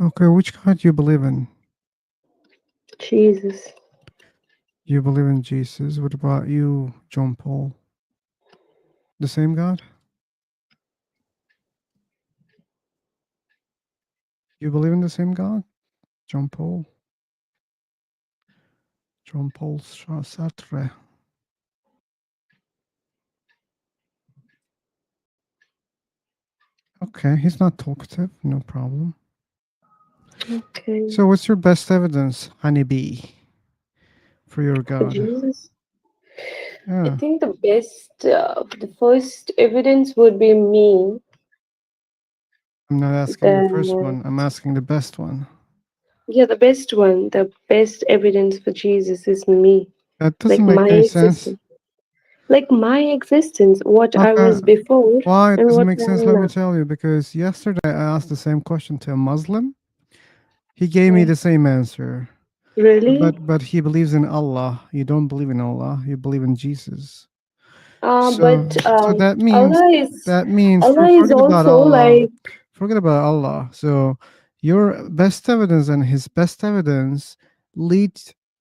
Okay, which God do you believe in? Jesus. You believe in Jesus. What about you, John Paul? The same God? You believe in the same God? John Paul? John Paul Sartre. Okay, he's not talkative. No problem. Okay. So, what's your best evidence, honeybee, for your For God? Jesus, I Yeah, think the first evidence would be me. I'm not asking the first The one. I'm asking the best one. Yeah, the best one, the best evidence for Jesus is me. That doesn't Like make my any sense. existence. Like my existence, what I Okay, was before why it and doesn't what make I sense? am Let me now. tell you. Because yesterday I asked the same question to a Muslim. He gave me Yeah. the same answer. Really? But he believes in Allah. You don't believe in Allah. You believe in Jesus. So But so that means Allah is that means Allah is forget about also Allah. like Forget about Allah. So your best evidence and his best evidence lead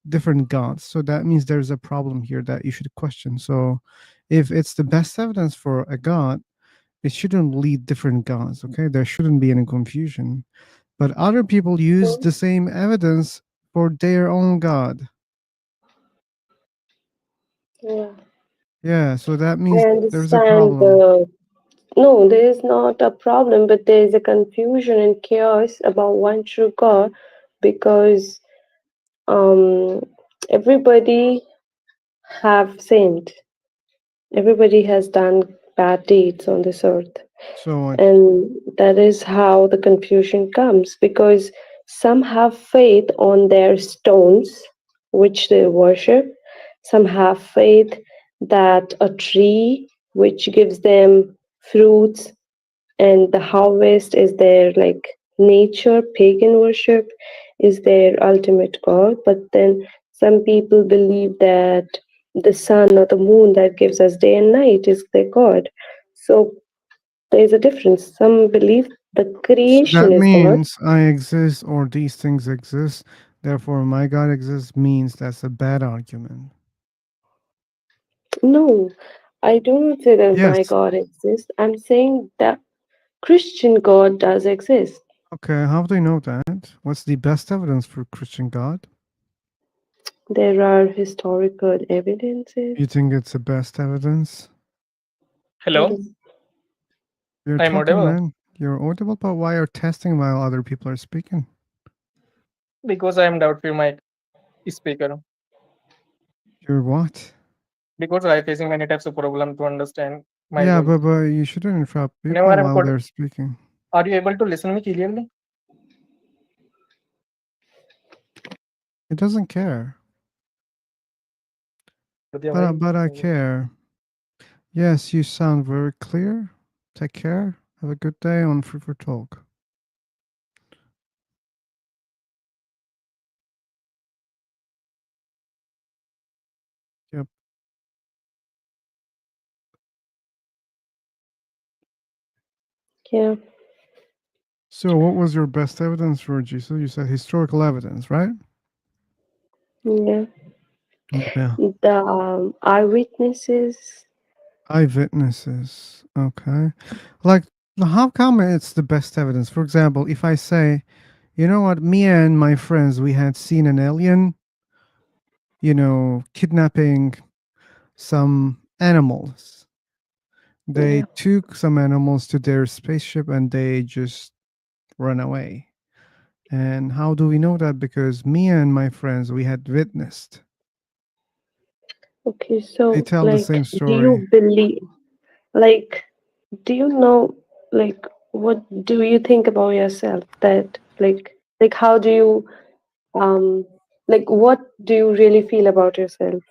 different gods. So that means there's a problem here that you should question. So if it's the best evidence for a god, it shouldn't lead different gods. Okay, there shouldn't be any confusion. But other people use the same evidence for their own god. yeah, Yeah, so that I means there's a understand problem. the no, there is not a problem, but there is a confusion and chaos about one true God because um everybody have sinned. Everybody has done bad deeds on this earth. So what? And that is how the confusion comes because some have faith on their stones, which they worship. Some have faith that a tree, which gives them fruits, and the harvest is their like nature. Pagan worship is their ultimate god. But then some people believe that the sun or the moon that gives us day and night is their god. So there is a difference. Some believe the So creation that is God. means I exist or these things exist, therefore my God exists means that's a bad argument. No, I do not say that my Yes. God exists. I'm saying that Christian God does exist. Okay, how do you know that? What's the best evidence for Christian God? There are historical evidences. You think it's the best evidence? Hello, Yes. You're I'm talking, audible man. You're audible, but why you're testing while other people are speaking? because I am doubtful my speaker You're what? because I facing many types of problem to understand my Yeah, voice. but you shouldn't interrupt Whenever people I'm while code, they're speaking. are you able to listen me clearly? It doesn't care. Vidya But bhai. but I care. Yes, you sound very clear. Take care. Have a good day on Free for Talk. Yep. Yeah. So, what was your best evidence for Jesus? You said historical evidence, right? Yeah. Yeah. The eyewitnesses. Eyewitnesses. Okay. Like, how come it's the best evidence? For example, if I say, you know what, me and my friends, we had seen an alien, kidnapping some animals. They Yeah. took some animals to their spaceship and they just run away. And how do we know that? Because me and my friends, we had witnessed. Okay. They So, tell the like, same do story. you believe? Like, do you know? Like, what do you think about yourself? That like, how do you um like what do you really feel about yourself?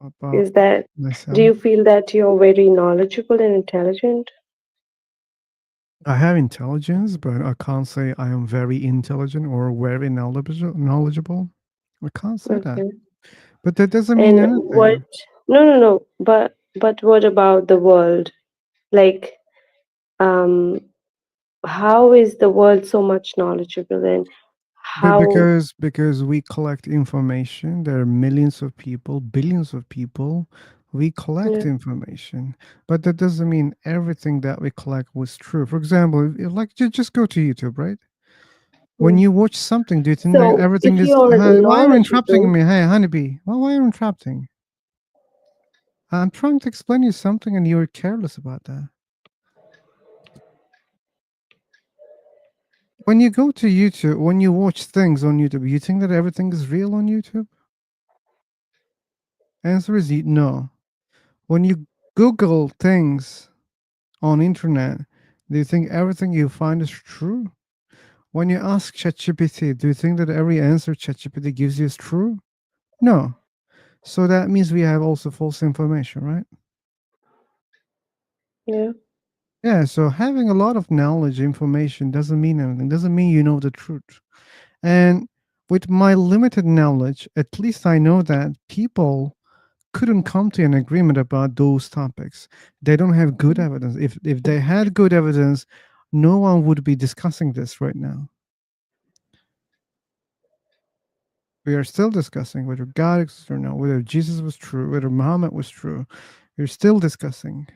About Is that do myself. you feel that you're very knowledgeable and intelligent? I have intelligence, but I can't say I am very intelligent or very knowledgeable. I can't say that. Okay. But that doesn't mean And what anything. no, but what about the world? Like um how is the world so much knowledgeable, and But how? because we collect information, there are millions of people, billions of people. We collect Yeah. information, but that doesn't mean everything that we collect was true. For example, like just go to YouTube, right? When Mm. you watch something, do you think that So everything if is? you're Why are you interrupting knowledgeable, me? Hey, honeybee, why are you interrupting? I'm trying to explain you something, and you're careless about that. When you go to YouTube, when you watch things on YouTube, you think that everything is real on YouTube? Answer is no. When you Google things on internet, do you think everything you find is true? When you ask ChatGPT, do you think that every answer ChatGPT gives you is true? No. So that means we have also false information, right? yeah. Yeah, so having a lot of knowledge, information doesn't mean anything, doesn't mean you know the truth. And with my limited knowledge, at least I know that people couldn't come to an agreement about those topics. They don't have good evidence. If they had good evidence, no one would be discussing this right now. We are still discussing whether God exists or not, whether Jesus was true, whether Muhammad was true. We're still discussing.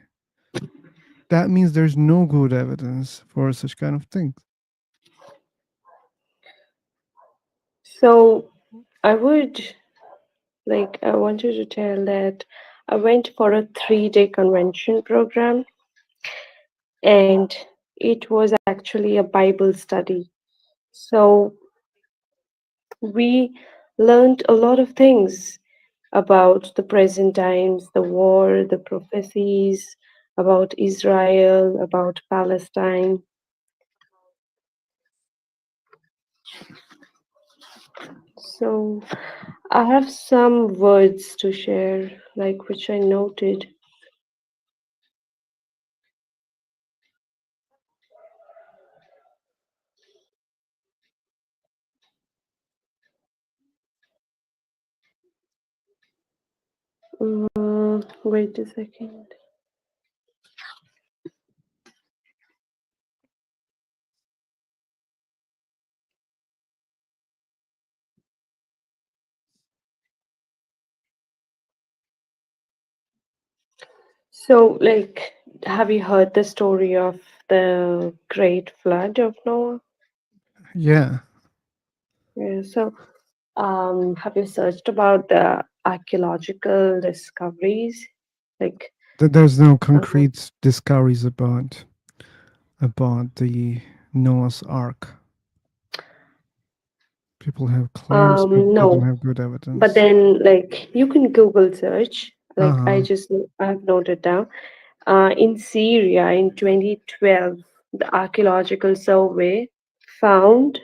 That means there's no good evidence for such kind of things. So I would I wanted to tell that I went for a 3-day convention program, and it was actually a Bible study. So we learned a lot of things about the present times, the war, the prophecies, about Israel, about Palestine. So I have some words to share, like which I noted. Wait a second. So, have you heard the story of the Great Flood of Noah? Yeah, Yeah. So, have you searched about the archaeological discoveries? Like, there's no uh, concrete discoveries about the Noah's Ark. People have claims, but they don't no. have good But evidence. then, you can Google search. Uh-huh. I've noted down. In Syria in 2012, the archaeological survey found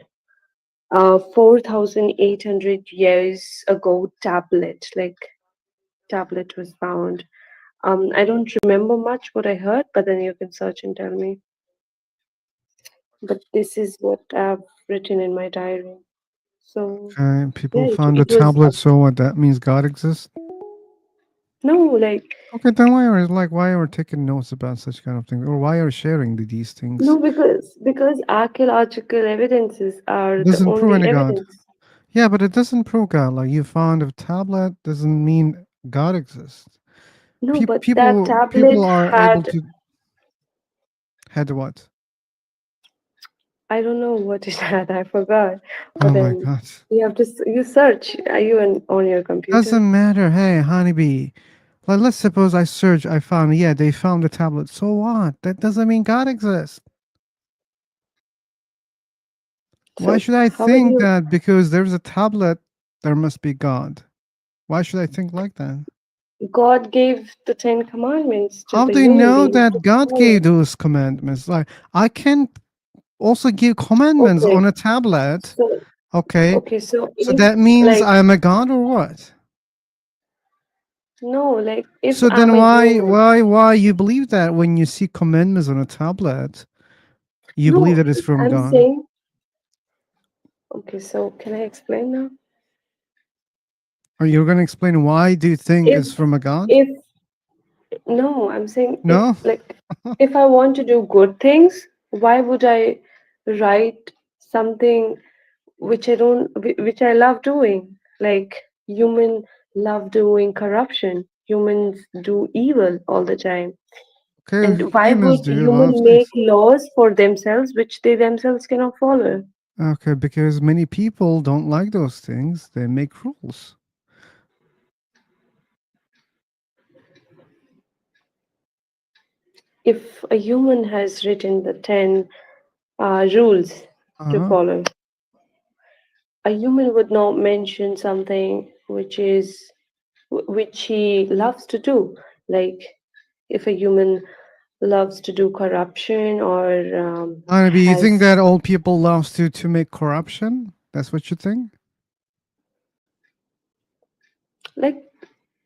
4,800 years ago tablet was found. I don't remember much what I heard, but then you can search and tell me. But this is what I've written in my diary. So Okay, yeah, people it, found the it was tablet, so what? That means God exists. no, Okay, then why are why are we taking notes about such kind of things, or why are we sharing these things? no, because archaeological evidences It are the doesn't prove only any God. evidence. Yeah, but it doesn't prove God. Like you found a tablet doesn't mean God exists. No, but that People tablet are able had, to had what? I don't know what it had, I forgot. But Oh my then God. you search. Are you on your computer? Doesn't matter. Hey, honeybee. Like, let's suppose I search, I found, yeah, they found the tablet. So what? That doesn't mean God exists. Why So should I how will think you? that because there's a tablet, there must be God? Why should I think like that? God gave the Ten Commandments to How the do you human know beings that to God gave follow. those commandments? Like, I can also give commandments Okay, on a tablet. so Okay. so So if that means like I'm a God or what? no, if So I'm then a human, why you believe that when you see commandments on a tablet, you believe no, that it's from I'm God? saying okay. So can I explain now? Or you're going to explain why do you think If it's from a God? if no, I'm saying No? if I want to do good things, Why would I write something which I don't, which I love doing? Like human love doing corruption. Humans do evil all the time. Okay, And why humans would do a lot of human make things. laws for themselves which they themselves cannot follow? Okay, because many people don't like those things. They make rules. If a human has written the 10 rules to Uh-huh. follow, a human would not mention something which he loves to do. Like if a human loves to do corruption or Maybe you think has that old people loves to make corruption? That's what you think? like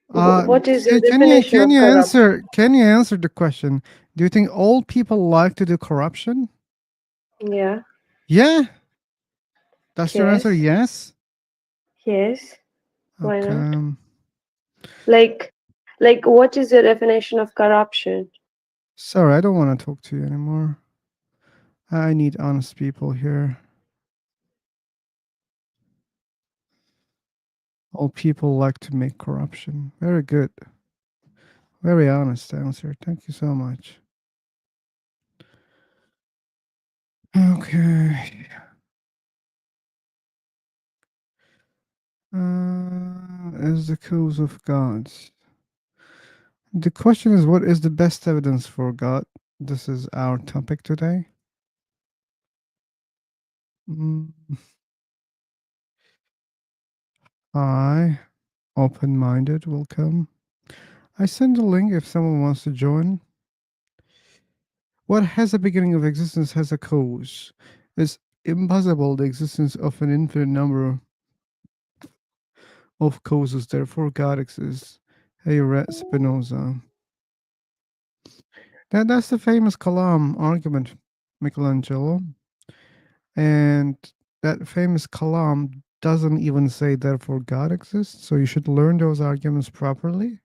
what is your Can you definition of corruption? can you answer the question? Do you think old people like to do corruption? Yeah. Yeah, that's your answer. Yes. Yes. Yes. Why Okay. not? Like what is your definition of corruption? Sorry, I don't want to talk to you anymore. I need honest people here. Old people like to make corruption. Very good. Very honest answer. Thank you so much. Okay. Is the cause of God? The question is, what is the best evidence for God? This is our topic today. Mm, I, open minded, will come. I send a link if someone wants to join. What has a beginning of existence has a cause. It's impossible the existence of an infinite number of causes, therefore God exists. Hey, Red Spinoza. That's the famous Kalam argument, Michelangelo. And that famous Kalam doesn't even say therefore God exists. So you should learn those arguments properly.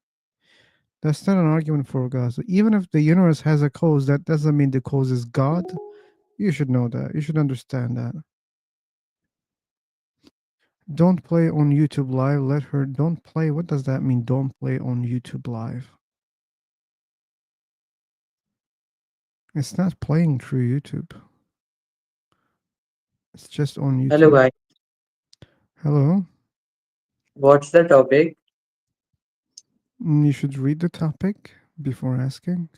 That's not an argument for God. So even if the universe has a cause, that doesn't mean the cause is God. You should know that. You should understand that. Don't play on YouTube Live. Let her. Don't play. What does that mean? Don't play on YouTube Live. It's not playing through YouTube. It's just on Hello, YouTube. guys. Hello. What's the topic? You should read the topic before asking.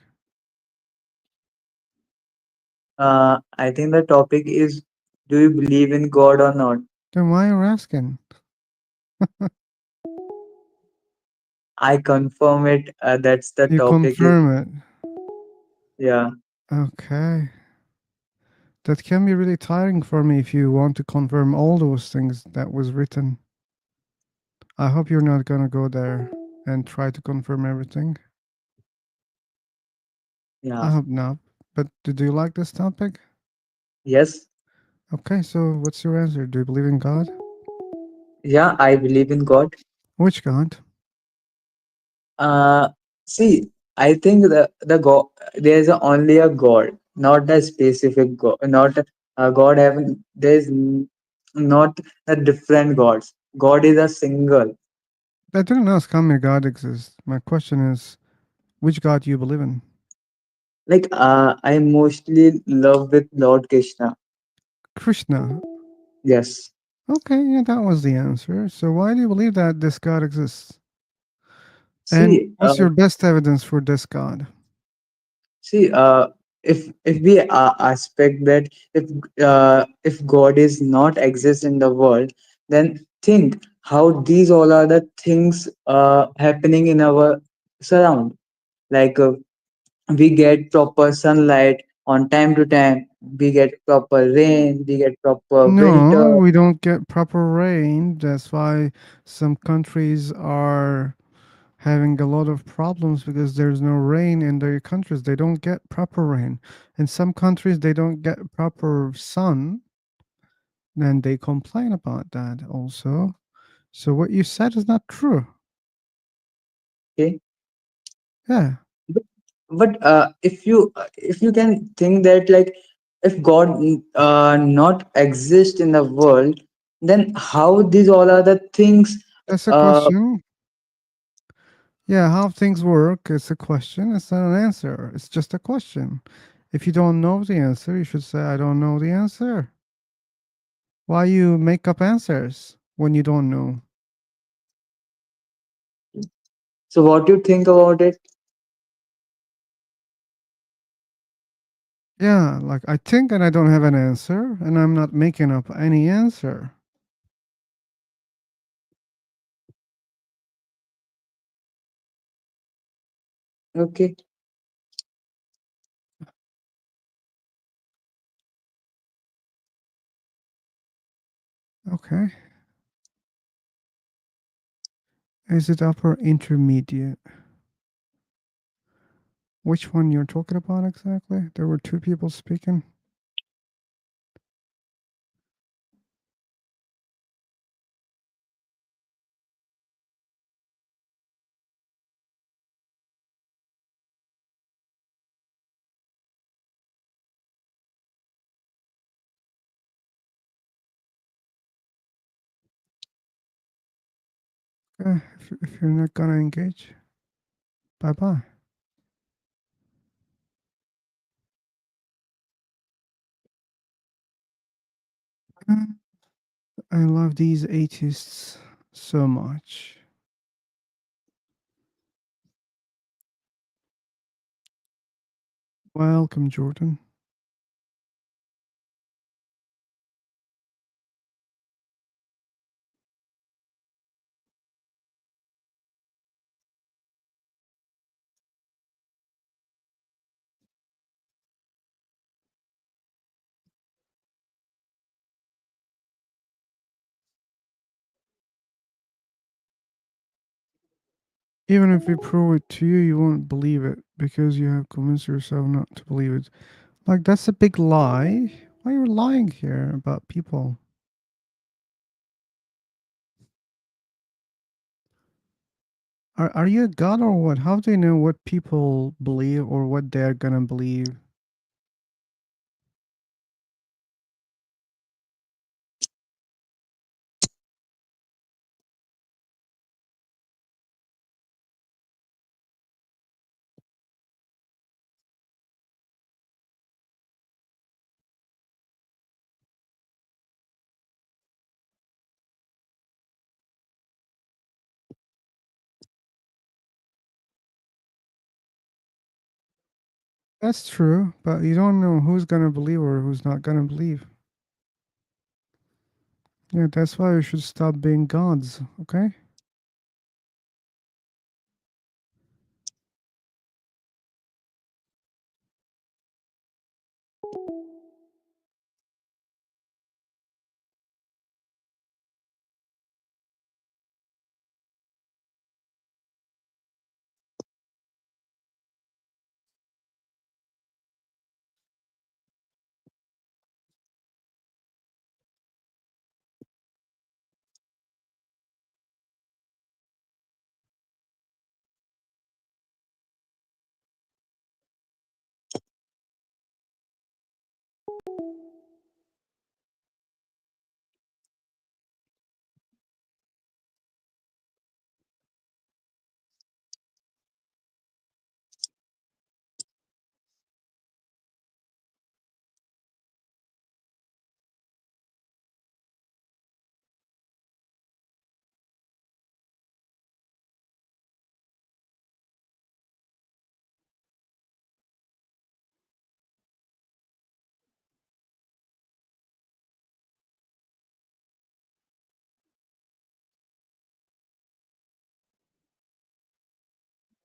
I think the topic is, do you believe in God or not? Then why are you asking? I confirm it. That's the You topic. Is confirm it. yeah, Okay. That can be really tiring for me if you want to confirm all those things that was written. I hope you're not gonna go there and try to confirm everything. yeah, I hope not. But do you like this topic? yes, Okay, so what's your answer? Do you believe in God? yeah. I believe in God. Which God? Uh, See, I think the God, there's only a God, not a specific God, not a God having. Not a different gods. God is a single. I didn't ask how many God exists. My question is, which God do you believe in? Like I mostly love with Lord Krishna. Krishna. Yes. Okay, yeah, that was the answer. So why do you believe that this God exists? And See, what's your best evidence for this God? see, if we aspect that if God is not exist in the world, then think how these all are the things happening in our surround. Like we get proper sunlight on time to time. We get proper rain. We get proper No, winter. we don't get proper rain. That's why some countries are having a lot of problems because there's no rain in their countries. They don't get proper rain. In some countries, they don't get proper sun. Then they complain about that also. So what you said is not true. Okay, Yeah. but if you can think that like if God not exist in the world, then how these all other things That's a uh, question. Yeah, how things work is a question. It's not an answer. It's just a question. If you don't know the answer, you should say, I don't know the answer. Why you make up answers when you don't know? so what do you think about it? Yeah, like I think and I don't have an answer, and I'm not making up any answer. Okay. Okay. Is it upper intermediate? Which one you're talking about exactly? There were two people speaking. If you're not gonna engage, bye bye. I love these atheists so much. Welcome, Jordan. Even if we prove it to you, you won't believe it because you have convinced yourself not to believe it. Like, that's a big lie. Why are you lying here about people? Are you a god or what? How do you know what people believe or what they're gonna believe? That's true, but you don't know who's gonna believe or who's not gonna believe. Yeah, that's why we should stop being gods, okay?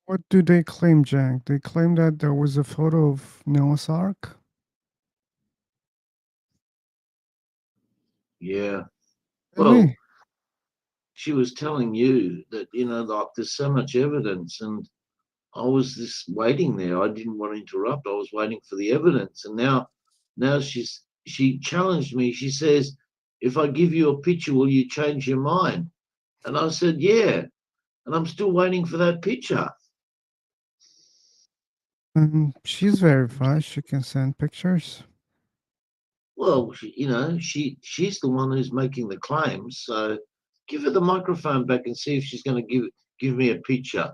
What do they claim, Jack? They claim that there was a photo of Noah's Ark? Yeah. Well, Really? she was telling you that, like there's so much evidence, and I was just waiting there. I didn't want to interrupt. I was waiting for the evidence. And now she challenged me. She says, if I give you a picture, will you change your mind? And I said, yeah. And I'm still waiting for that picture. She's verified. She can send pictures. Well, she's the one who's making the claims. So give her the microphone back and see if she's going to give me a picture.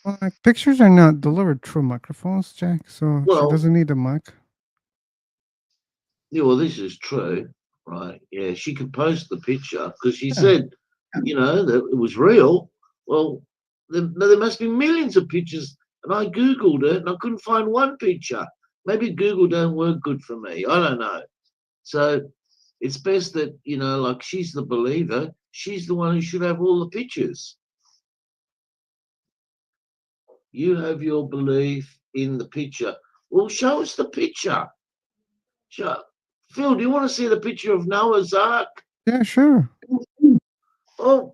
Well, like, pictures are not delivered through microphones, Jack, so she Well, doesn't need a mic. yeah, well, this is true, right? Yeah, she could post the picture because she Yeah. said, that it was real. Well, there must be millions of pictures, and I googled it and I couldn't find one picture. Maybe Google don't work good for me. I don't know. So it's best that like she's the believer. She's the one who should have all the pictures. You have your belief in the picture. Well, show us the picture. Show. Phil, do you want to see the picture of Noah's Ark? Yeah, sure. Oh,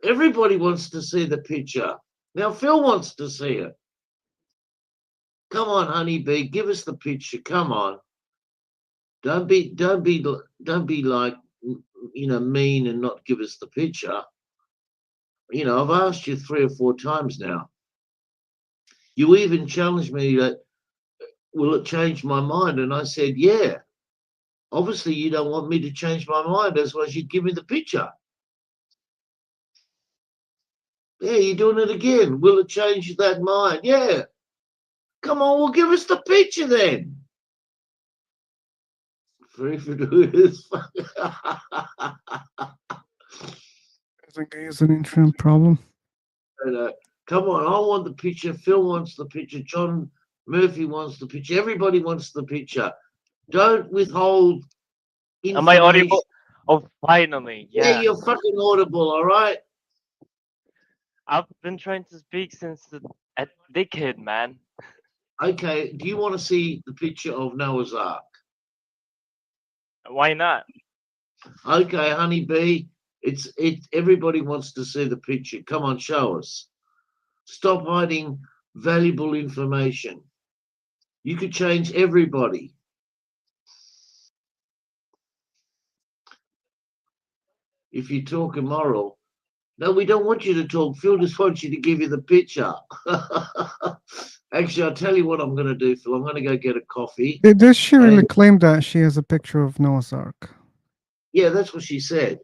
everybody wants to see the picture. Now Phil wants to see it. Come on, honeybee, give us the picture. Come on. Don't be like mean and not give us the picture. I've asked you 3 or 4 times now. You even challenged me that will it change my mind? And I said, yeah. Obviously, you don't want me to change my mind, as well as you give me the picture. Yeah, you're doing it again. Will it change that mind? Yeah. Come on, well, give us the picture then. Free for doing this. I think it's an internet problem. Come on, I want the picture. Phil wants the picture. John Murphy wants the picture. Everybody wants the picture. Don't withhold Am I information. audible? Oh, finally, Yeah, yeah. you're fucking audible, all right? I've been trying to speak since a decade, man. Okay, do you want to see the picture of Noah's Ark? Why not? Okay, honeybee, everybody wants to see the picture. Come on, show us. Stop hiding valuable information. You could change everybody. If you talk immoral. No, we don't want you to talk. Phil just wants you to give you the picture. Actually, I'll tell you what I'm going to do, Phil. I'm going to go get a coffee. Does she really And claim that she has a picture of Noah's Ark? yeah, that's what she said.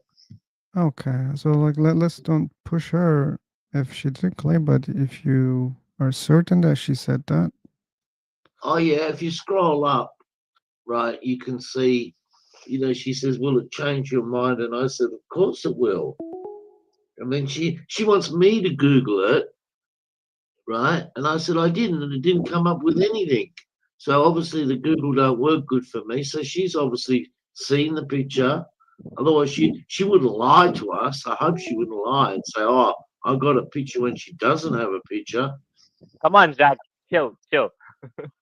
Okay, so like let's don't push her if she did claim, but if you are certain that she said that. Oh yeah, if you scroll up, right, you can see, she says, "Will it change your mind?" And I said, "Of course it will." And then she wants me to Google it, right? And I said I didn't, and it didn't come up with anything. So obviously the Google don't work good for me. So she's obviously seen the picture. Otherwise, she wouldn't lie to us. I hope she wouldn't lie and say, "Oh, I got a picture," when she doesn't have a picture. Come on, Jack. Chill, chill. What do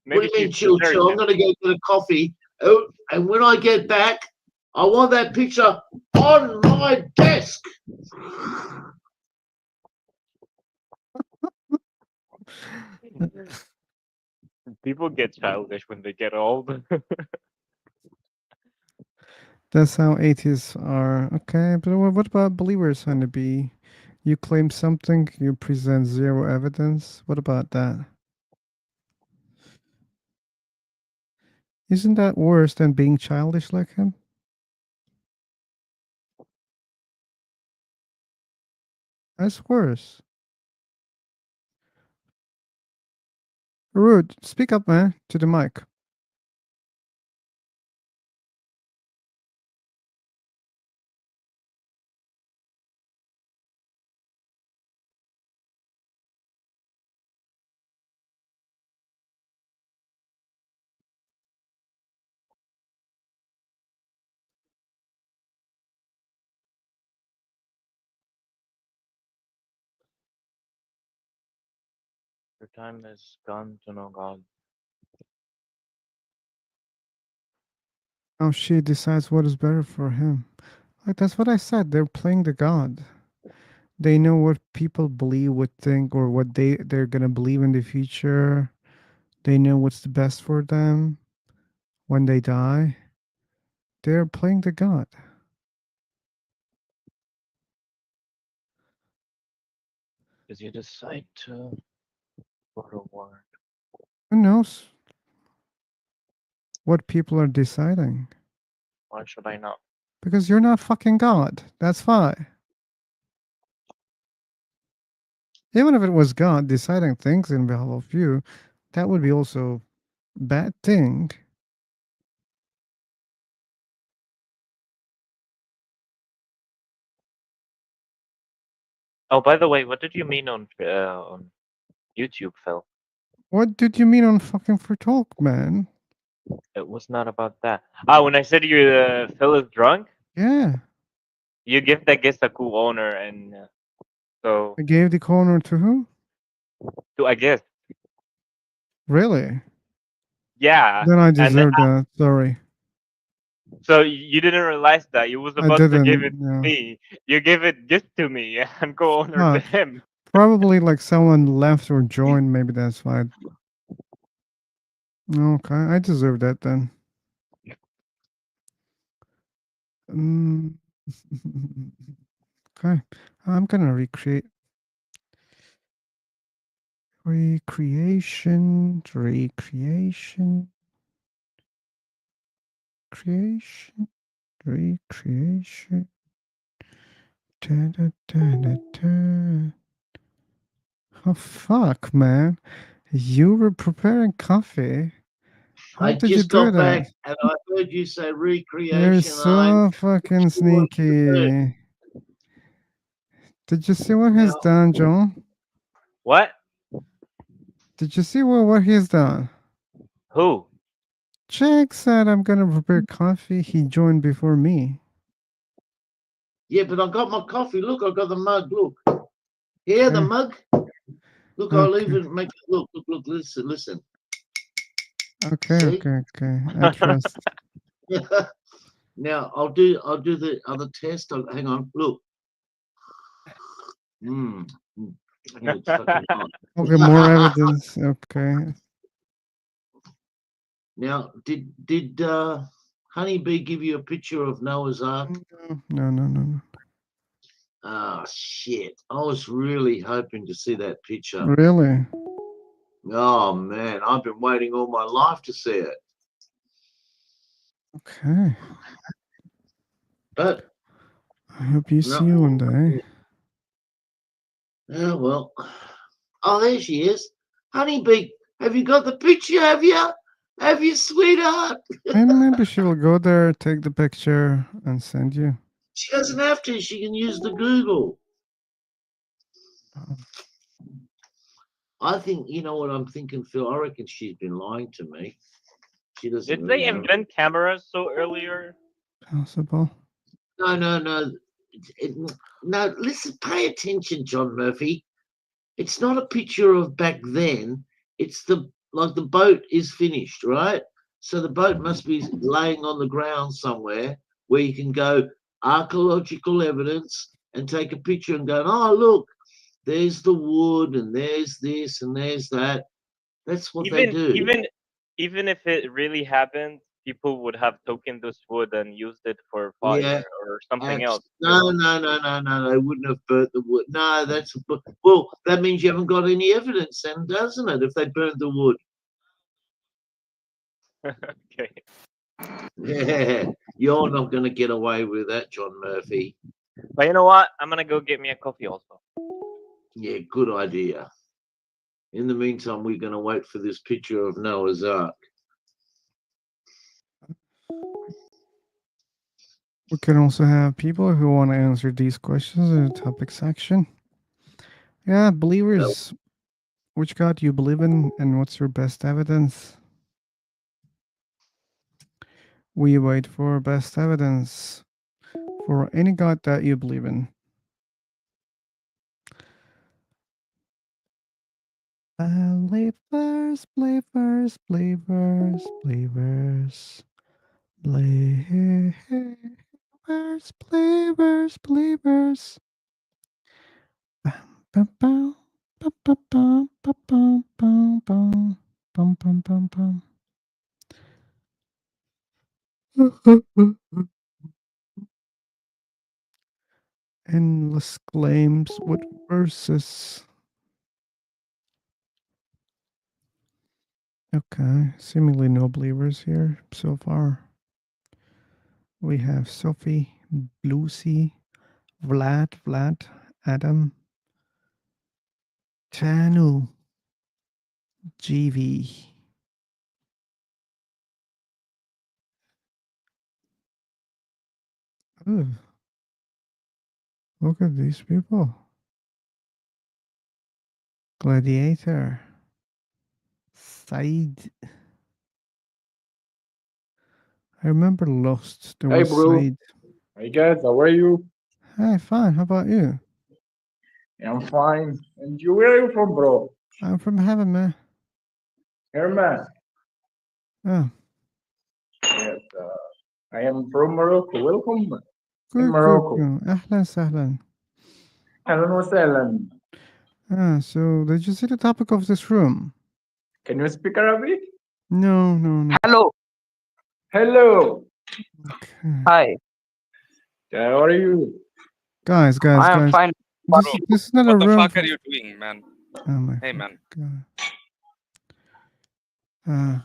Maybe you mean, she's chill, chill? I'm certain. going to go get a coffee. Oh, and when I get back, I want that picture on my desk. People get childish when they get old. That's how atheists are. Okay, but what about believers, Honeybee? You claim something, you present zero evidence. What about that? Isn't that worse than being childish like him? That's worse. Rude, speak up, man, to the mic. Your time is gone to know God. Now she decides what is better for him. Like that's what I said. They're playing the god. They know what people believe, would think, or what they're gonna believe in the future. They know what's the best for them when they die. They're playing the god. Did you decide to go to war? Who knows? what people are deciding. Why should I not? Because you're not fucking God. That's why. Even if it was God deciding things in behalf of you, that would be also bad thing. Oh, by the way, what did you mean on YouTube, Phil? What did you mean on fucking free talk, man? It was not about that. Ah, when I said you Phil is drunk, Yeah. you give that guest a cool owner, and so I gave the corner to who? to I guess, Really? yeah, Then I and deserve that. Sorry. so you didn't realize that you was I about to give didn't. it to Yeah. me. You gave it just to me and co-owner to Fuck. him. Probably like someone left or joined. Maybe that's why. Okay, I deserve that then. Mm. Okay, I'm gonna recreation, creation, recreation. Da, da, da, da, da. Oh fuck, man! You were preparing coffee. How I did you just do got that? back and I heard you say You're recreation. I'm so fucking sure you heard. sneaky. Did you see what he's Now, done, John? What? Did you see what he's done? Who? Jake said I'm gonna prepare coffee. He joined before me. yeah, but I got my coffee. Look, I got the mug. Look, here the Okay, mug. Look, I'll okay, even make it. Look. Listen, listen. okay, See? okay, okay. I trust. Now I'll do the other test. Hang on. Look. Mm. Mm. Oh, it's fucking Okay, more hot. evidence. Okay. Now, did Honeybee give you a picture of Noah's Ark? No. Ah, shit. I was really hoping to see that picture. Really? Oh, man. I've been waiting all my life to see it. Okay. But, I hope you see you one no. day. Yeah, well. Oh, there she is. Honeybee, have you got the picture? Have you? Have you, sweetheart? And maybe she will go there, take the picture, and send you. She doesn't have to. She can use the Google. Oh, I think, you know what I'm thinking, Phil? I reckon she's been lying to me. She doesn't Did they really have it. invent cameras so earlier? possible. No. No, listen, pay attention, John Murphy. It's not a picture of back then. It's the boat is finished, right? So the boat must be laying on the ground somewhere where you can go archaeological evidence and take a picture and go, oh, look, there's the wood and there's this and there's that. That's what they Even do. even even if it really happened, people would have taken this wood and used it for Yeah. fire or something else. No. They wouldn't have burnt the wood. No, well. That means you haven't got any evidence, then, doesn't it? If they burnt the wood, Okay. yeah, you're not going to get away with that, John Murphy. But you know what? I'm gonna go get me a coffee also. Yeah, good idea. In the meantime, we're going to wait for this picture of Noah's Ark. We can also have people who want to answer these questions in the topic section. Yeah, believers. Which God you believe in, and what's your best evidence? We wait for best evidence for any God that you believe in. Believers, believers, believers, believers, believers, believers, believers. Bum, bum, bum, bum, bum, bum, bum, bum, bum, bum, bum, bum, bum. Endless claims with verses. Okay, seemingly no believers here so far. We have Sophie, Lucy, Vlad, Adam, Tanu, GV. Ooh, look at these people. Gladiator, Said. I remember Lost. There Hey, was bro. Said. Hey, guys. How are you? Hey, fine. How about you? I'm fine. And you, where are you from, bro? I'm from heaven, man. Here, man. Oh, Yes, I am from Morocco. Welcome in good. Morocco. Ahlan sahlan. أهلا وسهلا. So did you see the topic of this room? Can you speak Arabic? No. Hello. Hello. Okay. Hi. How are you? Guys. I am fine. This is not a What the room fuck for. are you doing, man? Oh my Hey, fucking man. god. Uh,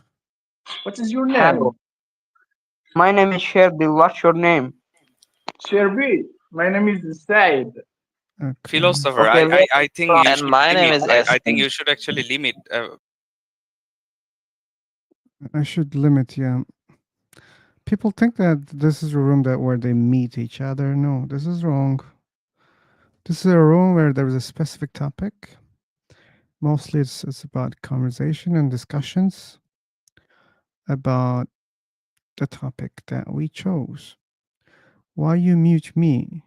What is your Hello. name? My name is Sherby. What's your name? Sherbi. My name is Said. okay. Philosopher, Okay, where I think you And should my name limit. is I think Essen. you should actually limit. I should limit. Yeah. People think that this is a room that where they meet each other. No, this is wrong. This is a room where there is a specific topic. Mostly, it's about conversation and discussions about the topic that we chose. Why you mute me?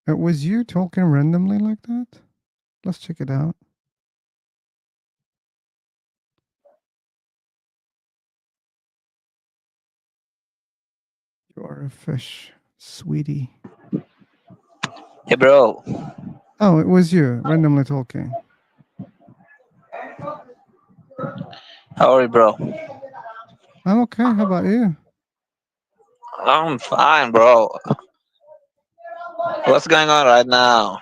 Was you talking randomly like that? Let's check it out. You are a fish, sweetie. Hey, bro. Oh, it was you randomly talking. How are you, bro? I'm okay. How about you? I'm fine, bro. What's going on right now?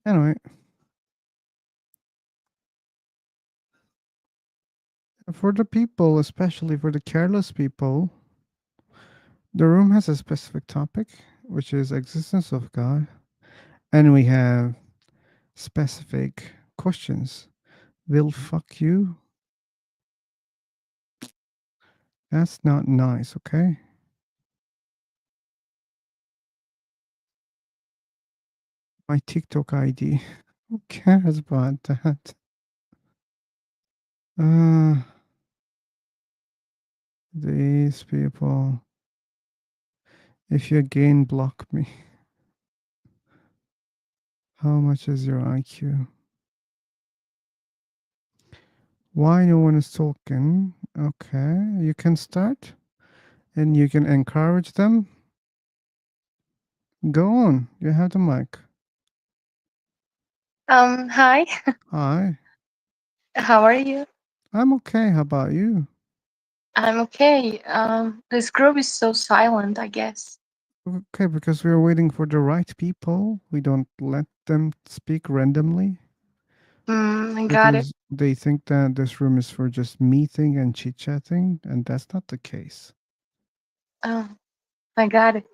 Anyway, for the people, especially for the careless people, the room has a specific topic, which is existence of God, and we have specific questions. Will fuck you? That's not nice, okay? My TikTok ID. Who cares about that? These people. If you again block me, how much is your IQ? Why no one is talking? Okay, you can start and you can encourage them. Go on, you have the mic. Hi. Hi, How are you? I'm okay. How about you? I'm okay. This group is so silent, I guess. Okay, because we're waiting for the right people. We don't let them speak randomly I got it. because they think that this room is for just meeting and chit chatting, and that's not the case. Oh, I got it.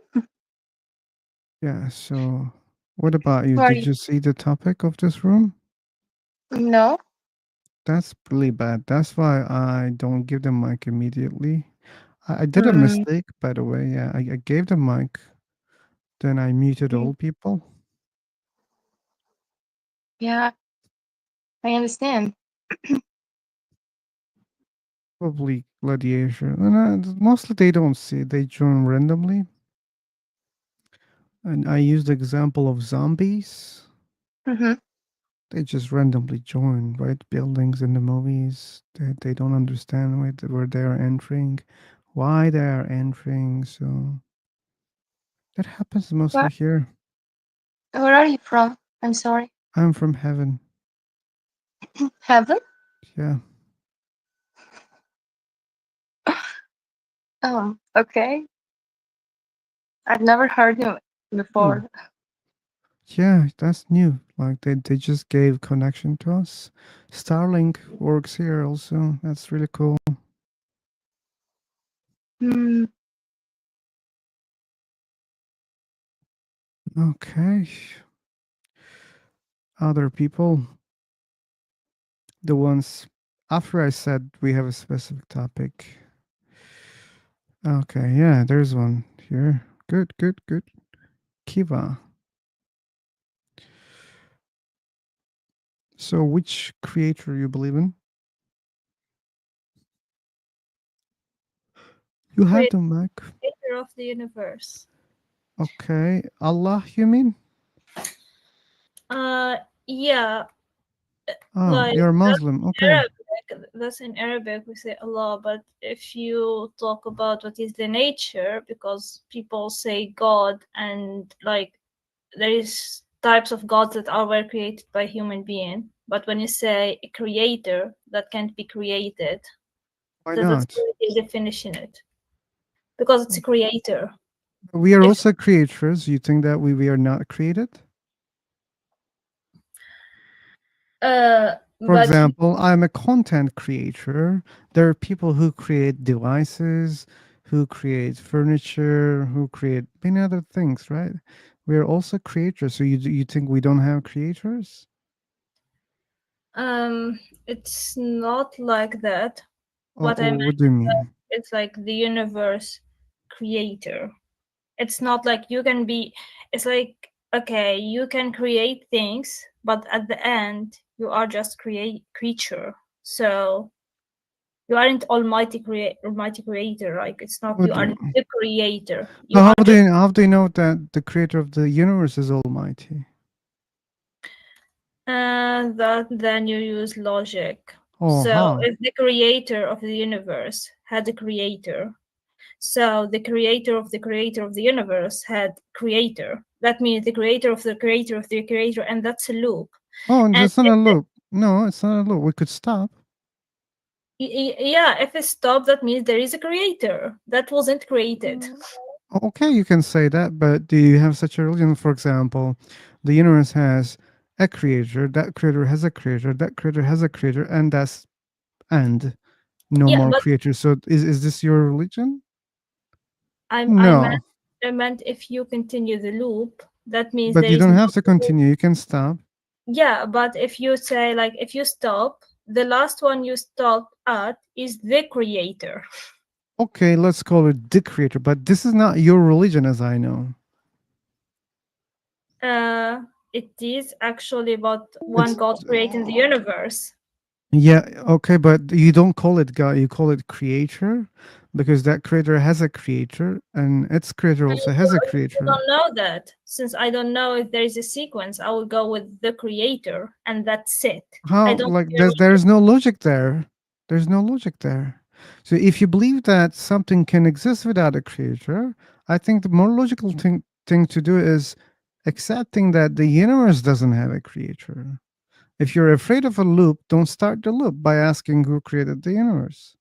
Yeah, so what about you? Who are Did you? you see the topic of this room? No. That's really bad. That's why I don't give the mic immediately. I did a Mm, mistake, by the way. Yeah, I gave the mic, then I muted mm, all people. yeah, I understand. Probably gladiator. And mostly they don't see. They join randomly. And I used the example of zombies. Mm-hmm. They just randomly join, right? Buildings in the movies. They don't understand where they are entering, why they are entering. So that happens mostly Where here. Where are you from? I'm sorry. I'm from heaven. Heaven? Yeah. Oh, okay. I've never heard you Oh, before. Yeah, that's new. Like they just gave connection to us. Starlink works here also. That's really cool. Hmm. Okay. Other people, the ones after I said we have a specific topic. Okay, yeah, there's one here. Good, good, good. Kiva. So which creator you believe in? You have the mic. Creator of the universe. Okay. Allah, you mean? Yeah, Oh, like you're Muslim. Okay. Arabic. That's in Arabic we say Allah, but if you talk about what is the nature, because people say God, and like there is types of gods that are were created by human being, but when you say a creator that can't be created, Why that's not? the definition it, because it's a creator. We are If also creators. You think that we are not created? For but example, I'm a content creator. There are people who create devices, who create furniture, who create many other things, right? We are also creators. So you think we don't have creators? it's not like that. What I Or what meant do you is that mean? it's like the universe creator. It's not like you can be, it's like, okay, you can create things, but at the end, you are just create creature. So you aren't almighty creator. Like it's not, What you do are you, the creator. so You are just how do you know that the creator of the universe is almighty? that then you use logic. Oh, So how? if the creator of the universe had a creator, so the creator of the creator of the universe had creator. That means the creator of the creator of the creator, and that's a loop. Oh, and And that's not if a loop. No, it's not a loop. We could stop. yeah, if it stops, that means there is a creator that wasn't created. Okay, you can say that, but do you have such a religion? For example, the universe has a creator, that creator has a creator, that creator has a creator, and that's and no Yeah, more but creators. So is this your religion? I'm I meant No, I meant if you continue the loop, that means but there you is don't no. have to continue. You can stop. Yeah, but if you say like if you stop, the last one you stop at is the creator. Okay, let's call it the creator, but this is not your religion, as I know. Uh, it is actually about one It's God creating the universe. yeah, okay, but you don't call it God, you call it creator because that creator has a creator and its creator also has a I creator. don't know that. Since I don't know if there is a sequence, I will go with the creator, and that's it. I How don't like care. there's no logic there. There's no logic there. So if you believe that something can exist without a creator, I think the more logical thing to do is accepting that the universe doesn't have a creator. If you're afraid of a loop, don't start the loop by asking who created the universe.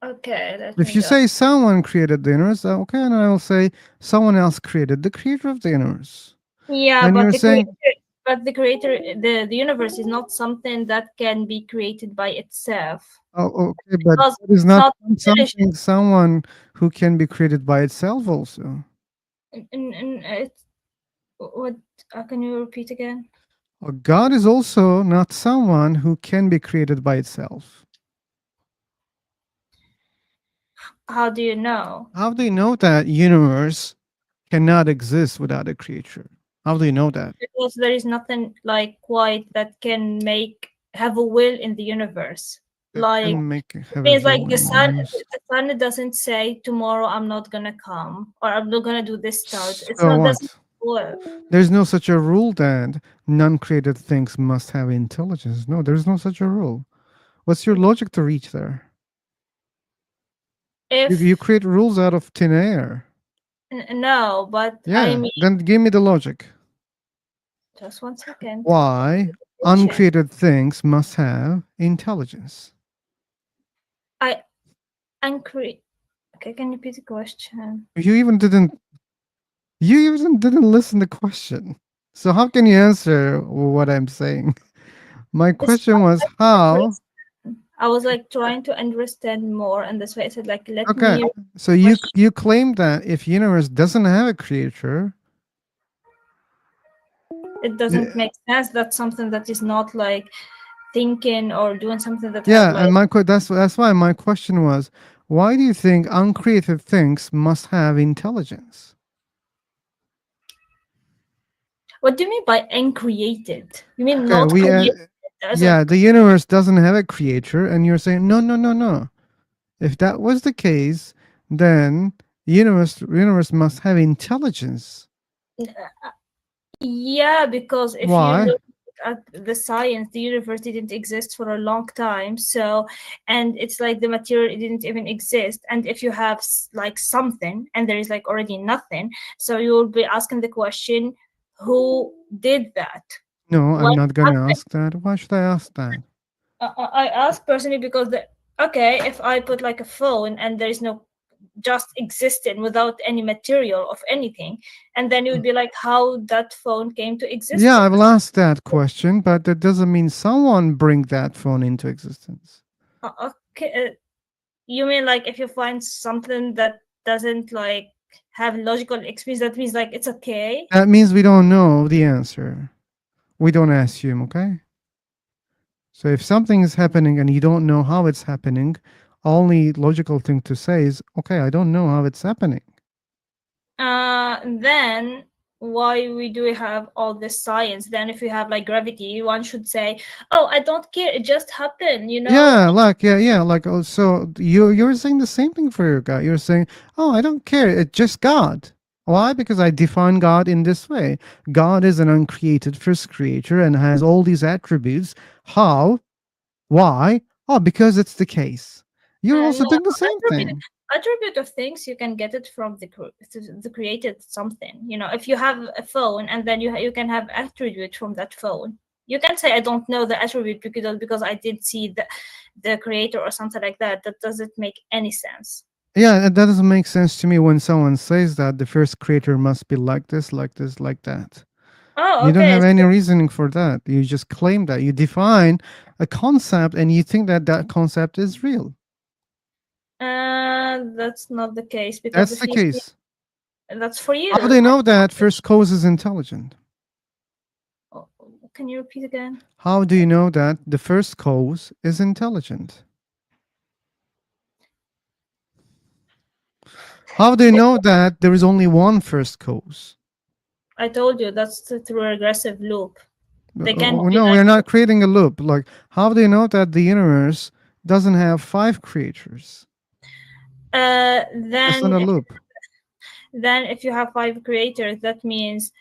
Okay, let If me you go. say someone created the universe, okay, and I will say someone else created the creator of the universe. Yeah, And but you're saying, the creator, the universe is not something that can be created by itself oh, okay, but because that is it's not not intelligent. someone who can be created by itself also. And it's what? Can you repeat again? God is also not someone who can be created by itself. How do you know? How do you know that universe cannot exist without a creator? How do you know that? Because there is nothing like quite that can make have a will in the universe. That Like can make have a means like will in the universe. the sun doesn't say tomorrow I'm not gonna come or I'm not gonna do this start. It's So not doesn't what? work. There's no such a rule that non-created things must have intelligence. No, there's no such a rule. What's your logic to reach there? You If create rules out of thin air. no, but I Yeah, mean then give me the logic. just 1 second. Why Check. uncreated things must have intelligence? I uncreate. Okay, can you repeat the question? You even didn't You even didn't listen to the question. So how can you answer what I'm saying? My It's question was how. I was like trying to understand more, and that's why I said like let Okay. me So question. you claim that if universe doesn't have a creator, It doesn't make sense. That's something that is not like thinking or doing something that have yeah, like. and that's why my question was, why do you think uncreated things must have intelligence? What do you mean by uncreated? You mean Okay, not we created as a. yeah, the universe doesn't have a creator, and you're saying no, no, no, no. If that was the case, then universe must have intelligence. Yeah, because if you Why? look at the science, the universe didn't exist for a long time. So, and it's like the material it didn't even exist. And if you have like something and there is like already nothing, so you will be asking the question, who did that? No, I'm What not gonna happened? ask that. Why should I ask that? I ask personally because okay, if I put like a phone and there is no just existing without any material of anything, and then you would be like, how that phone came to Yeah, I existence. will ask that question, but that doesn't mean someone bring that phone into existence. Okay, you mean like if you find something that doesn't like have logical experience, that means like it's okay? That means we don't know the answer. We don't assume, okay? So if something is happening and you don't know how it's happening, only logical thing to say is, okay, I don't know how it's happening. Then why we do have all this science? Then if you have like gravity, one should say, oh, I don't care, it just happened, you know. Yeah, like so you're saying the same thing for your God. You're saying, "Oh, I don't care. It's just God." Why? Because I define God in this way. God is an uncreated first creator and has all these attributes. How? Why? Oh, because it's the case. You're also No, doing the same attribute thing. attribute of things you can get it from the created something. You know, if you have a phone and then you can have attribute from that phone. You can say I don't know the attribute because I didn't see the creator or something like that. That doesn't make any sense. Yeah, that doesn't make sense to me when someone says that the first creator must be like this, like this, like that. Oh, You don't okay. have any reasoning for that. You just claim that. You define a concept and you think that that concept is real. That's not the case because That's if the you see, case. that's for How you. do you know that first cause is intelligent? Oh, can you repeat again? How do you know that the first cause is intelligent? How do you know that there is only one first cause? I told you that's through a regressive loop. They can't be No, we like are not creating a loop. Like, how do you know that the universe doesn't have five creators? That's not then a loop. if you have five creators, that means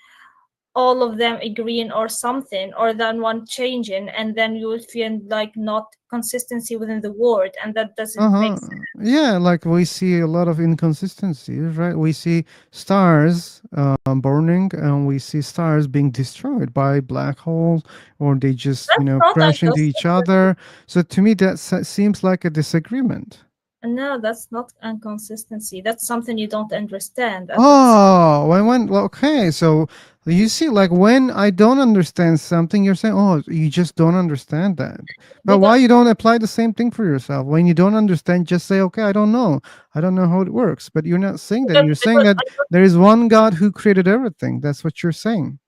all of them agreeing or something, or then one changing, and then you will feel like not consistency within the word, and that doesn't make Uh-huh. sense. Yeah, like we see a lot of inconsistencies, right? We see stars burning and we see stars being destroyed by black holes or they just, That's not crash into each inconsistency. other. So to me, that seems like a disagreement. No, that's not inconsistency. That's something you don't understand. That's Oh, well, okay. So you see, like when I don't understand something, you're saying, "Oh, you just don't understand that." But why because you don't apply the same thing for yourself? When you don't understand, just say, "Okay, I don't know. I don't know how it works." But you're not saying that. You're saying because that there is one God who created everything. That's what you're saying.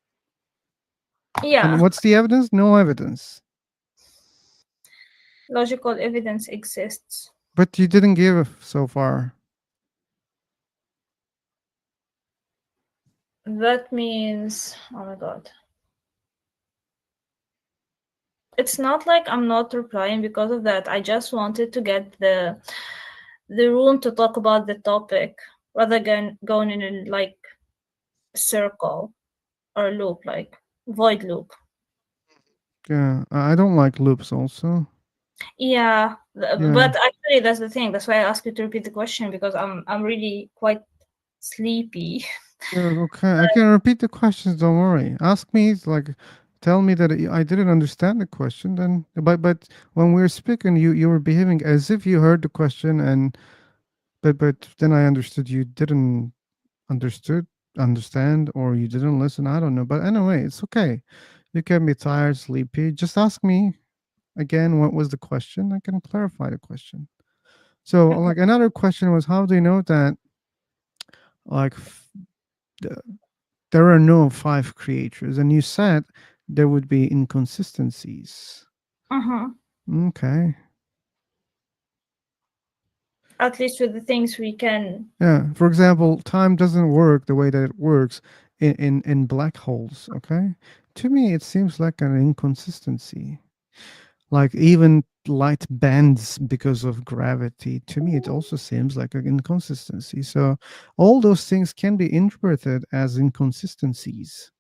And yeah, what's the evidence? No evidence. logical evidence exists. But you didn't give so far. That means, oh my god. It's not like I'm not replying because of that. I just wanted to get the room to talk about the topic rather than going in a like circle or loop, like void loop. Yeah, I don't like loops. Also, Yeah, yeah. but actually that's the thing. That's why I asked you to repeat the question because I'm really quite sleepy. Yeah, okay, I can repeat the questions. Don't worry. Ask me, like, tell me that I didn't understand the question. Then, but when we were speaking, you were behaving as if you heard the question, and but then I understood you didn't understood. understand or you didn't listen. I don't know. But anyway, it's okay. You can be tired, sleepy. Just ask me again what was the question. I can clarify the question. So, Okay. like, another question was, how do you know that, like, th- there are no five creators? And you said there would be inconsistencies. Uh-huh. Okay. At least with the things we can. Yeah. For example, time doesn't work the way that it works in black holes. Okay. To me, it seems like an inconsistency. Like even light bends because of gravity. To me, it also seems like an inconsistency. So all those things can be interpreted as inconsistencies.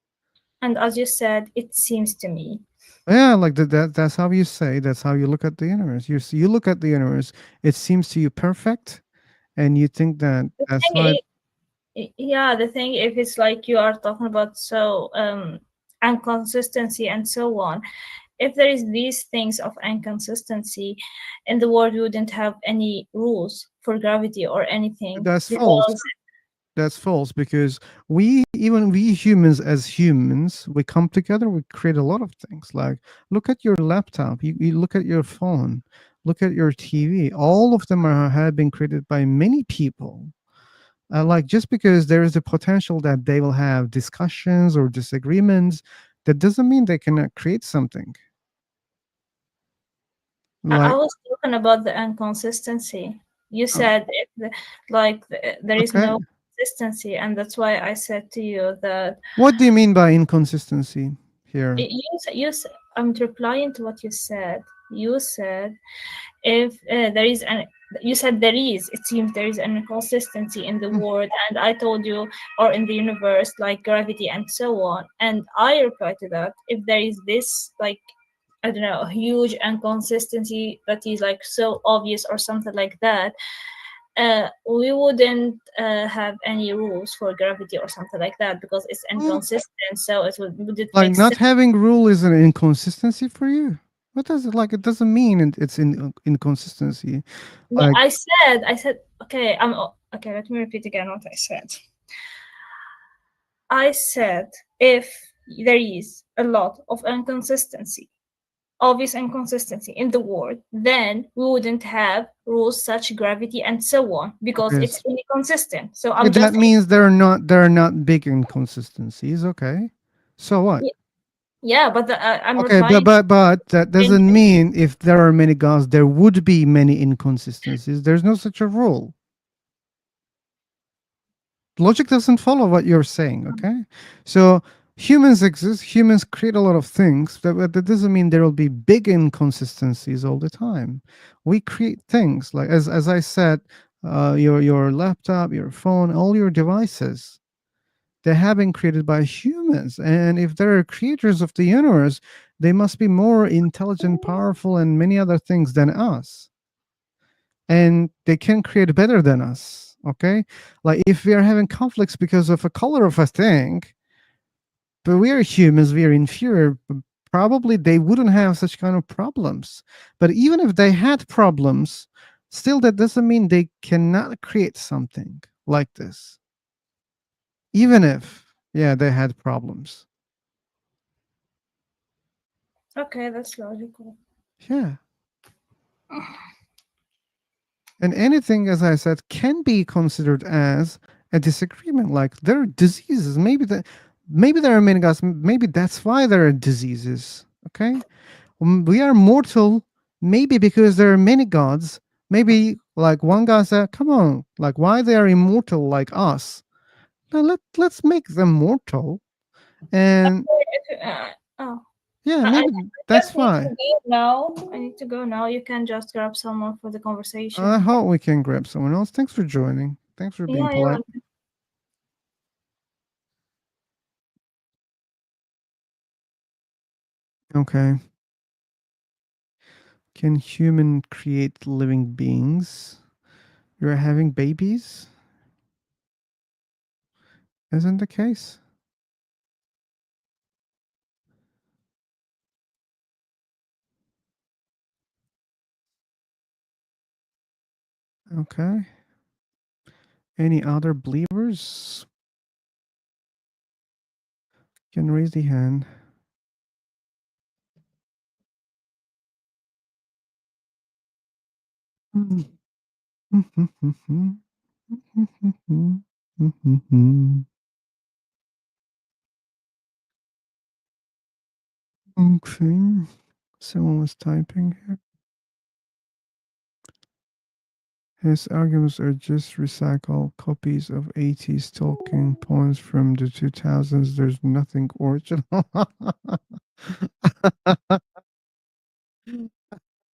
And as you said, it seems to me. Yeah, like that's how you say. That's how you look at the universe. You look at the universe. It seems to you perfect, and you think that The that's thing why. yeah, the thing if it's like you are talking about so inconsistency and so on. If there is these things of inconsistency in the world, we wouldn't have any rules for gravity or anything That's false. because That's false because even we humans as humans, we come together, we create a lot of things. Like look at your laptop, you look at your phone, look at your TV. All of them have been created by many people. Like just because there is a potential that they will have discussions or disagreements, that doesn't mean they cannot create something. I Like was talking about the inconsistency. You uh, said if there is okay, no consistency, and that's why I said to you that what do you mean by inconsistency here? I'm replying to what you said. You said if there is an you said there is it seems there is an inconsistency in the Hmm. world, and I told you, or in the universe, like gravity and so on, and I replied to that, if there is this, like, I don't know, a huge inconsistency that is like so obvious or something like that, we wouldn't have any rules for gravity or something like that because it's inconsistent, so would it Like make not sense? having rule is an inconsistency for you? What does it like? It doesn't mean it's inconsistency. No, Like I said, okay, okay, let me repeat again what I said. I said if there is a lot of inconsistency, obvious inconsistency in the world, then we wouldn't have rules such gravity and so on because okay, it's inconsistent. So okay, I'm that just means there are not big inconsistencies. Okay, so what? yeah, but I'm Okay, but replying. but but that doesn't mean if there are many gods, there would be many inconsistencies. There's no such a rule. Logic doesn't follow what you're saying. Okay, so humans exist. Humans create a lot of things, but that doesn't mean there will be big inconsistencies all the time. We create things like as I said, your laptop, your phone, all your devices. They have been created by humans. And if they're creators of the universe, they must be more intelligent, powerful, and many other things than us. And they can create better than us. Okay. Like if we are having conflicts because of a color of a thing, but we are humans, we are inferior, probably they wouldn't have such kind of problems. But even if they had problems, still that doesn't mean they cannot create something like this. Even if, yeah, they had problems. Okay, that's logical. Yeah. And anything, as I said, can be considered as a disagreement. Like there are diseases. Maybe there are many gods. Maybe that's why there are diseases. Okay. We are mortal, maybe because there are many gods. Maybe like one god said, come on, like why they are immortal like us? Now let's make them mortal. And Oh, yeah, I maybe just that's need to why. go now. I need to go now. You can just grab someone for the I conversation. hope we can grab someone else. Thanks for joining. Thanks for being Yeah, you're polite. welcome. Okay. Can human create living beings? You're having babies? Isn't the case? Okay. Any other believers? You can raise the hand. Okay. Someone was typing here. His arguments are just recycled copies of 80s talking points from the 2000s. There's nothing original.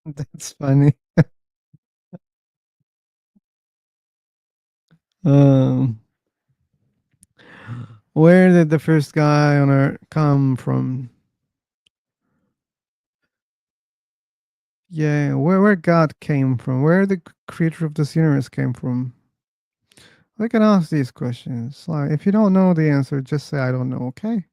That's funny. Um, where did the first guy on Earth come from? Yeah, where God came from, where the creator of this universe came from. We can ask these questions. Like, if you don't know the answer, just say I don't know. Okay.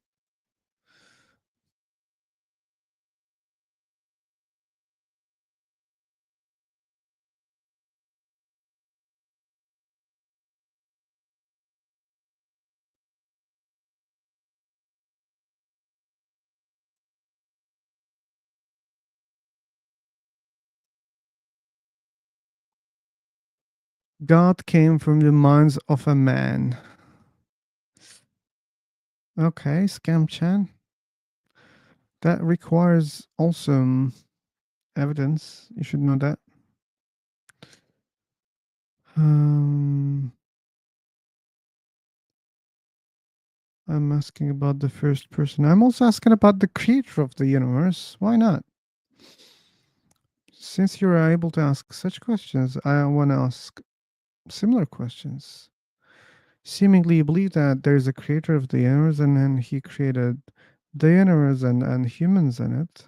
God came from the minds of a man. Okay, Scam Chan. That requires also evidence. You should know that. Um, I'm asking about the first person. I'm also asking about the creator of the universe. Why not? Since you're able to ask such questions, I want to ask similar questions. Seemingly, you believe that there's a creator of the universe and then he created the universe and humans in it.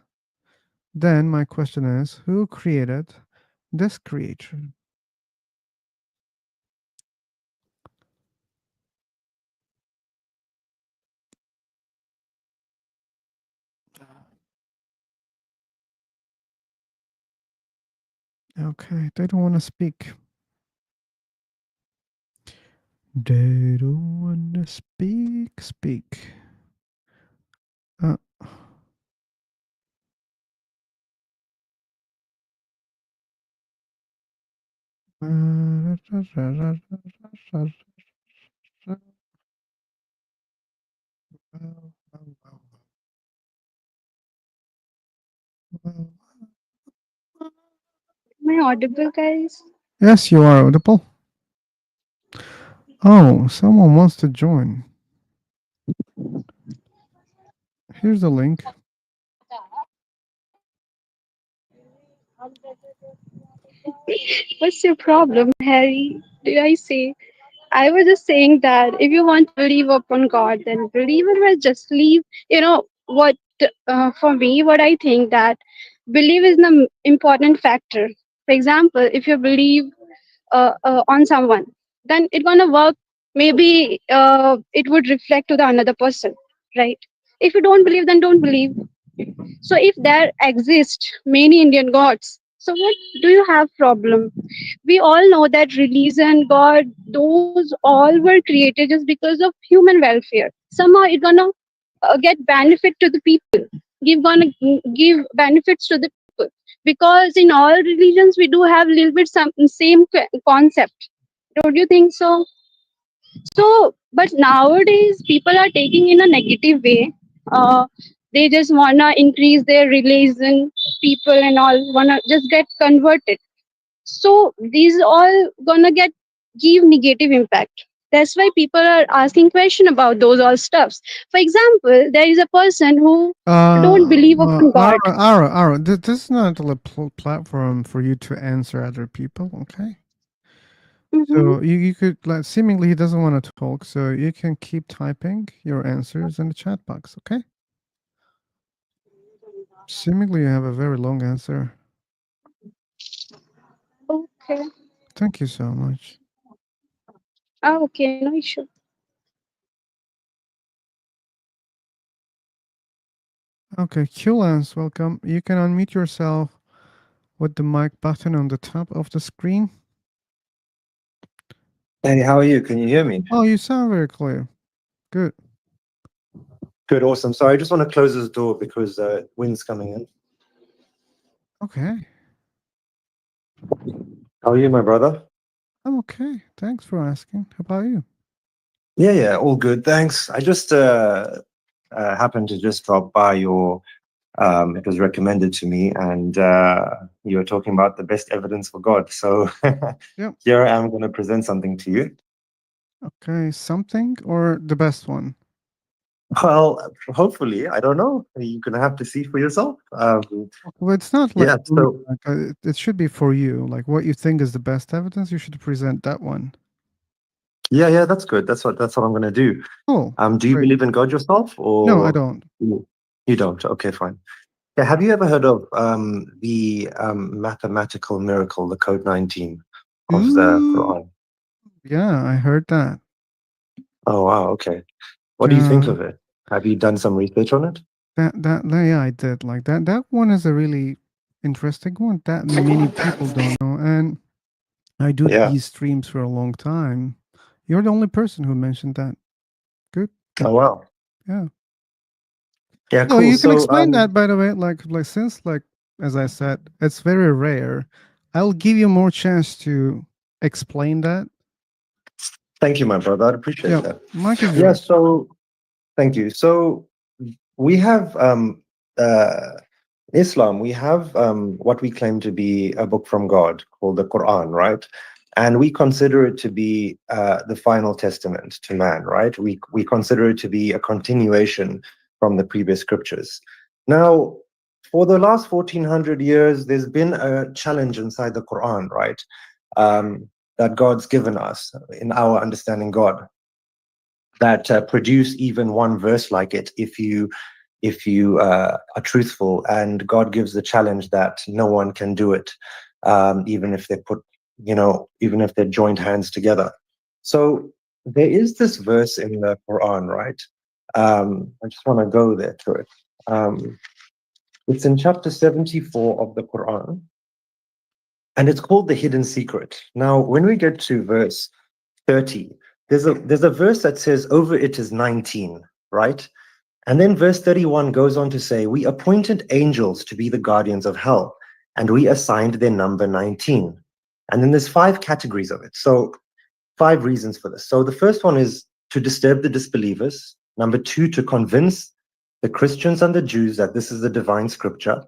Then my question is, who created this creature? Okay, they don't want to speak. They don't want to speak. Uh, Am I audible, guys? yes, you are audible. Oh, someone wants to join. Here's the link. What's your problem, Harry? Did I say? I was just saying that if you want to believe upon God, then believe it or just leave. You know what? For me, what I think that belief is the important factor. For example, if you believe on someone, then it's gonna work. Maybe it would reflect to the another person, right? If you don't believe, then don't believe. So if there exist many Indian gods, so what do you have problem? We all know that religion, God, those all were created just because of human welfare. Somehow it's gonna get benefit to the people, gonna give benefits to the people, because in all religions we do have a little bit some same concept. Don't you think so? So, but nowadays people are taking in a negative way. Uh, they just wanna increase their religion, people and all wanna just get converted. So these all gonna get give negative impact. That's why people are asking question about those all stuffs. For example, there is a person who don't believe upon God. Ara, this is not a platform for you to answer other people, okay? Hmm. So you could, like, seemingly he doesn't want to talk, so you can keep typing your answers in the chat box, okay? Seemingly you have a very long answer. Okay. Thank you so much. Okay, no issue. Okay, Q-Lance, welcome. You can unmute yourself with the mic button on the top of the screen. Hey, how are you? Can you hear me? Oh, you sound very clear. Good. Good, awesome. So I just want to close this door because wind's coming in. Okay. How are you, my brother? I'm okay. Thanks for asking. How about you? Yeah, all good. Thanks. I just happened to just drop by your. It was recommended to me, and you were talking about the best evidence for God. So Yep. here I am going to present something to you. Okay, something or the best one? Well, hopefully, I don't know. You're going to have to see for yourself. Well, it's not like, Yeah. So it should be for you. Like what you think is the best evidence, you should present that one. yeah, that's good. That's what I'm going to do. Cool. Do you Great. believe in God yourself, or No, I don't. You don't? Okay, fine. Yeah, have you ever heard of the mathematical miracle, the code 19 of the Ooh, Quran? yeah, I heard that. Oh wow, okay. What do you think of it? Have you done some research on it? Yeah, I did. Like that one is a really interesting one that many people don't know. And I do Yeah. these streams for a long time. You're the only person who mentioned that. Good. Oh wow. Yeah. Yeah, No, cool. you can So explain that, by the way. Like since, like, as I said, it's very rare. I'll give you more chance to explain that. thank you, my brother. I appreciate Yeah, that. Mike is Yeah, yours. so thank you. So we have Islam, we have what we claim to be a book from God called the Quran, right? And we consider it to be the final testament to man, right? We consider it to be a continuation from the previous scriptures. Now, for the last 1400 years, there's been a challenge inside the Quran, right? That God's given us in our understanding God, that produce even one verse like it if you are truthful. And God gives the challenge that no one can do it, even if they put, even if they joined hands together. So there is this verse in the Quran, right? I just want to go there to it. It's in chapter 74 of the Quran, and it's called the hidden secret. Now, when we get to verse 30, there's a verse that says, over it is 19, right? And then verse 31 goes on to say, we appointed angels to be the guardians of hell, and we assigned their number 19. And then there's 5 categories of it. So 5 reasons for this. So the first one is to disturb the disbelievers. Number 2, to convince the Christians and the Jews that this is the divine scripture.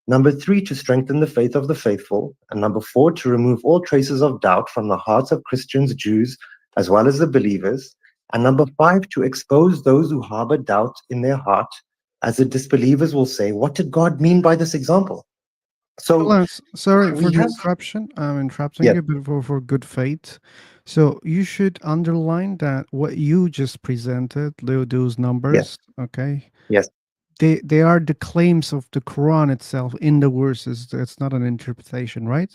Number 3, to strengthen the faith of the faithful. And number 4, to remove all traces of doubt from the hearts of Christians, Jews, as well as the believers. And number 5, to expose those who harbor doubt in their heart, as the disbelievers will say, what did God mean by this example? So Lance, sorry for we the have, interruption. I'm interrupting yes, you, but for good faith. So you should underline that what you just presented, those yes, numbers, okay? yes. They are the claims of the Quran itself in the verses. It's not an interpretation, right?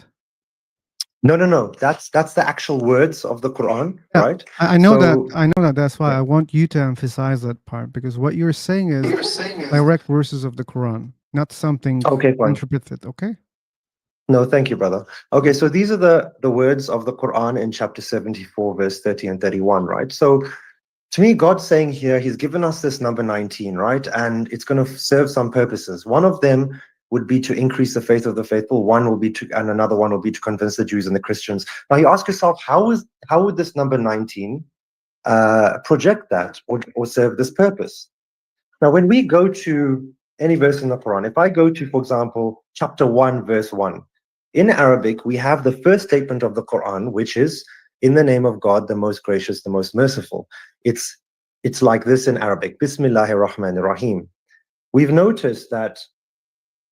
No. That's the actual words of the Quran, Yeah, right? I know that. So I know that. That's why yeah. I want you to emphasize that part, because what you're saying is direct verses of the Quran, not something Okay, fine. interpreted. Okay. No, thank you, brother. Okay, so these are the words of the Quran in chapter 74, verse 30 and 31, right? So to me, God's saying here, he's given us this number 19, right? And it's going to serve some purposes. One of them would be to increase the faith of the faithful. One will be to, and another one will be to convince the Jews and the Christians. Now you ask yourself, how would this number 19 project that or serve this purpose? Now, when we go to any verse in the Quran, if I go to, for example, chapter 1, verse 1, in Arabic, we have the first statement of the Quran, which is, in the name of God, the most gracious, the most merciful. It's like this in Arabic, Bismillahir Rahmanir Rahim. We've noticed that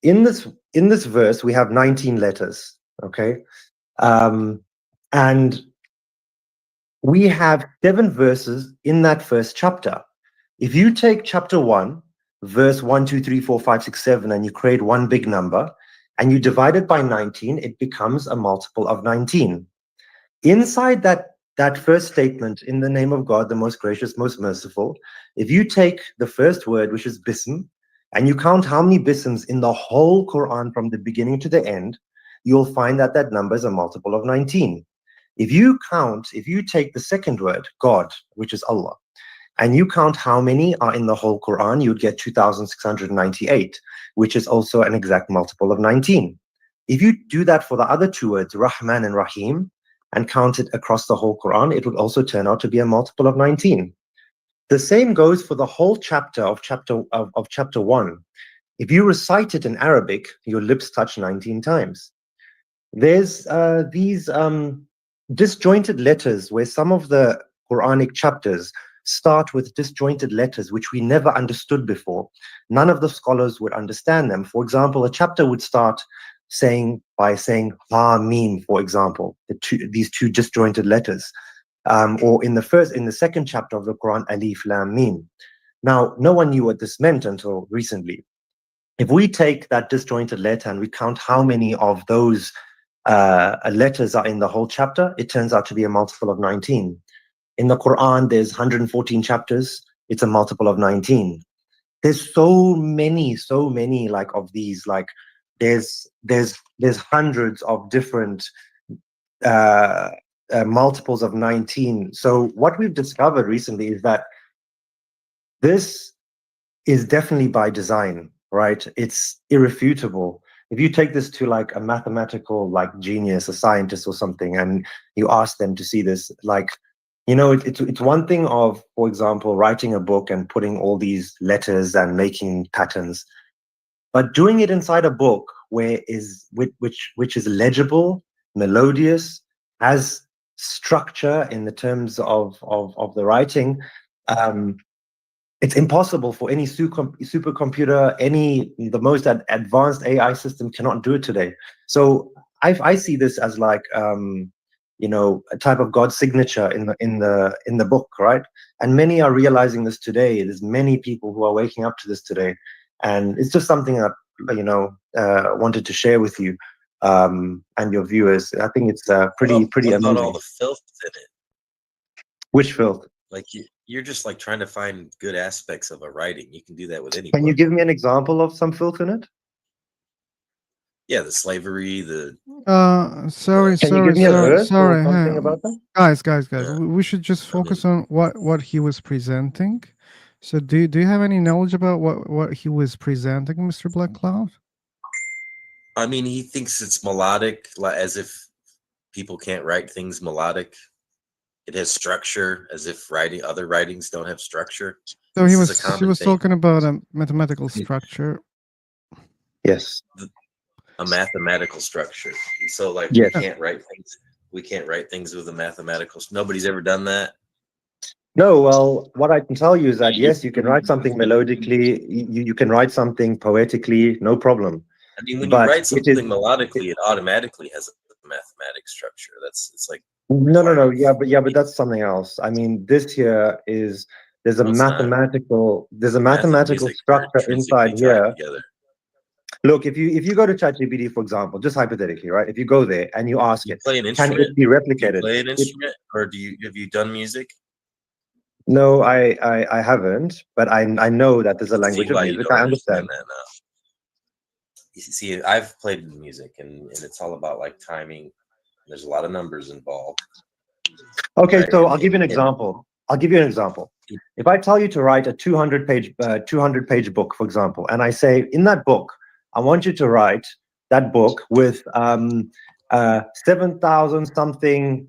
in this verse, we have 19 letters, okay? And we have 7 verses in that first chapter. If you take chapter 1, verse 1, 2, 3, 4, 5, 6, 7, and you create one big number, and you divide it by 19, it becomes a multiple of 19. Inside that first statement, in the name of God, the most gracious, most merciful, if you take the first word, which is bism, and you count how many bisms in the whole Quran from the beginning to the end, you'll find that that number is a multiple of 19. If you take the second word, God, which is Allah, and you count how many are in the whole Quran, you'd get 2,698, which is also an exact multiple of 19. If you do that for the other two words, Rahman and Rahim, and count it across the whole Quran, it would also turn out to be a multiple of 19. The same goes for the whole chapter of chapter 1. If you recite it in Arabic, your lips touch 19 times. There's these disjointed letters where some of the Quranic chapters start with disjointed letters, which we never understood before. None of the scholars would understand them. For example, a chapter would start by saying Ha Mim, for example, these two disjointed letters. Or in the second chapter of the Quran, Alif Lam Mim. Now, no one knew what this meant until recently. If we take that disjointed letter and we count how many of those letters are in the whole chapter, it turns out to be a multiple of 19. In the Quran, there's 114 chapters. It's a multiple of 19. There's so many like of these. Like there's hundreds of different multiples of 19. So what we've discovered recently is that this is definitely by design, right? It's irrefutable. If you take this to like a mathematical like genius, a scientist or something, and you ask them to see this, like, you know, it's one thing of, for example, writing a book and putting all these letters and making patterns, but doing it inside a book which is legible, melodious, has structure in the terms of the writing. It's impossible for any supercomputer, the most advanced AI system cannot do it today. So I see this as like a type of God's signature in the book, right? And many are realizing this today. There's many people who are waking up to this today, and it's just something that wanted to share with you and your viewers. I think it's pretty What about amazing. all the filth in it? Which filth? Like you're just like trying to find good aspects of a writing. You can do that with any Can you book. give me an example of some filth in it? Yeah, the slavery, Sorry, Can you give me a verse or sorry. something about that? Guys. Yeah. We should just focus on what he was presenting. So do you have any knowledge about what he was presenting, Mr. Black Cloud? I mean, he thinks it's melodic, like as if people can't write things melodic. It has structure, as if other writings don't have structure. So This he is was a common thing. talking about a mathematical structure. Yes. A mathematical structure. So like Yes. we can't write things with a mathematical. Nobody's ever done that. No, well, what I can tell you is that yes, you can write something melodically, you can write something poetically, no problem. I mean, when But you write it something is- melodically, it automatically has a mathematic structure. It's like No, yeah, but that's something else. I mean, this here is there's a No, it's not. mathematical math and mathematical music are structure inside intrinsically tied here. together. Look, if you go to ChatGPT, for example, just hypothetically, right? If you go there and you ask You it, play an can instrument? it be Do you replicated? play an instrument, or have you done music? No, I haven't, but I know that there's a language See of why you music. don't I understand understand. that now. You see, I've played music, and it's all about like timing. There's a lot of numbers involved. Okay, Right, so and- I'll give you an and- example. I'll give you an example. If I tell you to write a 200-page book, for example, and I say in that book, I want you to write that book with 7,000 something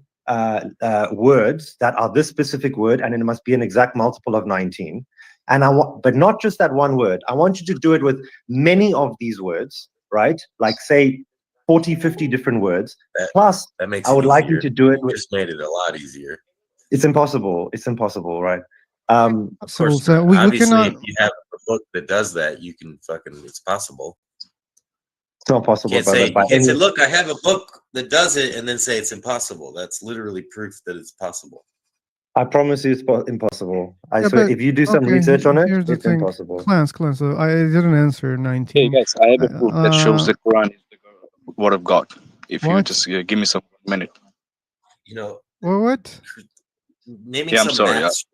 words that are this specific word, and it must be an exact multiple of 19. And but not just that one word. I want you to do it with many of these words, right? Like say 40, 50 different words. Plus, that makes I would it like you easier. to do it You with. just made it a lot easier. It's impossible. It's impossible, right? Of course, So not. we Obviously, cannot. if you have a book that does that, you can it's possible. It's not possible, You brother. can't say, look, I have a book that does it, and then say it's impossible. That's literally proof that it's possible. I promise you it's impossible. I Yeah, swear, but- if you do some okay, research on it, here's the it's thing. impossible. Clans. So I didn't answer 19. Hey guys, I have a proof that shows the Quran is the word of God. If you What? just give me some minute. You know, What? naming Yeah, I'm some sorry. math.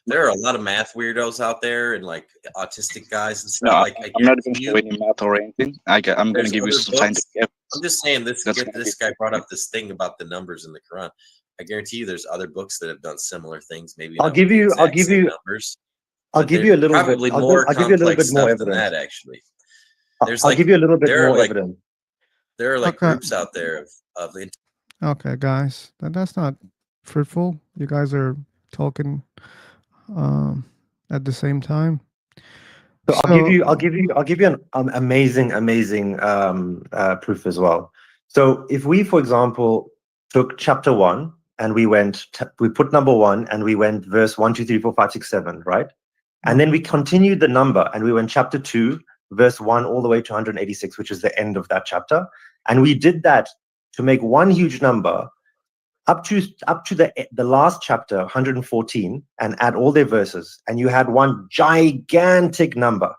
There are a lot of math weirdos out there, and like autistic guys and stuff. No, Like, I'm not going to show any math or anything. I'm going to There's give you other some books. scientific evidence. I'm just saying this. That's gonna This be guy brought up this thing about the numbers in the Quran. I guarantee you, there's other books that have done similar things. Maybe I'll not with give the you, I'll exact give same you, numbers, I'll but give there's you a little bit. probably more I'll give you a little complex bit more stuff than evidence. that. Actually, there's I'll give like you a little bit there are more like evidence. Okay, groups out there of okay, guys, that's not fruitful. You guys are talking um, at the same time. So So I'll give you an amazing proof as well. So if we, for example, took chapter 1 and we put number 1 and we went verse 1, 2, 3, 4, 5, 6, 7, right? And then we continued the number and we went chapter 2, verse 1 all the way to 186, which is the end of that chapter. And we did that to make one huge number up to the last chapter 114 and add all their verses, and you had one gigantic number.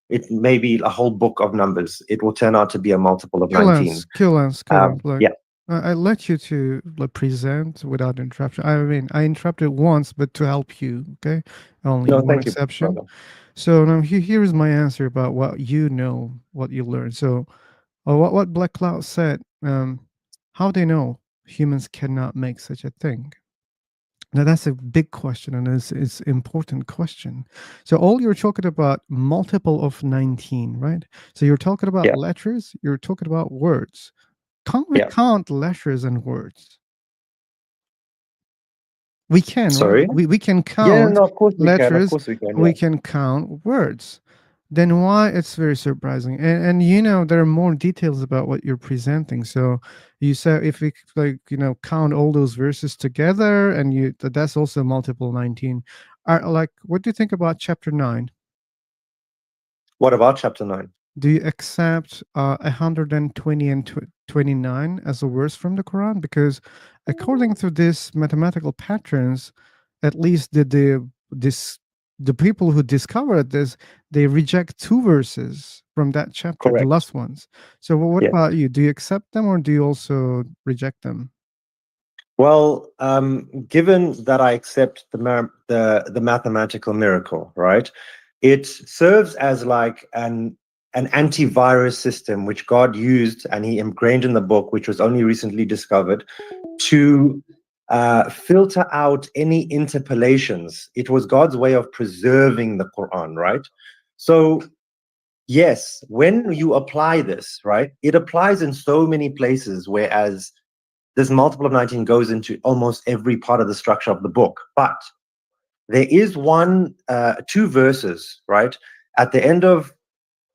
It may be a whole book of numbers. It will turn out to be a multiple of 19. Killens, look, Yeah. I let you to present without interruption. I mean, I interrupted once, but to help you, okay? Only No, one thank you, exception. brother. So now here is my answer about what you know, what you learned. So, what Black Cloud said, how they know humans cannot make such a thing? Now that's a big question, and it's important question. So all you're talking about multiple of 19, right? So you're talking about Yeah. letters, you're talking about words. Can't we Yeah. count letters and words? We can, Sorry? right? We can Yeah, count no, of course we can. Of letters, course we can. we Yeah. can count words. Then why it's very surprising. And you know, there are more details about what you're presenting. So you said if we count all those verses together, and that's also multiple 19. Like, what do you think about chapter 9? What about chapter 9? Do you accept 120 and 29 as a verse from the Quran? Because according to this mathematical patterns, at least the people who discovered this, they reject 2 verses from that chapter, the Correct. last ones. So what Yes. about you? Do you accept them or do you also reject them? Well, given that I accept the mathematical miracle, right? It serves as like an antivirus system which God used and he ingrained in the book, which was only recently discovered, to filter out any interpolations. It was God's way of preserving the Quran, right? So yes, when you apply this, right, it applies in so many places, whereas this multiple of 19 goes into almost every part of the structure of the book. But there is two verses, right, at the end of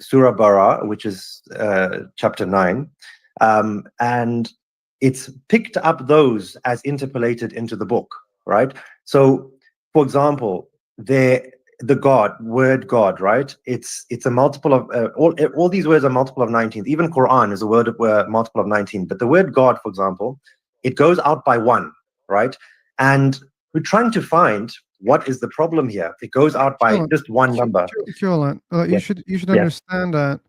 Surah Bara, which is chapter 9, and it's picked up those as interpolated into the book, right? So, for example, the word God, right? It's a multiple of all these words are multiple of 19. Even Quran is a multiple of 19. But the word God, for example, it goes out by 1, right? And we're trying to find what is the problem here. It goes out by just one number. Kyolan, Yeah. you should Yeah. understand that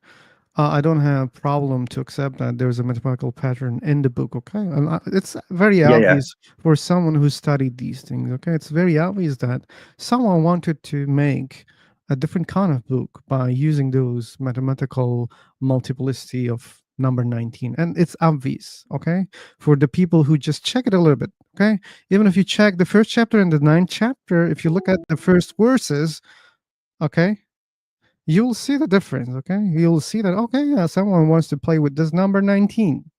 I don't have problem to accept that there's a mathematical pattern in the book. Okay, it's very Yeah, yeah. obvious for someone who studied these things. Okay, it's very obvious that someone wanted to make a different kind of book by using those mathematical multiplicity of number 19, and it's obvious. Okay, for the people who just check it a little bit. Okay, even if you check the first chapter and the 9th chapter, if you look at the first verses, okay, you'll see the difference. Okay, you'll see that, okay, yeah, someone wants to play with this number 19.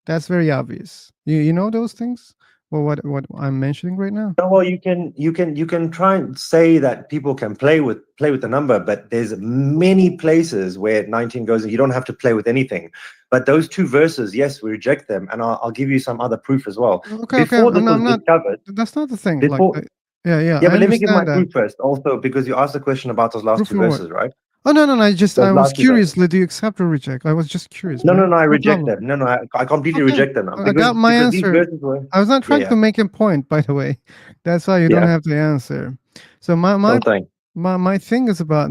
That's very obvious. You know those things, well, what I'm mentioning right now. Well, you can try and say that people can play with the number, but there's many places where 19 goes and you don't have to play with anything. But those 2 verses, yes, we reject them, and I'll give you some other proof as well. Okay, Before this I'm was not, discovered, that's not the thing. before Yeah, yeah, I but let me give my understand that. proof first, also because you asked a question about those last Proof 2 for what? verses, right? Oh no, I Those was last 2 verses. curious. Do you accept or reject? I was just curious, No, man. I reject problem. them. No, I completely Okay, reject them I got my because these answer. verses were. I was not trying Yeah. to make a point, by the way. That's why you don't Yeah. have to answer. So Oh, thanks. my thing is about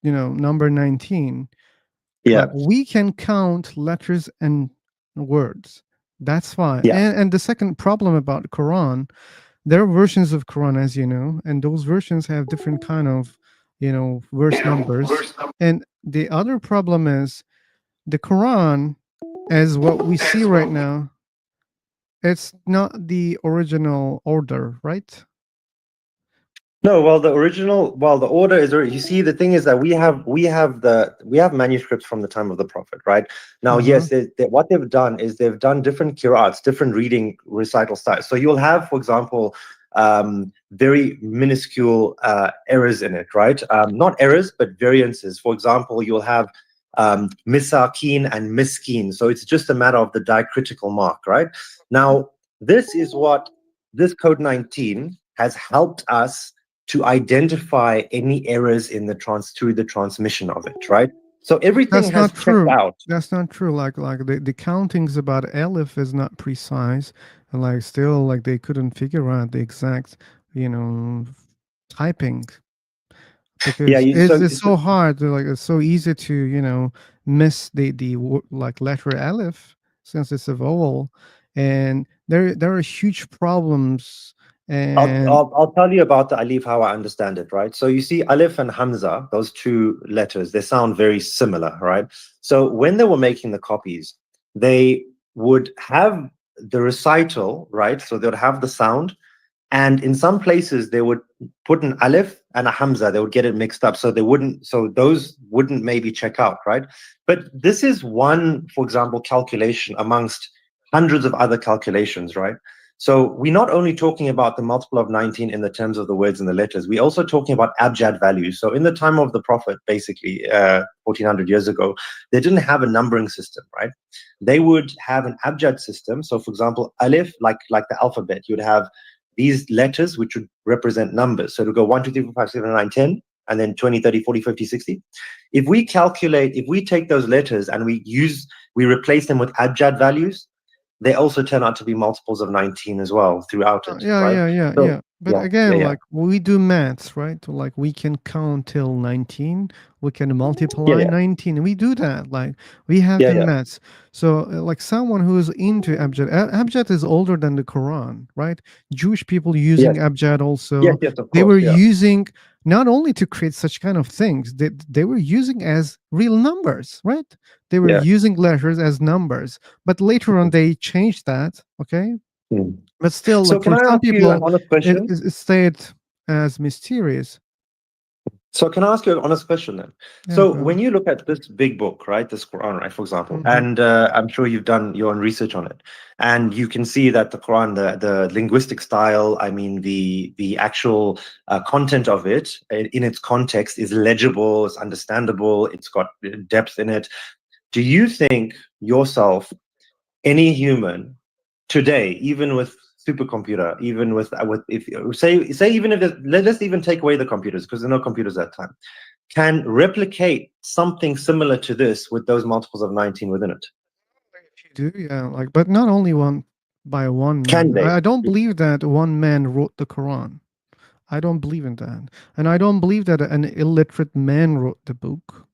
number 19. Yeah. Like, we can count letters and words. That's fine. Yeah. And the second problem about Quran, there are versions of Quran, as you know, and those versions have different kind of verse numbers. And the other problem is the Quran, as what we see right now, it's not the original order, right? No, well, the order is. You see, the thing is that we have manuscripts from the time of the Prophet, right? Now, Uh-huh. yes, what they've done is they've done different qira'ats, different reading recital styles. So you'll have, for example, very minuscule errors in it, right? Not errors, but variances. For example, you'll have misakeen and miskeen. So it's just a matter of the diacritical mark, right? Now, this code 19 has helped us to identify any errors in through the transmission of it, right? So everything That's has not checked true. out. That's not true. Like the countings about Aleph is not precise, and like still like they couldn't figure out the exact, you know, typing Yeah, because it's so hard. Like it's so easy to miss the like letter Aleph since it's a vowel, and there are huge problems. And I'll tell you about the alif, how I understand it, right? So you see alif and hamza, those two letters, they sound very similar, right? So when they were making the copies, they would have the recital, right? So they would have the sound, and in some places they would put an alif and a hamza. They would get it mixed up, so those wouldn't maybe check out, right? But this is one, for example, calculation amongst hundreds of other calculations, right? So we're not only talking about the multiple of 19 in the terms of the words and the letters, we're also talking about abjad values. So in the time of the Prophet, basically 1400 years ago, they didn't have a numbering system, right? They would have an abjad system. So for example, alif, like the alphabet, you'd have these letters which would represent numbers. So to go 1, 2, 3, 4, 5, 6, 7, 8, 9, 10, and then 20, 30, 40, 50, 60. If we take those letters and we replace them with abjad values, they also turn out to be multiples of 19 as well throughout it, yeah, right? yeah, yeah, So yeah. But again, yeah. like we do maths, right? Like we can count till 19, we can Yeah, multiply yeah. 19. We do that. Like we have Yeah, the yeah. maths. So like someone who's into Abjad, Abjad is older than the Quran, right? Jewish people using Yes. Abjad Yes, also. yes, of They course. were Yeah. using not only to create such kind of things, they were using as real numbers, right? They were Yeah. using letters as numbers. But later on they changed that, okay? Mm. But still, So like can for I some ask you an people, honest question? it stayed as mysterious. So can I ask you an honest question then? Yeah, So go when on. you look at this big book, right, this Quran, right, for example, Mhm. and I'm sure you've done your own research on it, and you can see that the Quran, the linguistic style, I mean, the actual content of it in its context is legible, it's understandable, it's got depth in it. Do you think yourself, any human today, even with supercomputer, even with if say even if let's even take away the computers because there are no computers at that time, can replicate something similar to this with those multiples of 19 within it? If you do, yeah, like, but not only one by one Can man. they? I don't believe that one man wrote the Quran. I don't believe in that, and I don't believe that an illiterate man wrote the book.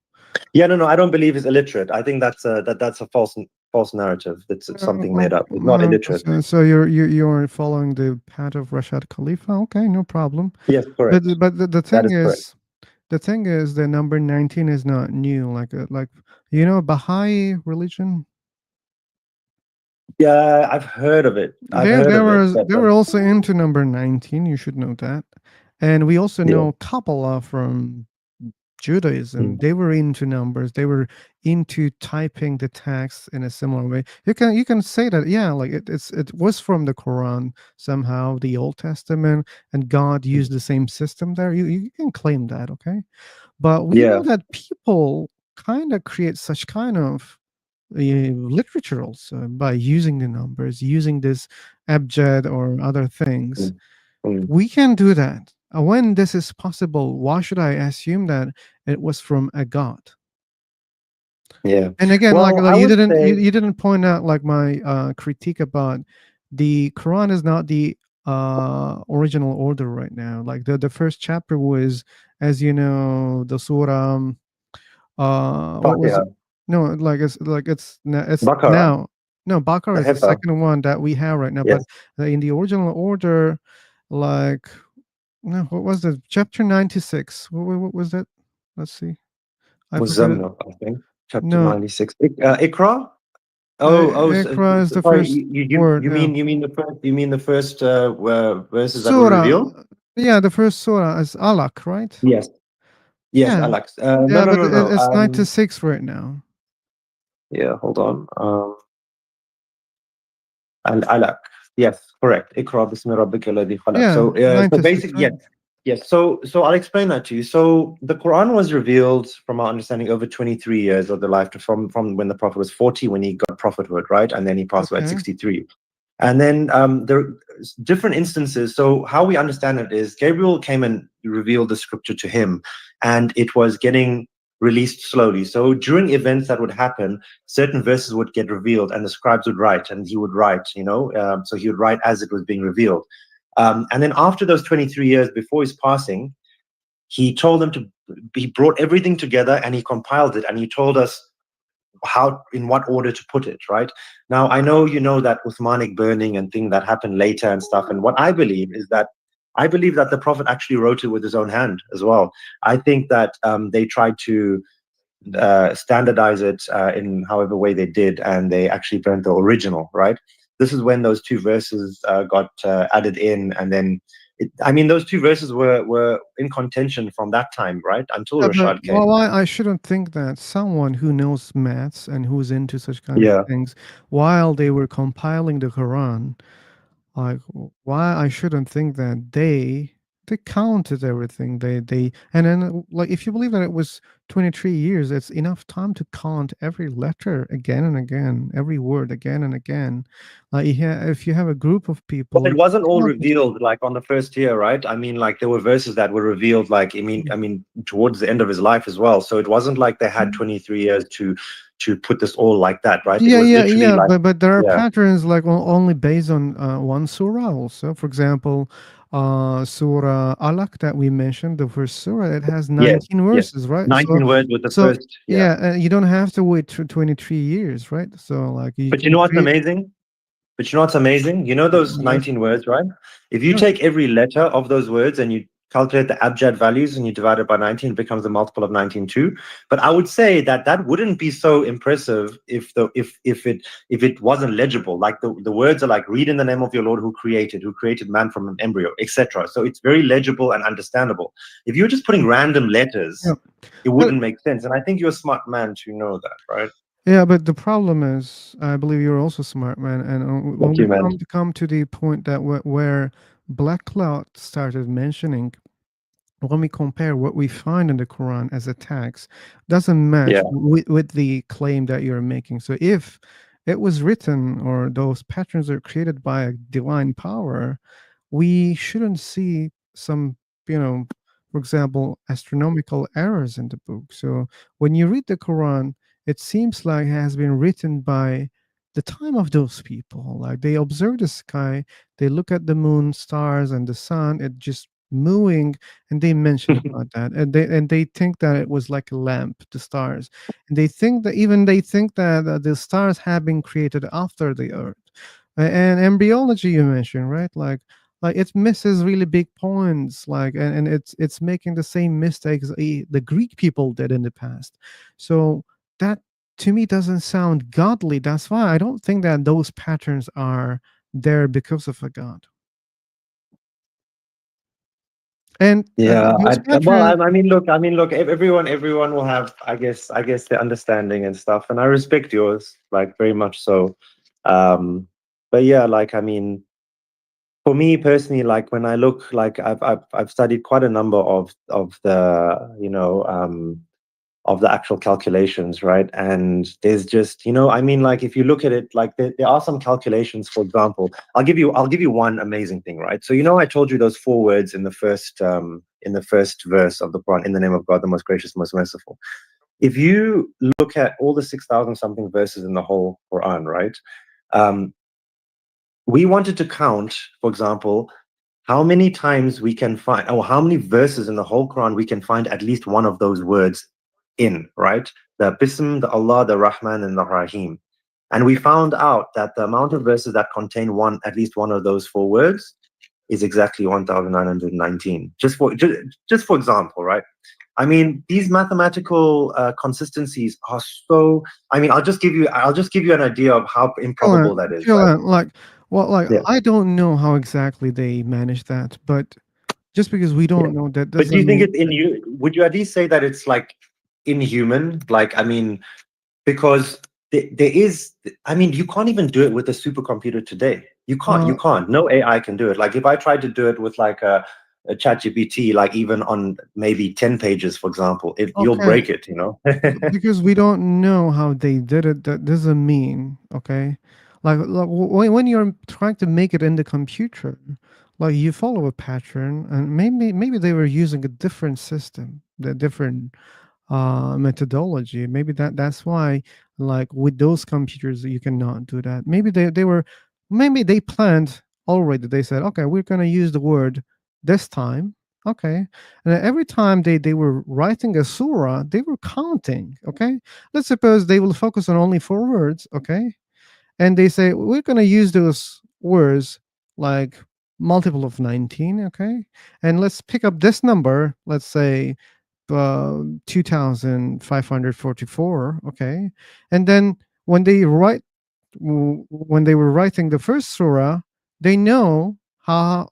Yeah, no, I don't believe he's illiterate. I think that's a false narrative. That's something made up. He's not illiterate. So you're following the path of Rashad Khalifa. Okay, no problem. Yes, But correct. the That thing is correct. is, the number 19 is not new. Like Baha'i religion. Yeah, I've heard of it. I've There heard there of it. was But they were also into number 19. You should know that. And we also yeah. know Kabbalah from Judaism. Mm. They were into numbers. They were into typing the text in a similar way. You can say that, yeah, like it was from the Quran somehow, the Old Testament, and God used the same system there. You can claim that, okay? But we know Yeah. that people kind of create such kind of literature also by using the numbers, using this abjad or other things. Mm. Mm. We can do that. When this is possible, why should I assume that it was from a god? Yeah. And again, Well, I you would didn't say, you didn't point out like my critique about the Quran is not the original order right now. Like the first chapter was, as you know, the surah. What was Fatiha, it? No, it's Bakara, now. No, Bakara is the Tahifa. second one that we have right now. But Yes. in the original order, like no, what was it? Chapter 96. What was that? Let's see. I forgot it. Muzammil, I think. Chapter No, 96. Ikra? Iqra is the sorry. first word. You Yeah. mean the first verses that were Surah. revealed? Yeah, the first surah is Alaq, right? Yes. Yes, Yeah. Alex. Yeah, but No. it's 96 right now. Yeah, hold on. Al Alaq. Yes, correct. Iqra bismi rabbika alladhi khalaq. Yeah, So 96, basically, right? yes. So I'll explain that to you. So the Quran was revealed, from our understanding, over 23 years of the life from when the Prophet was 40, when he got prophethood, right? And then he passed away at Okay. 63. And then there are different instances. So how we understand it is Gabriel came and revealed the scripture to him, and it was getting released slowly. So during events that would happen, certain verses would get revealed, and the scribes would write, and he would write, so he would write as it was being revealed. And then after those 23 years before his passing, he told them he brought everything together and he compiled it, and he told us in what order to put it, right? Now, I know you know that Uthmanic burning and thing that happened later and stuff. And what I believe is that the Prophet actually wrote it with his own hand as well. I think that they tried to standardize it in however way they did, and they actually burnt the original, right? This is when those two verses got added in, and then those two verses were in contention from that time, right, until Yeah, but Rashad came. why I shouldn't think that someone who knows maths and who's into such kind Yeah. of things, while they were compiling the Quran, like why I shouldn't think that they counted everything. They and then like if you believe that it was 23 years, it's enough time to count every letter again and again, every word again and again. Like if you have a group of people, Well, it you wasn't all count it. revealed like on the first year, right? I mean, like there were verses that were revealed, like towards the end of his life as well. So it wasn't like they had 23 years to put this all like that, right? It Yeah, was yeah, literally yeah. like, But there are yeah, patterns like only based on one surah. Also, for example, Surah Alaq that we mentioned, the first surah, it has yes, 19 yes. verses, right? 19 words with the So first, yeah. yeah, you don't have to wait 23 years, right? So like you But you can know what's create. amazing? But you know what's amazing? You know those Yes. 19 words, right? If you Yeah. take every letter of those words and you calculate the abjad values and you divide it by 19, it becomes a multiple of 19 too. But I would say that wouldn't be so impressive if it wasn't legible. Like the words are like, read in the name of your Lord who created man from an embryo, etc. So it's very legible and understandable. If you're just putting random letters, Yeah. it wouldn't make sense. And I think you're a smart man to know that, right? Yeah, but the problem is, I believe you're also smart, man. And when Thank we you, man. come to the point that where Black Cloud started mentioning, when we compare what we find in the Quran as a text, doesn't match Yeah. with the claim that you're making. So if it was written or those patterns are created by a divine power, we shouldn't see some, for example, astronomical errors in the book. So when you read the Quran, it seems like it has been written by the time of those people. Like they observe the sky, they look at the moon, stars, and the sun, it just moving, and they mention about that. And they think that it was like a lamp, the stars. And they think that the stars have been created after the earth. And embryology you mentioned, right? Like it misses really big points, like and it's making the same mistakes the Greek people did in the past. So that to me doesn't sound godly. That's why I don't think that those patterns are there because of a god. And Yeah, those well, patterns. look. Everyone will have, I guess, their understanding and stuff, and I respect yours, like very much so. But yeah, like for me personally, like when I look, like I've studied quite a number of the of the actual calculations, right? And there's just, like if you look at it, like there are some calculations. For example, I'll give you one amazing thing, right? So I told you those 4 words in the first verse of the Quran, in the name of God, the most gracious, most merciful. If you look at all the 6,000 something verses in the whole Quran, right? We wanted to count, for example, how many times we can find, or how many verses in the whole Quran we can find at least one of those words in, right? The Bism, the Allah, the Rahman, and the Rahim. And we found out that the amount of verses that contain at least one of those 4 words is exactly 1919. Just for example, right? I mean, these mathematical consistencies are so. I mean, I'll just give you an idea of how improbable that is, right? Like, well, like Yeah. I don't know how exactly they manage that, but just because we Yeah. don't know, that But do you doesn't think mean. it's in you? Would you at least say that it's like inhuman? Like, I mean, because there is. I mean, you can't even do it with a supercomputer today. You can't. Uh, You can't. No AI can do it. Like, if I tried to do it with like a chat GPT, like even on maybe 10 pages, for example, you'll okay, break it, you know? because we don't know how they did it, that doesn't mean, okay, like when you're trying to make it in the computer, like you follow a pattern, and maybe they were using a different system, the different methodology. Maybe that's why, like with those computers, you cannot do that. Maybe they were, maybe they planned already. They said, okay, we're gonna use the word this time. Okay, and then every time they were writing a surah, they were counting. Okay, let's suppose they will focus on only 4 words. Okay, and they say we're going to use those words like multiple of 19. Okay, and let's pick up this number, let's say 2544. Okay, and then when they write, when they were writing the first surah, they know how,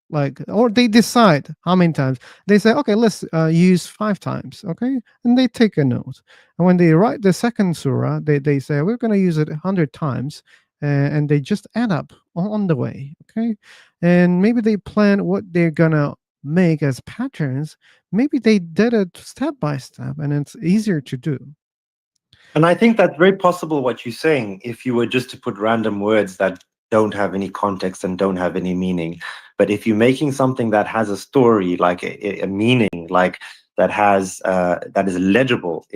like, or they decide how many times. They say, okay, let's use 5 times. Okay, and they take a note. And when they write the second surah, they say we're going to use it 100 times, and they just add up on the way. Okay, and maybe they plan what they're gonna make as patterns. Maybe they did it step by step, and it's easier to do. And I think that's very possible what you're saying if you were just to put random words that don't have any context and don't have any meaning. But if you're making something that has a story, like a meaning, like that is legible,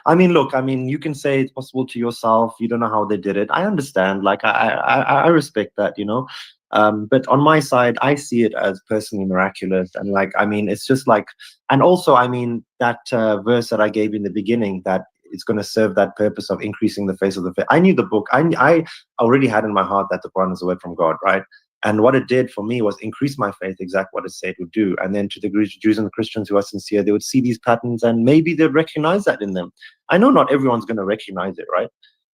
I mean, look, I mean, you can say it's possible to yourself. You don't know how they did it. I understand. Like I respect that, you know. But on my side, I see it as personally miraculous, and like I mean, it's just like, and also I mean that verse that I gave in the beginning, that it's going to serve that purpose of increasing the face of the faith. I knew the book. I already had in my heart that the Quran is a word from God, right? And what it did for me was increase my faith, exact what it said it would do. And then to the Jews and the Christians who are sincere, they would see these patterns and maybe they'd recognize that in them. I know not everyone's going to recognize it, right?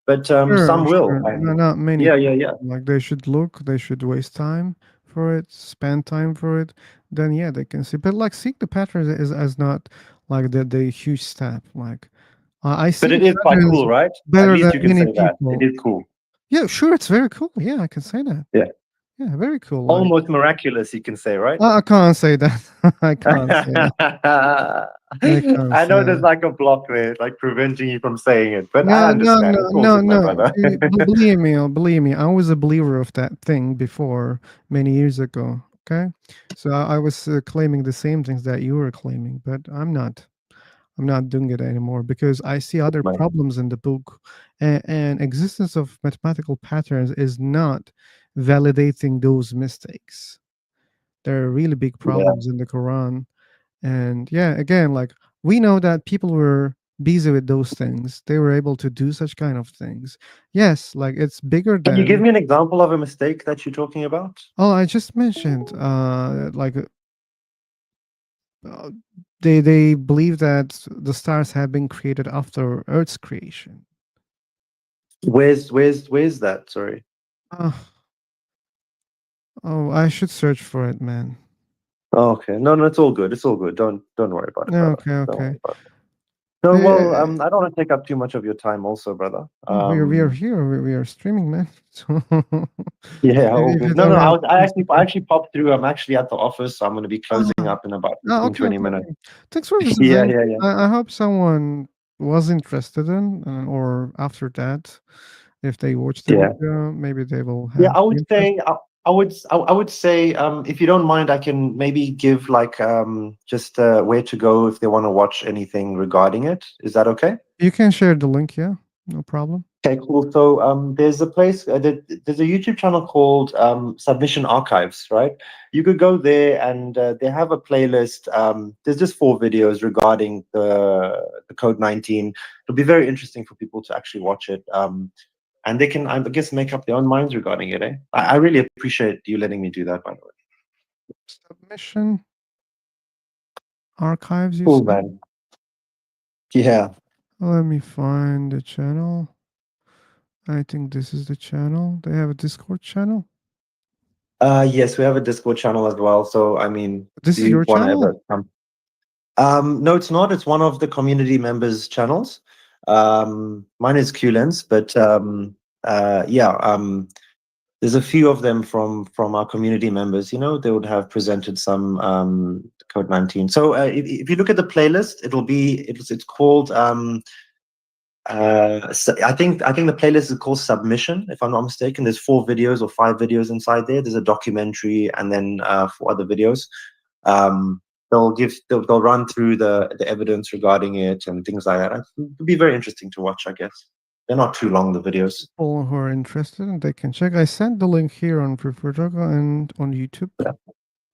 But some Sure, will. sure. And Not many yeah, yeah, people. yeah. Like they should look, they should waste time for it, spend time for it. Then yeah, they can see. But like seek the patterns is as not like the huge step. Like I see But the it is quite patterns cool, right? At better than least you can many say that. It people. is cool. Yeah, sure, it's very cool. Yeah, I can say that. Yeah. Yeah, very cool. Like Almost miraculous, you can say, right? I can't say that. I can't say that. I can't I say know there's that. like a block there, like preventing you from saying it, but I No, no, understand. no, It's all no, good, my no. brother. See, believe me. I was a believer of that thing before many years ago. Okay, so I was claiming the same things that you were claiming, but I'm not. I'm not doing it anymore because I see other My- problems in the book, and existence of mathematical patterns is not validating those mistakes. There are really big yeah. problems in the Quran. And yeah, again, like we know that people were busy with those things. They were able to do such kind of things. Yes, like it's bigger Can you give than. me an example of a mistake that you're talking about? Oh, I just mentioned uh, they believe that the stars have been created after Earth's creation. Where's that? Sorry. Uh, oh, I should search for it, man. Oh, okay. No, no, it's all good. It's all good. Don't worry about it, Yeah, brother. okay, Don't worry okay. about it. No, well, Uh, I don't want to take up too much of your time, also, brother. no, we are here. We are streaming, man. So Yeah, all if good. you No, don't no, have, I actually popped through. I'm actually at the office, so I'm going to be closing ah, up in about oh, 15, okay, 20 okay, minutes. okay. Thanks for Yeah, visiting. yeah, yeah. I hope someone was interested in, or after that, if they watch the Yeah. video, maybe they will Yeah, have I would interest. say I would say if you don't mind, I can maybe give like just where to go if they want to watch anything regarding it. Is that okay? You can share the link, yeah, no problem. Okay, cool. So there's a place, there's a YouTube channel called Submission Archives, right? You could go there and they have a playlist. There's just 4 videos regarding the Code 19. It'll be very interesting for people to actually watch it. And they can, I guess, make up their own minds regarding it. I really appreciate you letting me do that, by the way. Submission archives, you Cool, said? man. Yeah. Let me find the channel. I think this is the channel. They have a Discord channel. Yes, we have a Discord channel as well. So I mean, This do is you your want to channel? ever come? No, it's not. It's one of the community members' channels. Mine is QLens, but yeah, there's a few of them from our community members. You know, they would have presented some code 19. So if you look at the playlist, it's called I think the playlist is called Submission, if I'm not mistaken. There's 4 videos or 5 videos inside there. There's a documentary and then 4 other videos. They'll run through the evidence regarding it and things like that. It'll be very interesting to watch, I guess. They're not too long, the videos. People who are interested, and they can check. I sent the link here on Prefurjoga and on YouTube.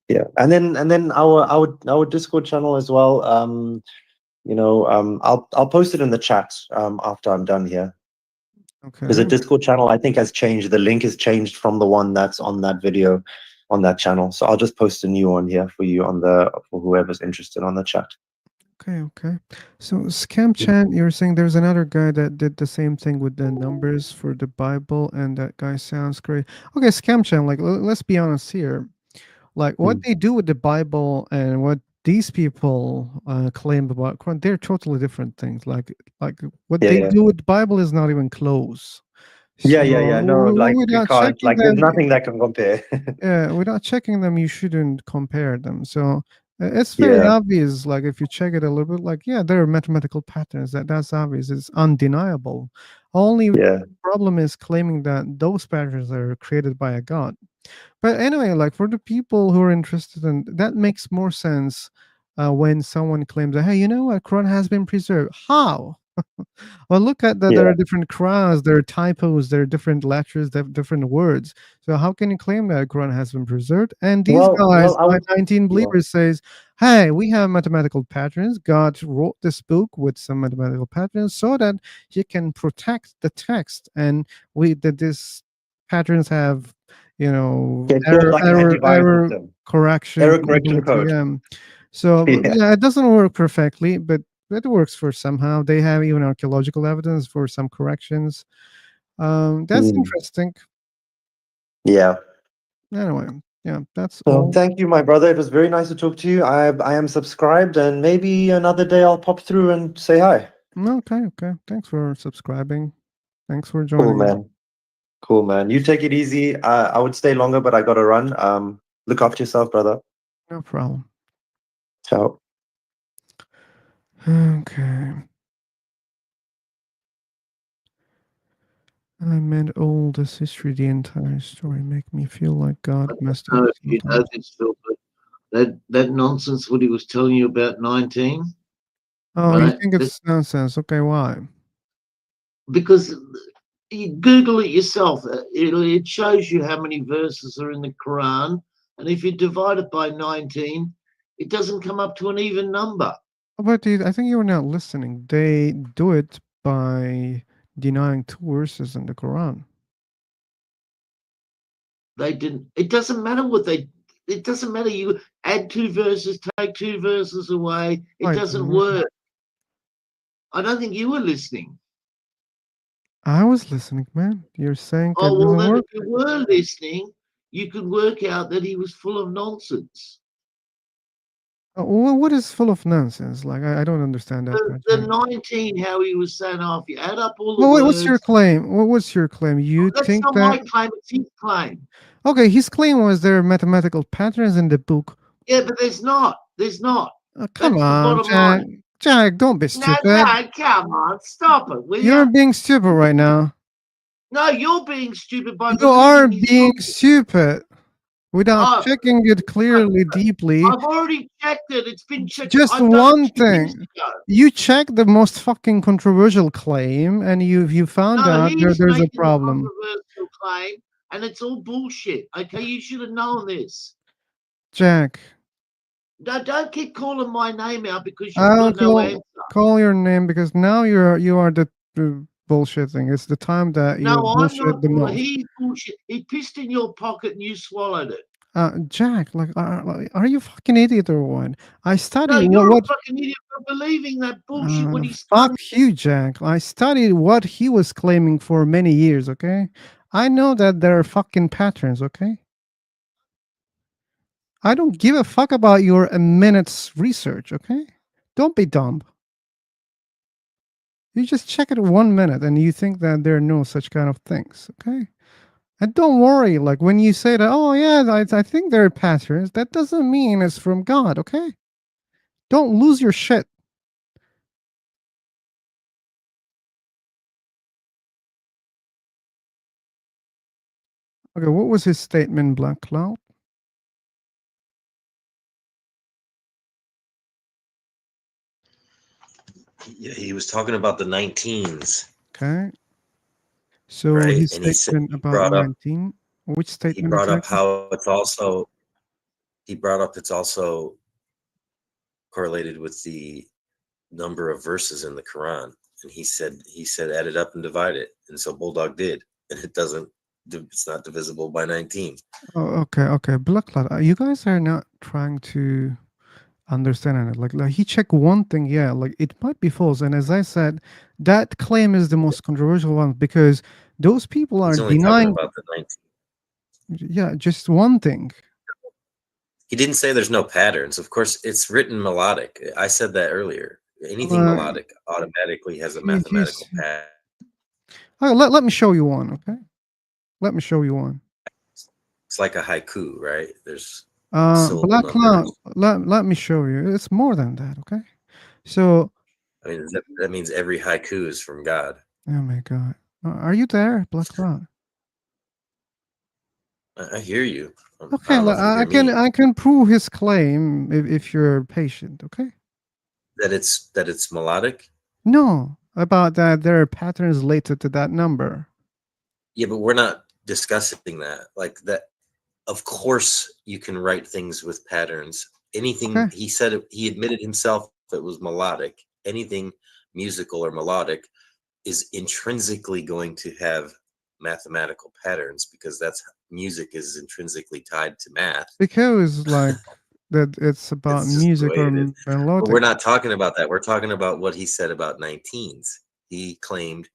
Yeah, and then our Discord channel as well. I'll post it in the chat after I'm done here. Because the Okay. Discord channel, I think, has changed. The link has changed from the one that's on that video on that channel. So I'll just post a new one here for you for whoever's interested on the chat. Okay. So Scam Chan, you're saying there's another guy that did the same thing with the numbers for the Bible, and that guy sounds great. Okay, Scam Chan, like let's be honest here. Like what they do with the Bible and what these people claim about Quran, they're totally different things. Like what they Yeah. do with the Bible is not even close. Yeah. So No, like you without can't. checking Like, there's them, nothing that can compare. yeah, without checking them, you shouldn't compare them. So it's very Yeah. obvious. Like if you check it a little bit, like yeah, there are mathematical patterns. That's obvious. It's undeniable. Only Yeah. problem is claiming that those patterns are created by a god. But anyway, like for the people who are interested in that, makes more sense when someone claims that, hey, you know what, Quran has been preserved. How? Well, look at that. There Yeah. are different Qurans, there are typos, there are different letters, there are different words. So how can you claim that Quran has been preserved? And these guys, I my would. 19 Yeah. believers, says, hey, we have mathematical patterns. God wrote this book with some mathematical patterns so that he can protect the text, and that these patterns have, It's sort of like an antivirus error system, correction error correction capability. code. So Yeah. yeah, it doesn't work perfectly, but it works for somehow. They have even archaeological evidence for some corrections. That's Mm. interesting. Yeah. Anyway, yeah, that's So all. thank you, my brother. It was very nice to talk to you. I am subscribed, and maybe another day I'll pop through and say hi. Okay. Thanks for subscribing. Thanks for Cool, joining us. man. Cool, man. You take it easy. I would stay longer, but I gotta run. Look after yourself, brother. No problem. Ciao. Okay. I meant all this history, the entire story, make me feel like God messed up know if you know sometimes. this, Phil, but that nonsense what he was telling you about 19, Oh, you right? think it's nonsense? Okay, why? Because you Google it yourself. It shows you how many verses are in the Quran, and if you divide it by 19, it doesn't come up to an even number. But I think you were not listening. They do it by denying 2 verses in the Quran. They didn't. It doesn't matter what they. It doesn't matter. You add 2 verses, take 2 verses away. It Why doesn't doesn't it? work. I don't think you were listening. I was listening, man. You're saying it Oh, well, doesn't then work? if you were listening, you could work out that he was full of nonsense. Well, what is full of nonsense? Like, I don't understand that part. The Yeah. 19, how he was saying, oh, if you add up all the Well, what's your words, claim? What's your claim? You that's think not that? my claim, it's his claim. Okay, his claim was there are mathematical patterns in the book. Yeah, but there's not. There's not. Come That's the on, bottom Jack. line. Jack, don't be No, stupid. come on, stop it, will You're you? being stupid right now. No, you're being stupid by You are believing he's being wrong. stupid without Oh, checking it clearly, deeply. I've already checked it. It's been checked. Just I've done one it 2 weeks thing. ago. You checked the most fucking controversial claim, and you found No, out he's there's a making the problem. controversial claim, and it's all bullshit. Okay, you should have known this. Jack, No, don't keep calling my name out because you've I'll got no answer. call your name because now you are the bullshitting. It's the time that you No, I'm bullshit not. the most. He's bullshit. He pissed in your pocket and you swallowed it. Jack, like, are you fucking idiot or what? I No, studied you're a what fucking idiot for believing that bullshit. What he's fuck claiming. you, Jack. I studied what he was claiming for many years, okay? I know that there are fucking patterns, okay? I don't give a fuck about your a minute's research, okay? Don't be dumb. You just check it 1 minute and you think that there are no such kind of things, okay? And don't worry, like when you say that, oh yeah, I think there are patterns, that doesn't mean it's from God, okay? Don't lose your shit. Okay, what was his statement, Black Cloud? Yeah, he was talking about the 19s, Okay. So right? his And he said statement about 19, which he statement brought up exactly? how it's also correlated with the number of verses in the Quran. And he said add it up and divide it. And so Bulldog did, and it's not divisible by 19. Oh, okay. Black Cloud, you guys are not trying to understand it. Like he checked one thing, yeah, like it might be false. And as I said, that claim is the most controversial one because those people are He's only talking denying, about the 19. yeah, just one thing. He didn't say there's no patterns. Of course, it's written melodic. I said that earlier. Anything Uh, melodic automatically has a he's, mathematical pattern. oh, let me show you one, okay? Let me show you one. It's like a haiku, right? There's syllable Black Cloud, numbers. let me show you. It's more than that, okay? So, I mean, that means every haiku is from God. oh my God. Are you there, Black Cloud? I hear you. I Okay, don't know if you hear me. I can prove his claim if you're patient, okay? That it's melodic. No, about that there are patterns related to that number. Yeah, but we're not discussing that. Like that. Of course, you can write things with patterns. Anything Okay. he said, he admitted himself it was melodic. Anything musical or melodic is intrinsically going to have mathematical patterns because that's music is intrinsically tied to math. Because like that it's about It's just the music way or it is. But melodic. we're not talking about that. We're talking about what he said about 19s. He claimed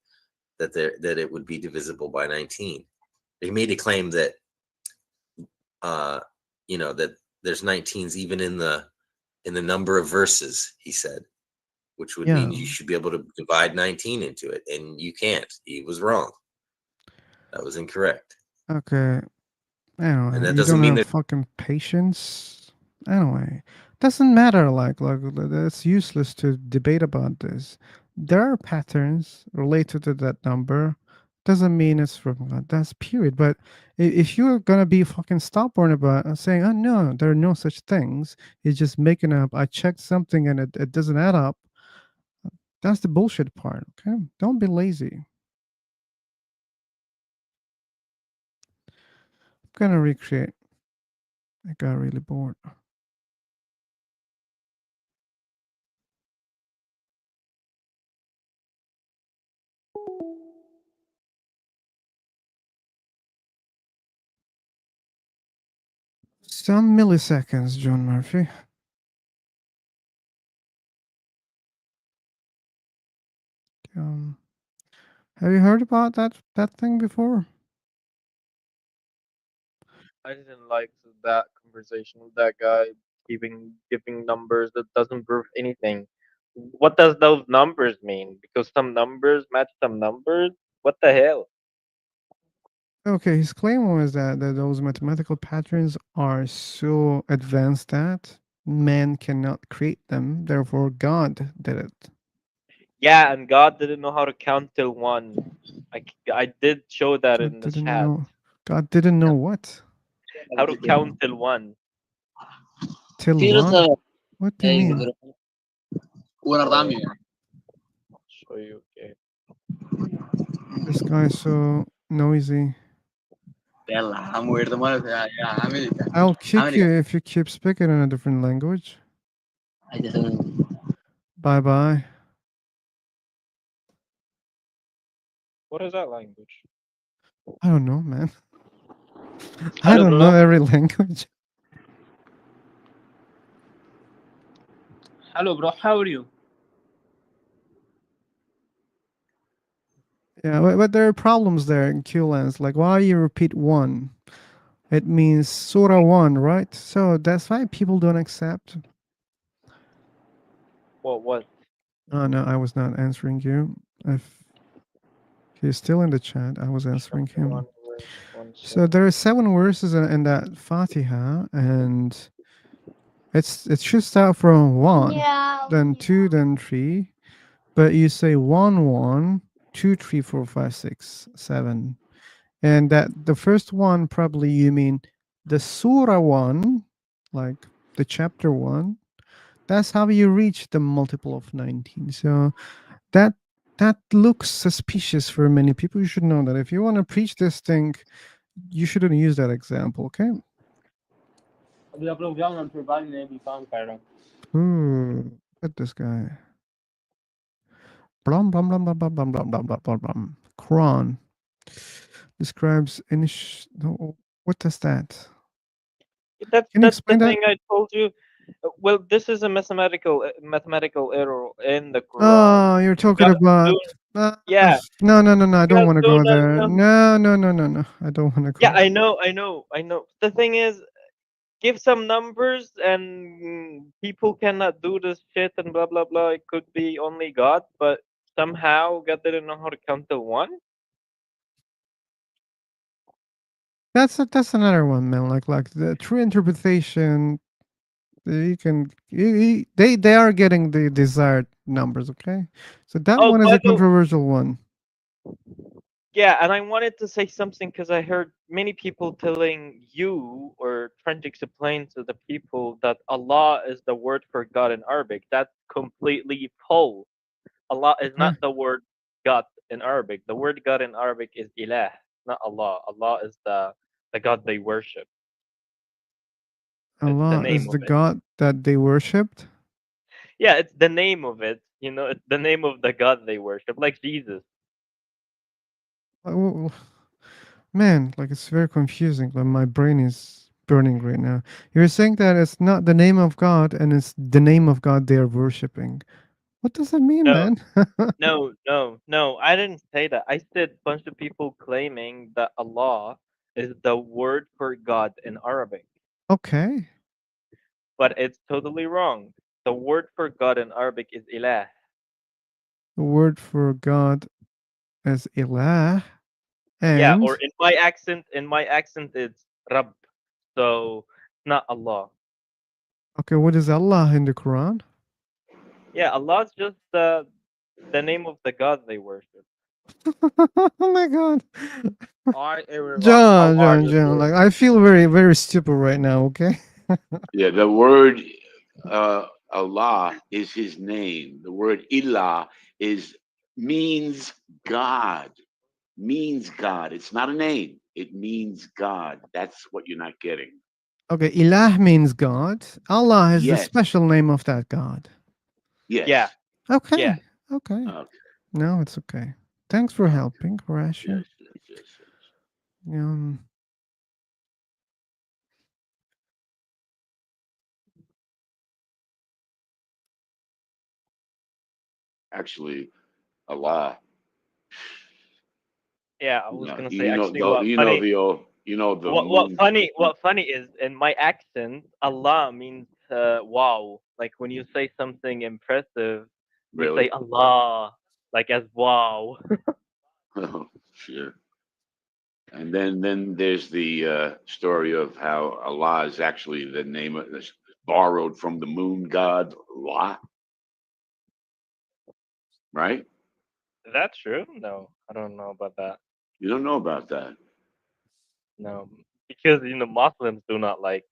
that it would be divisible by 19. He made a claim that that there's 19s even in the number of verses, he said, which would Yeah. mean you should be able to divide 19 into it, and you can't. He was wrong. That was incorrect. Okay. And Anyway, that you doesn't don't mean have that fucking patience. Anyway, doesn't matter. It's useless to debate about this. There are patterns related to that number. Doesn't mean it's from God. That's period. But if you're gonna be fucking stubborn about saying, "Oh no, there are no such things," it's just making up. I checked something and it doesn't add up. That's the bullshit part. Okay, don't be lazy. I'm gonna recreate. I got really bored. Some milliseconds, John Murphy. Um, have you heard about that thing before? I didn't like that conversation with that guy giving numbers that doesn't prove anything. What does those numbers mean? Because some numbers match some numbers? What the hell? Okay, his claim was that those mathematical patterns are so advanced that man cannot create them. Therefore, God did it. Yeah, and God didn't know how to count till one. I did show that God in the didn't chat. know. God didn't know what How to count till one. till one. What do you mean? Show you. Okay. This guy's so noisy. I'll kick you if you keep speaking in a different language. Bye bye. What is that language? I don't know, man. I Hello, don't bro. know every language. Hello, bro. How are you? Yeah, but there are problems there in QLens. Like, why you repeat one? It means Surah 1, right? So that's why people don't accept. What? Oh, no, I was not answering you. If he's still in the chat, I was answering him. So there are 7 verses in that Fatiha, and it should start from 1, then 2, then 3. But you say 1, 1, 2, 3, 4, 5, 6, 7. And that the first one, probably you mean the Surah 1, like the chapter 1. That's how you reach the multiple of 19. So that that looks suspicious for many people. You should know that if you want to preach this thing, you shouldn't use that example, okay? Ooh, look at this guy. Blum, blum, blum, blum, blum, blum, blum, blum, blum, blum, blum. Quran describes no, what does that? That's Can you the explain that? thing I told you. Well, this is a mathematical error in the Quran. Oh, you're talking God, about. do, yeah, No, no, no, no. I don't God, want to do go not there. know. No, no, no, no, no. I don't want to Yeah, go. I know. The thing is, give some numbers and people cannot do this shit and blah blah blah. It could be only God, but somehow God didn't know how to count to 1. That's another one, man. Like the true interpretation. You can they are getting the desired numbers. Okay, so that Oh, one is by a the controversial one. Yeah, and I wanted to say something because I heard many people telling you or trying to explain to the people that Allah is the word for God in Arabic. That's completely false. Allah is Okay, not the word God in Arabic. The word God in Arabic is ilah, not Allah. Allah is the God they worship. It's the Allah name is of the it. God that they worshipped. Yeah, it's the name of it. It's the name of the God they worship, like Jesus. Uh, Man, like it's very confusing. Like my brain is burning right now. You're saying that it's not the name of God and it's the name of God they are worshiping. What does that mean, No, man? no. I didn't say that. I said bunch of people claiming that Allah is the word for God in Arabic, Okay. but it's totally wrong. The word for God in Arabic is ilah. The word for God is ilah. Yeah, or And in my accent it's Rabb. So not Allah. okay, what is Allah in the Quran? Yeah, Allah's just the name of the God they worship. Oh my god. Hi everyone, how are John, you John. doing? Like I feel very, very stupid right now, okay? Yeah, the word Allah is his name. The word Ilah is means God. Means God. It's not a name. It means God. That's what you're not getting. Okay, ilah means God. Allah is the Yes. special name of that God. Yeah, Yes. yeah. Okay. Okay. Okay. No, it's okay. Thanks for Okay. helping, Horatio. Yes. Um, Actually, Allah. Yeah, I You was know, gonna say you know actually the what you know funny the old you know the what moon. funny is in my accent Allah means wow. Like when you say something impressive, you say Really? Allah like as wow. Oh, sure. And then there's the story of how Allah is actually the name of this borrowed from the moon god La, right? Is that true? No, I don't know about that. You don't know about that. No, because Muslims do not like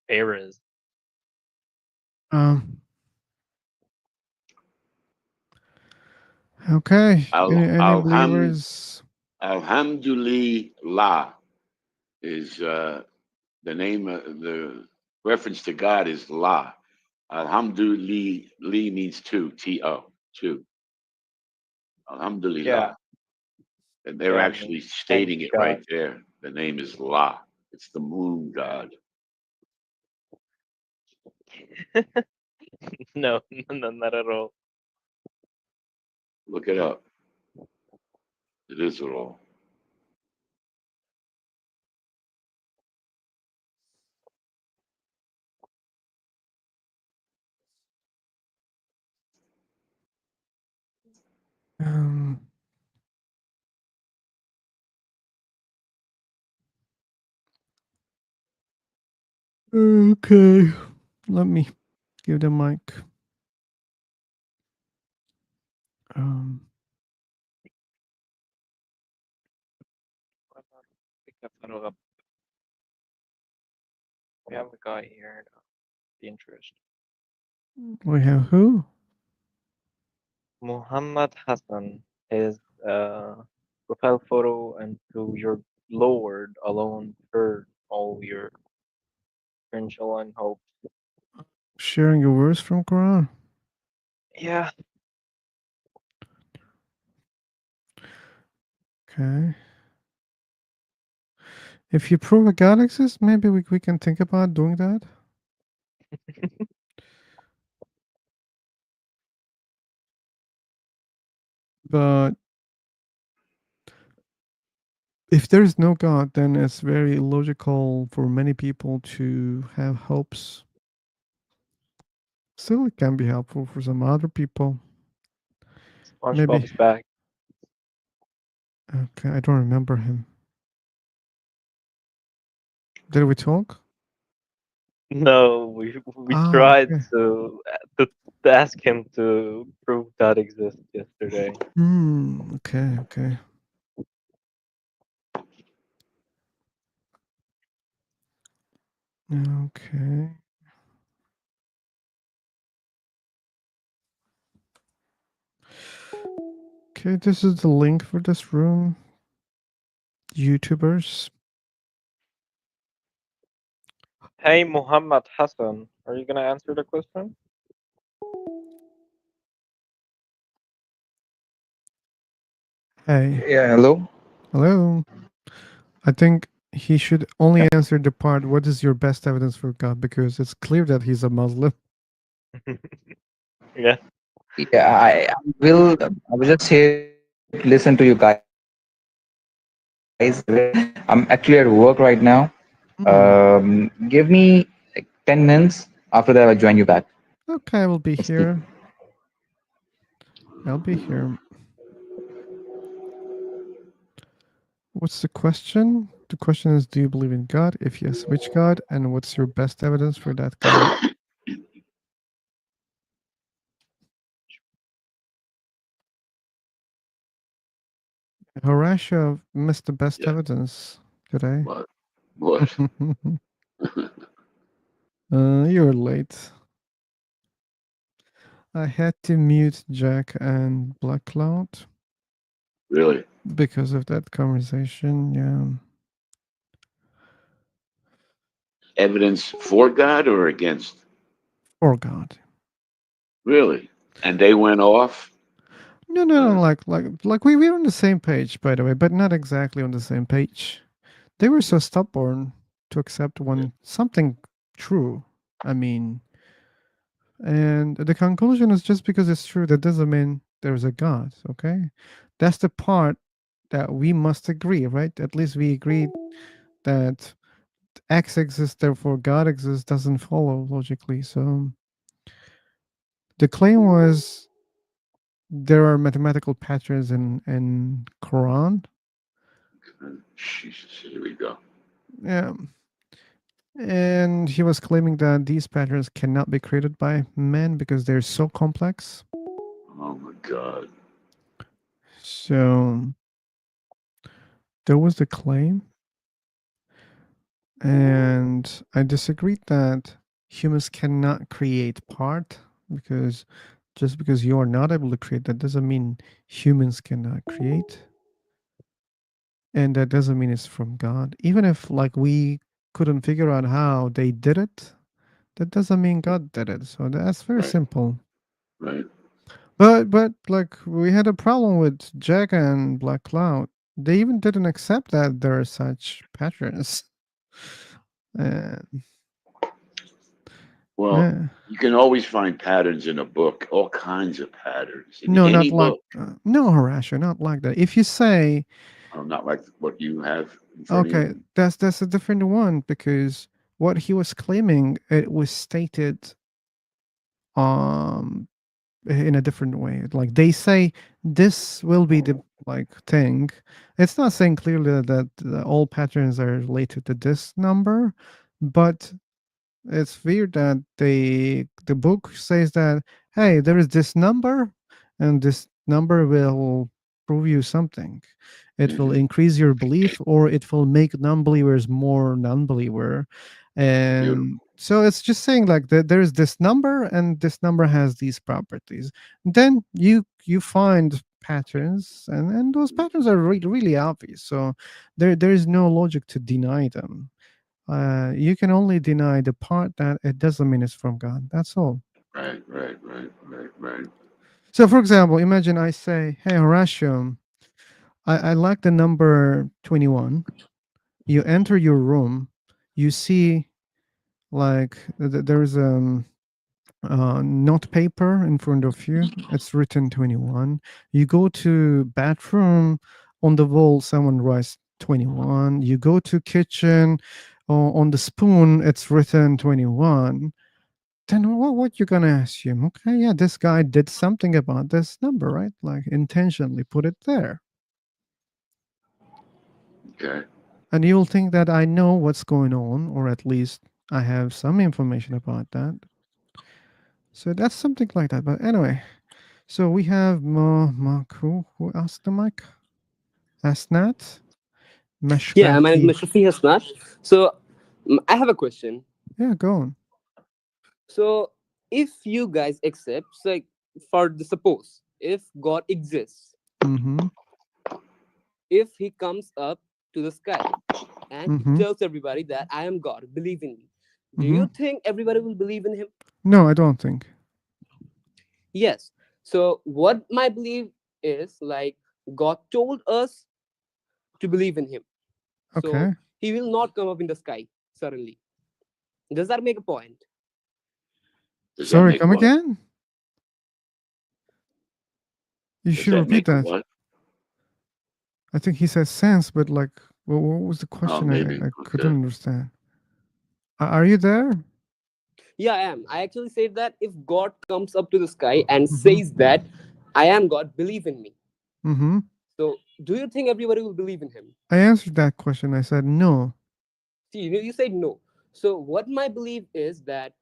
errors. um, okay. Any Alham believers? Alhamdulillah is the name the reference to God is La. Alhamdulillah means two, T-O, two. Yeah, Alhamdulillah. And they're yeah. actually Thank stating it right God. there. The name is La. It's the moon god. No, no, not at all. Look it up. It is at all. Um, okay. Let me give the mic. Um, We have a guy here. The interest. we have who? Muhammad Hassan. His profile photo and to your Lord alone heard all your potential and hope. Sharing your verse from Quran. Yeah. Okay. If you prove a God exists, maybe we can think about doing that. But if there is no God, then it's very illogical for many people to have hopes. Still, it can be helpful for some other people. Maybe. SpongeBob's back. Okay, I don't remember him. Did we talk? No, we Ah, tried okay. to ask him to prove God exists yesterday. Okay, okay. Okay. Okay, this is the link for this room. YouTubers. Hey, Muhammad Hassan, are you gonna answer the question? Hey. Yeah, hello. Hello. I think he should only answer the part, what is your best evidence for God? Because it's clear that he's a Muslim. Yeah. Yeah, I will just here to listen to you guys. I'm actually at work right now. Give me like 10 minutes. After that, I'll join you back. Okay, I will be here. I'll be here. What's the question? The question is, do you believe in God? If yes, which God? And what's your best evidence for that God? Horatio missed the best evidence today. What? What? You're late. I had to mute Jack and Black Cloud. Really? Because of that conversation, yeah. Evidence for God or against? For God. Really? And they went off? No, like we were on the same page, by the way, but not exactly on the same page. They were so stubborn to accept something true. I mean, and the conclusion is just because it's true, that doesn't mean there's a God. Okay, that's the part that we must agree, right? At least we agreed that X exists, therefore God exists, doesn't follow logically. So the claim was there are mathematical patterns in Quran. Jesus, here we go. Yeah. And he was claiming that these patterns cannot be created by men because they're so complex. Oh my God. So there was the claim. And I disagreed that humans cannot create part because just because you are not able to create, that doesn't mean humans cannot create. And that doesn't mean it's from God. Even if like we couldn't figure out how they did it, that doesn't mean God did it. So that's very simple. Right. But like we had a problem with Jack and Black Cloud. They even didn't accept that there are such patterns. And Well, yeah. you can always find patterns in a book, all kinds of patterns in No, any not like book. no, Horatio, not like that. If you say, Not like what you have in front of okay, you. that's a different one, because what he was claiming, it was stated um in a different way. Like they say this will be the like thing. It's not saying clearly that all patterns are related to this number, but it's weird that the book says that, hey, there is this number, and this number will prove you something. It will increase your belief, or it will make non-believers more non-believer. And so it's just saying like that there is this number, and this number has these properties. Then you find patterns, and those patterns are really obvious. So there is no logic to deny them. You can only deny the part that it doesn't mean it's from God. That's all. Right, right, right, right, right. So, for example, imagine I say, "Hey, Horatio, I like the number 21." You enter your room, you see like there's note paper in front of you. It's written 21. You go to bathroom, on the wall someone writes 21. You go to kitchen, on the spoon it's written 21. Then what you're gonna assume? Okay, yeah, this guy did something about this number, right? Like intentionally put it there. Okay. And you'll think that I know what's going on, or at least I have some information about that. So that's something like that. But anyway, so we have Maku, who asked the mic. Asnat, Yeah, my name is Mashrafi. Mashrafi Hasnat. So I have a question. Yeah, go on. So if you guys accept, so like for the suppose, if God exists, Mm-hmm. if he comes up to the sky and he Mm-hmm. tells everybody that I am God, believe in me, do Mm-hmm. you think everybody will believe in him? No, I don't think. Yes. So what my belief is, like, God told us to believe in him. So Okay. he will not come up in the sky suddenly. Does that make a point? Does that Sorry, make come what? again? You Does should that repeat make a that. what? I think he said sense, but like, what was the Oh, question? maybe. I couldn't Okay. understand. Are you there? Yeah, I am. I actually said that if God comes up to the sky and Mm-hmm. says that I am God, believe in me. Mm-hmm. So do you think everybody will believe in him? I answered that question. I said no. See, you said no. So what my belief is that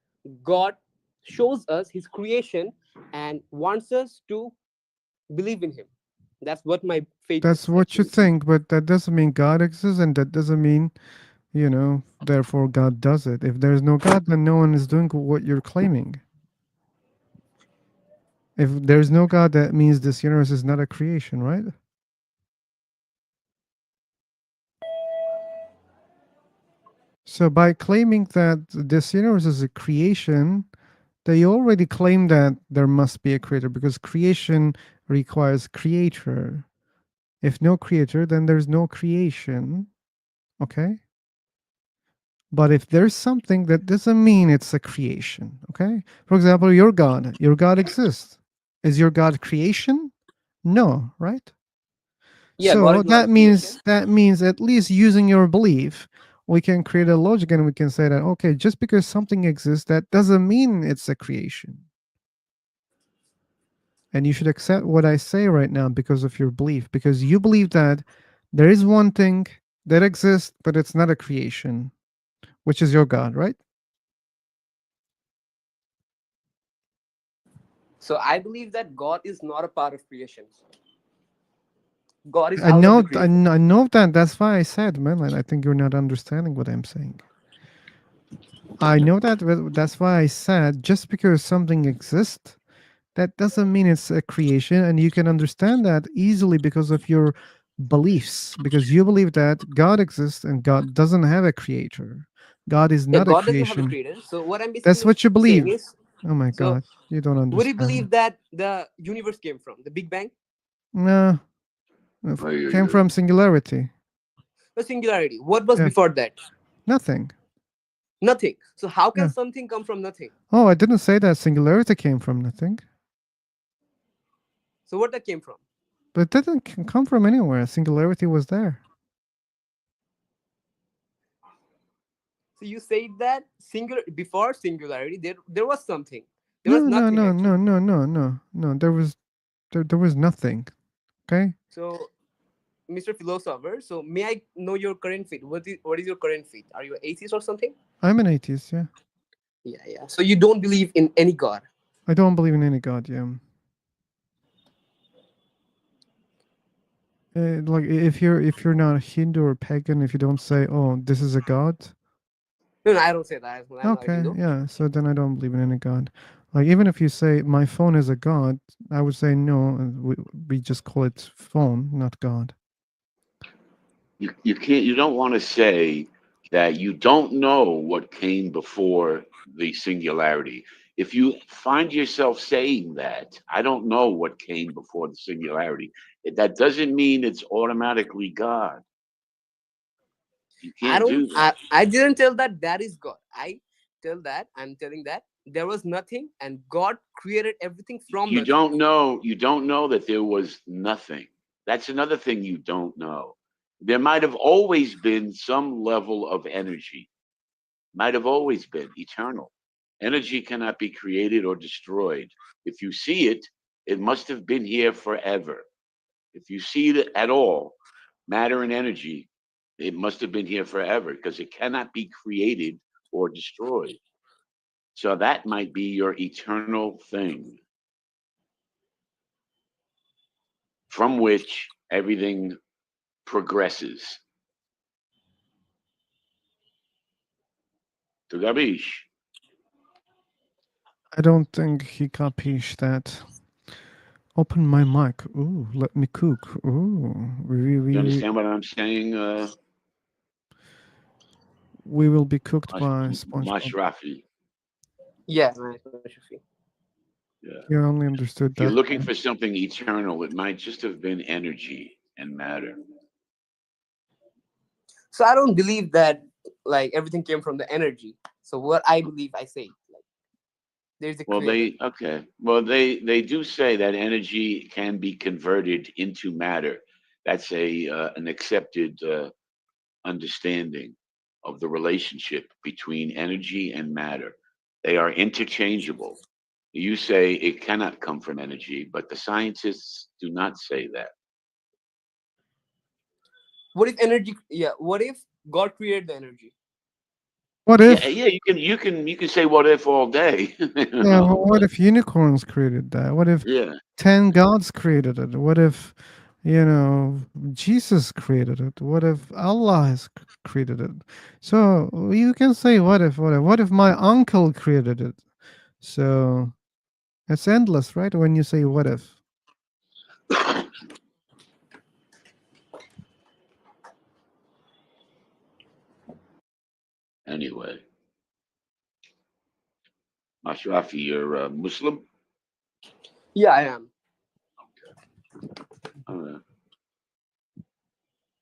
God shows us his creation and wants us to believe in him. That's what my faith That's is what you actually. think, but that doesn't mean God exists, and that doesn't mean, therefore God does it. If there's no God, then no one is doing what you're claiming. If there's no God, that means this universe is not a creation, right? So by claiming that this universe is a creation, they already claim that there must be a creator, because creation requires creator. If no creator, then there's no creation. Okay? But if there's something, that doesn't mean it's a creation. Okay? For example, your God. Your God exists. Is your God creation? No, right? Yeah, God So is not a creation. that means at least using your belief, we can create a logic, and we can say that, okay, just because something exists, that doesn't mean it's a creation. And you should accept what I say right now because of your belief, because you believe that there is one thing that exists, but it's not a creation, which is your God, right? So I believe that God is not a part of creation. God is I out of the know, creation. I know that. That's why I said, man, like, I think you're not understanding what I'm saying. I know that, but that's why I said just because something exists, that doesn't mean it's a creation, and you can understand that easily because of your beliefs, because you believe that God exists and God doesn't have a creator. God is Yeah, not a God doesn't have a creation. creator. So what I'm That's basically what you saying believe. is, Oh my so God, you don't would you understand. believe that the universe came from the Big Bang? No, it came from singularity. The singularity. What was Yeah, before that? nothing. Nothing. So how can Yeah. something come from nothing? Oh, I didn't say that singularity came from nothing. So what that came from? But it didn't come from anywhere. Singularity was there. So you said that before singularity there was something. There was No, no, nothing no, actually. no, no, no, no, no. There was nothing. Okay. So Mr. Philosopher, so may I know your current faith? What is your current faith? Are you an atheist or something? I'm an atheist. Yeah. Yeah, yeah. So you don't believe in any god. I don't believe in any god. Yeah. Like if you're not Hindu or pagan, if you don't say, "Oh, this is a god," No, I don't say that. I'm not a okay, Hindu. yeah. So then I don't believe in any god. Like even if you say my phone is a god, I would say no. We just call it phone, not god. You don't want to say that you don't know what came before the singularity. If you find yourself saying that, I don't know what came before the singularity, that doesn't mean it's automatically God. You I can't don't. do that. I didn't tell that is God. I'm telling that there was nothing, and God created everything from nothing. You don't know that there was nothing. That's another thing you don't know. There might have always been some level of energy. Might have always been eternal. Energy cannot be created or destroyed. If you see it, it must have been here forever. If you see it at all, matter and energy, it must have been here forever because it cannot be created or destroyed. So that might be your eternal thing from which everything progresses. Tu capisci? I don't think he capisce that. Open my mic. Ooh, let me cook. Ooh, You understand what I'm saying, we will be cooked by SpongeBob. Mashrafi? Yeah, man. Yeah. You only understood If you're that. looking for something eternal, it might just have been energy and matter. So I don't believe that like everything came from the energy. So what I believe, I say like there's a Well, creator. they do say that energy can be converted into matter. That's an accepted understanding of the relationship between energy and matter. They are interchangeable. You say it cannot come from energy, but the scientists do not say that. What if energy? Yeah. What if God created the energy? What Yeah, if? yeah, you can say what if all day. You Yeah, know, well, what if unicorns created that? What if yeah. 10 gods created it? What if, Jesus created it? What if Allah has created it? So you can say, what if, what if? What if my uncle created it? So it's endless, right? When you say, what if? Anyway, Mashrafi, you're a Muslim? Yeah, I am. All right.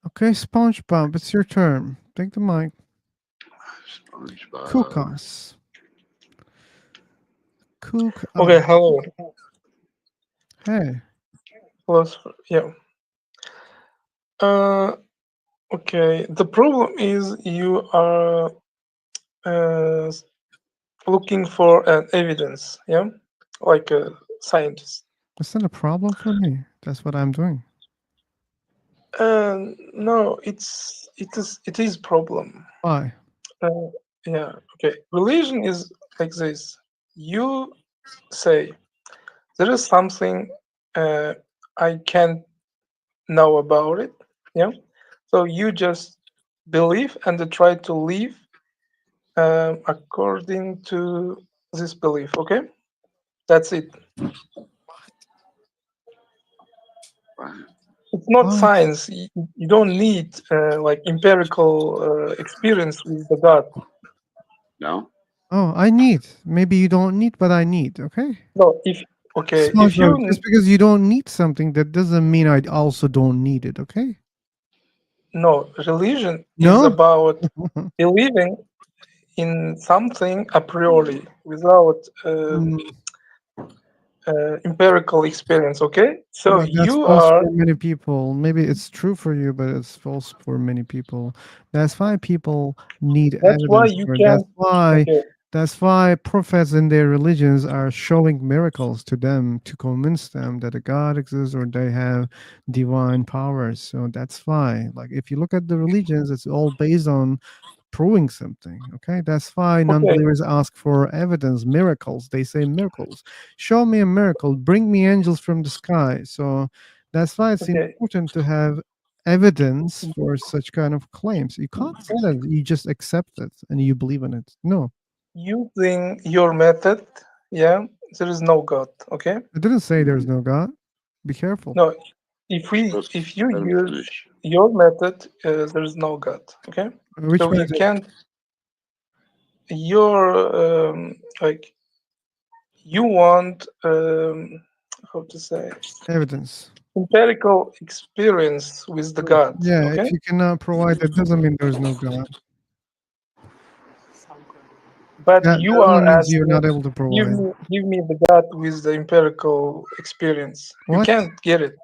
Okay, SpongeBob, it's your turn. Take the mic. Cook SpongeBob. us. Cook Okay, us. hello. Hey. Philosopher, yeah. Okay, the problem is you are uh, looking for an evidence, yeah, like a scientist. It's not a problem for me. That's what I'm doing. No, it is problem. Why? Yeah, okay. Religion is like this. You say there is something I can't know about it, yeah. So you just believe and try to live according to this belief. Okay, that's it. It's not What? science. You don't need like empirical experience with the God. No. Oh, I need. Maybe you don't need, but I need. Okay. No, if SpongeBob, you just because you don't need something, that doesn't mean I also don't need it. Okay. no, religion is No. about believing in something a priori without Mm, empirical experience. Okay, so but that's you false are for many people. Maybe it's true for you, but it's false for many people. That's why people need that's why evidence you for it. can. Okay, That's why prophets in their religions are showing miracles to them to convince them that a God exists or they have divine powers. So that's why, like, if you look at the religions, it's all based on proving something. Okay, that's why okay, non-believers ask for evidence, miracles. They say miracles. Show me a miracle. Bring me angels from the sky. So that's why it's okay. important to have evidence for such kind of claims. You can't say that you just accept it and you believe in it. No, Using your method, yeah, there is no God. Okay. I didn't say there's no God. Be careful. No, if you Let him use finish. your method, there is no God. Okay. Which So you method? can't. Your like you want how to say Evidence. empirical experience with the God. Yeah, Okay. if you cannot provide that doesn't mean there's no God. But That you that are means you're asking, not able to provide. give me the God with the empirical experience. You What? can't get it.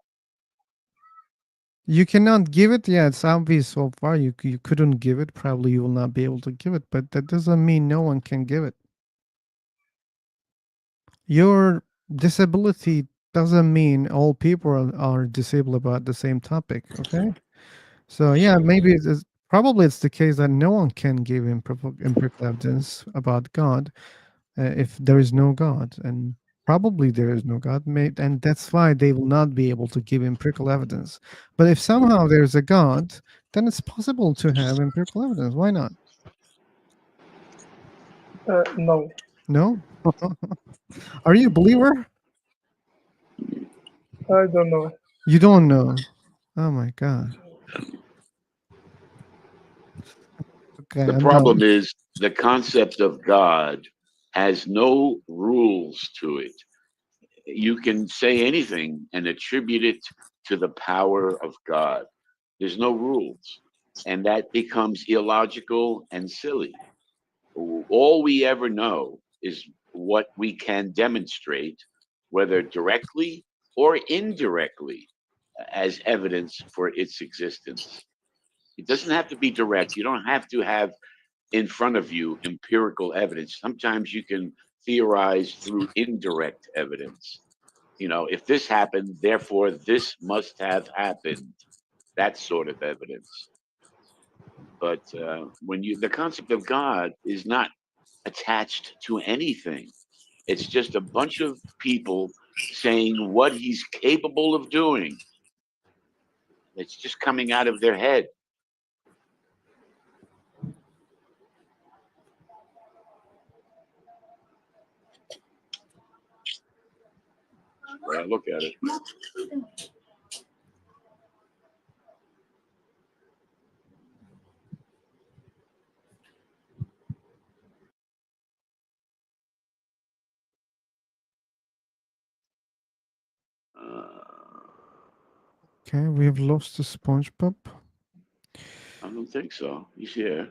You cannot give it. Yeah, it's obvious so far. You couldn't give it. Probably you will not be able to give it. But that doesn't mean no one can give it. Your disability doesn't mean all people are disabled about the same topic. Okay. So yeah, maybe probably it's the case that no one can give empirical evidence about God if there is no God, and probably there is no God, and that's why they will not be able to give empirical evidence. But if somehow there's a God, then it's possible to have empirical evidence. Why not? No, No? Are you a believer? I don't know. You don't know. Oh my God. Okay, The I'm done. problem is the concept of God has no rules to it. You can say anything and attribute it to the power of God. There's no rules. And that becomes illogical and silly. All we ever know is what we can demonstrate, whether directly or indirectly, as evidence for its existence. It doesn't have to be direct. You don't have to have in front of you empirical evidence. Sometimes you can theorize through indirect evidence. You know, if this happened, therefore this must have happened. That sort of evidence. But when you, the concept of God is not attached to anything. It's just a bunch of people saying what he's capable of doing. It's just coming out of their head. When I look at it. Okay, we have lost the SpongeBob. I don't think so. He's here.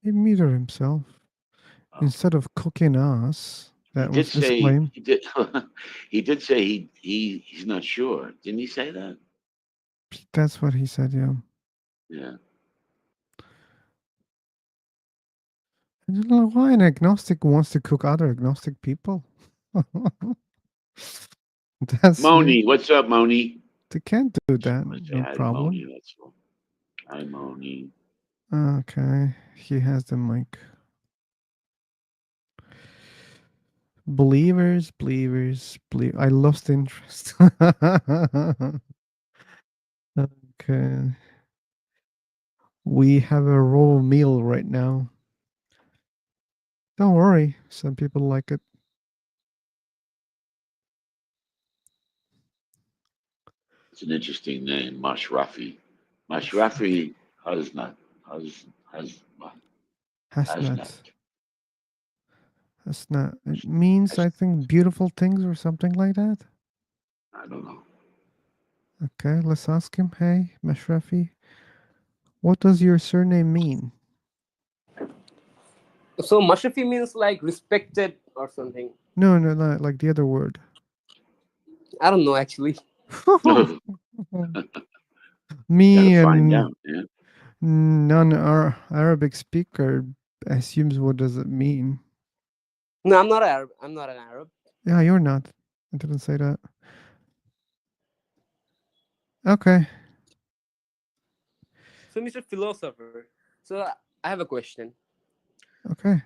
He muted himself. Instead of cooking us, He that did was his say claim. he did. He did say he's not sure. Didn't he say that? That's what he said, yeah. Yeah. I don't know why an agnostic wants to cook other agnostic people. That's weird. Moni, what's up, Moni? They can't do Just that. want to say No hi to Moni. problem. That's all. Hi, Moni. Okay, he has the mic. Believe. I lost interest. Okay. We have a raw meal right now. Don't worry, some people like it. It's an interesting name, Mashrafi. Mashrafi Hasnat. Hasnat. Hasnat. Hasnat. Hasnat. It means, I think, beautiful things or something like that. I don't know. Okay, let's ask him. Hey, Mashrafi, what does your surname mean? So Mashrafi means like respected or something. No, no, not like the other word. I don't know actually. Gotta Me find and out, man. non-Arabic speaker assumes what does it mean. No, I'm not Arab. I'm not an Arab. Yeah, you're not. I didn't say that. Okay. So Mr. Philosopher. So I have a question. Okay.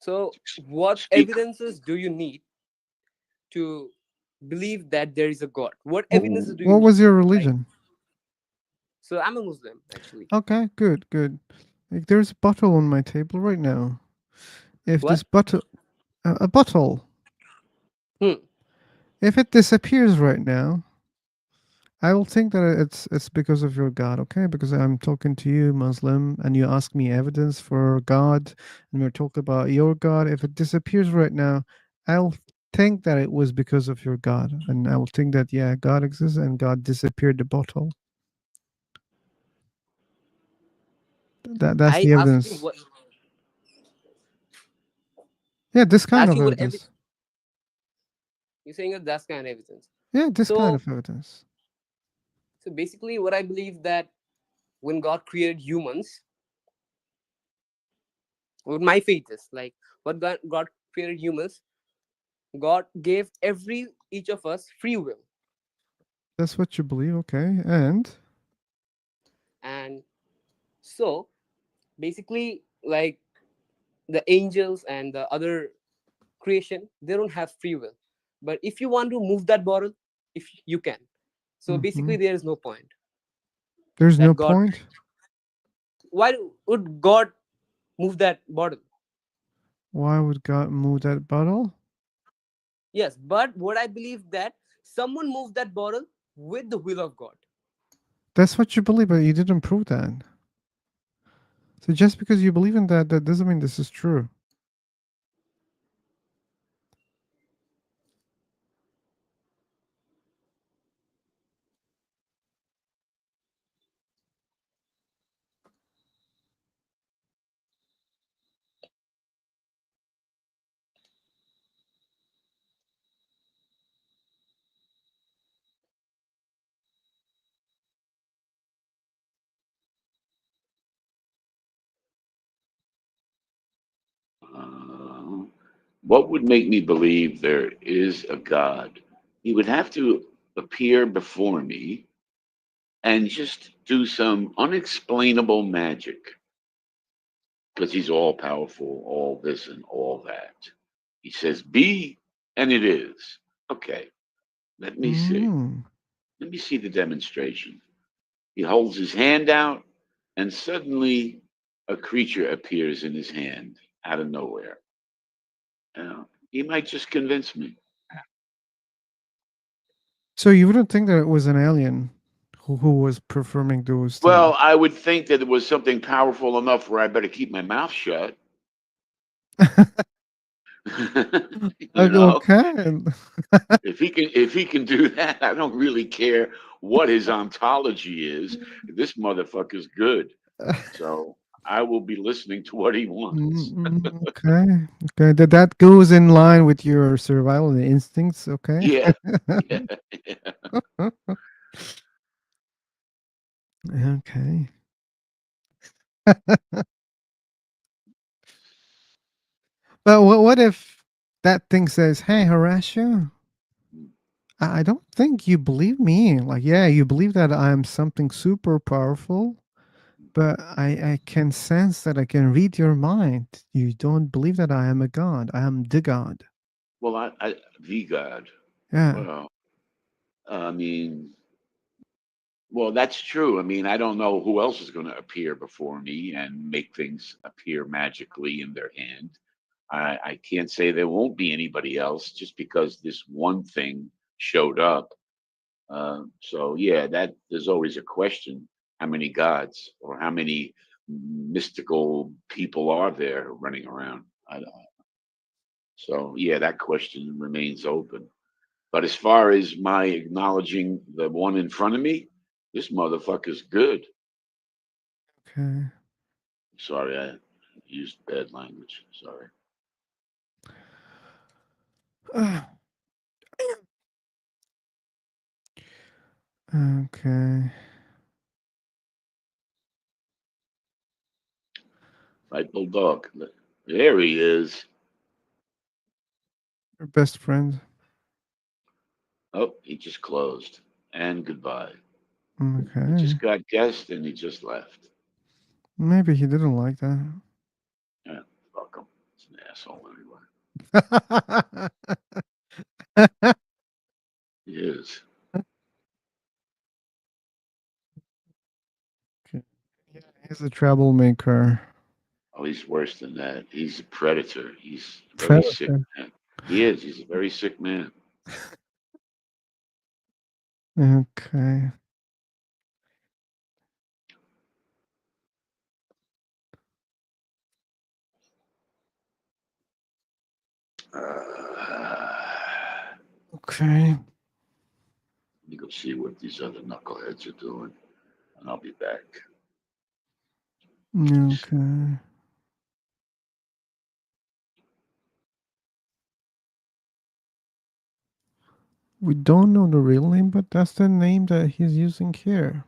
So what Speak. evidences do you need to believe that there is a God? What evidences do you What need? was your Like, religion? so I'm a Muslim actually. Okay, good, good. Like, there's a bottle on my table right now. If What? this bottle, a bottle, Hmm. if it disappears right now, I will think that it's because of your God, okay? Because I'm talking to you, Muslim, and you ask me evidence for God, and we're talking about your God. If it disappears right now, I'll think that it was because of your God, and I will think that yeah, God exists and God disappeared the bottle. That's I the ask you evidence. what Yeah, this I kind ask of you what evidence. you're saying that that's kind of evidence. Yeah, this kind So of evidence. so basically what I believe that when God created humans, what my faith is like what God created humans, God gave every each of us free will. That's what you believe, okay? And And so basically like the angels and the other creation, they don't have free will. But if you want to move that bottle, if you can. So basically mhm. there is no point There's no that God, point. why would God move that bottle? Why would God move that bottle? Yes, but what I believe that someone moved that bottle with the will of God. That's what you believe, but you didn't prove that. So just because you believe in that, that doesn't mean this is true. Uh, what would make me believe there is a God? He would have to appear before me and just do some unexplainable magic because he's all powerful, all this and all that. He says, be, and it is. Okay, let me see. Mm. Let me see the demonstration. He holds his hand out, and suddenly a creature appears in his hand out of nowhere. He might just convince me. So you wouldn't think that it was an alien who was performing those things. Well, I would think that it was something powerful enough where I better keep my mouth shut. You know, Okay. if he can do that, I don't really care what his ontology is. This motherfucker's good. So I will be listening to what he wants. Okay. Okay. That goes in line with your survival instincts. Okay. Yeah. Yeah. Yeah. Okay. But what if that thing says, "Hey, Horatio, I don't think you believe me. Like, yeah, you believe that I'm something super powerful, but I can sense that I can read your mind. You don't believe that I am a god. I am the god." Well, the God. Yeah. Well, I mean, well, that's true. I mean, I don't know who else is going to appear before me and make things appear magically in their hand. I can't say there won't be anybody else just because this one thing showed up. So yeah, that there's always a question: how many gods or how many mystical people are there running around? So yeah, that question remains open. But as far as my acknowledging the one in front of me, this motherfucker's good. Okay. Sorry, Used bad language. Sorry. Okay. Right, Bulldog. There he is. Your best friend. Oh, he just closed. And goodbye. He Okay. just got guessed and he just left. Maybe he didn't like that. Yeah, fuck him. He's an asshole anyway. He is. Okay. Yeah, he's a troublemaker. Oh, he's worse than that. He's a predator. He's a very sick Predator. man. He is. He's a very sick man. Okay. Okay. Let me go see what these other knuckleheads are doing, and I'll be back. Okay. We don't know the real name, but that's the name that he's using here.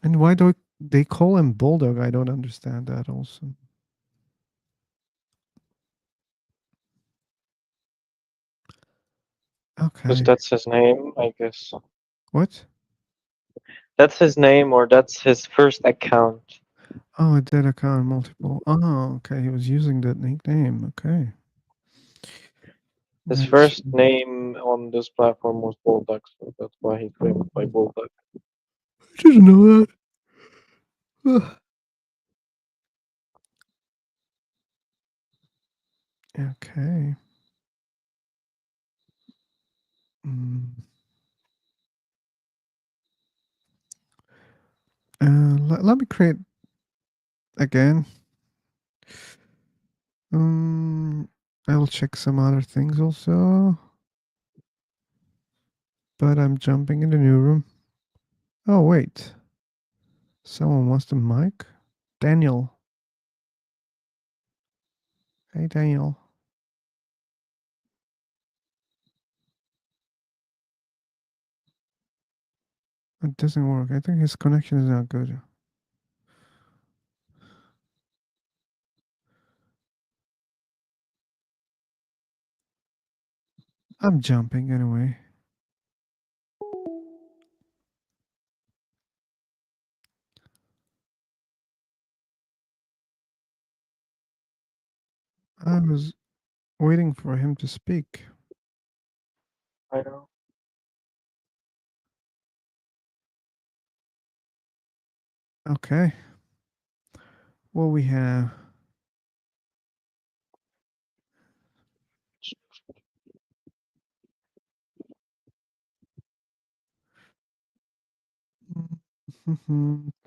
And why do they call him Bulldog? I don't understand that also. Because Okay. that's his name, I guess. What? That's his name, or that's his first account. Oh, it did account multiple. Oh, okay. He was using that nickname. Okay. His That's first name on this platform was Bulldog, so that's why he claimed by Bulldog. I didn't know that. Okay. Mm. Let me create again. I will check some other things also. But I'm jumping in the new room. Oh, wait. Someone wants the mic? Daniel. Hey, Daniel. It doesn't work. I think his connection is not good. I'm jumping anyway. I was waiting for him to speak. I know. Okay. What we have?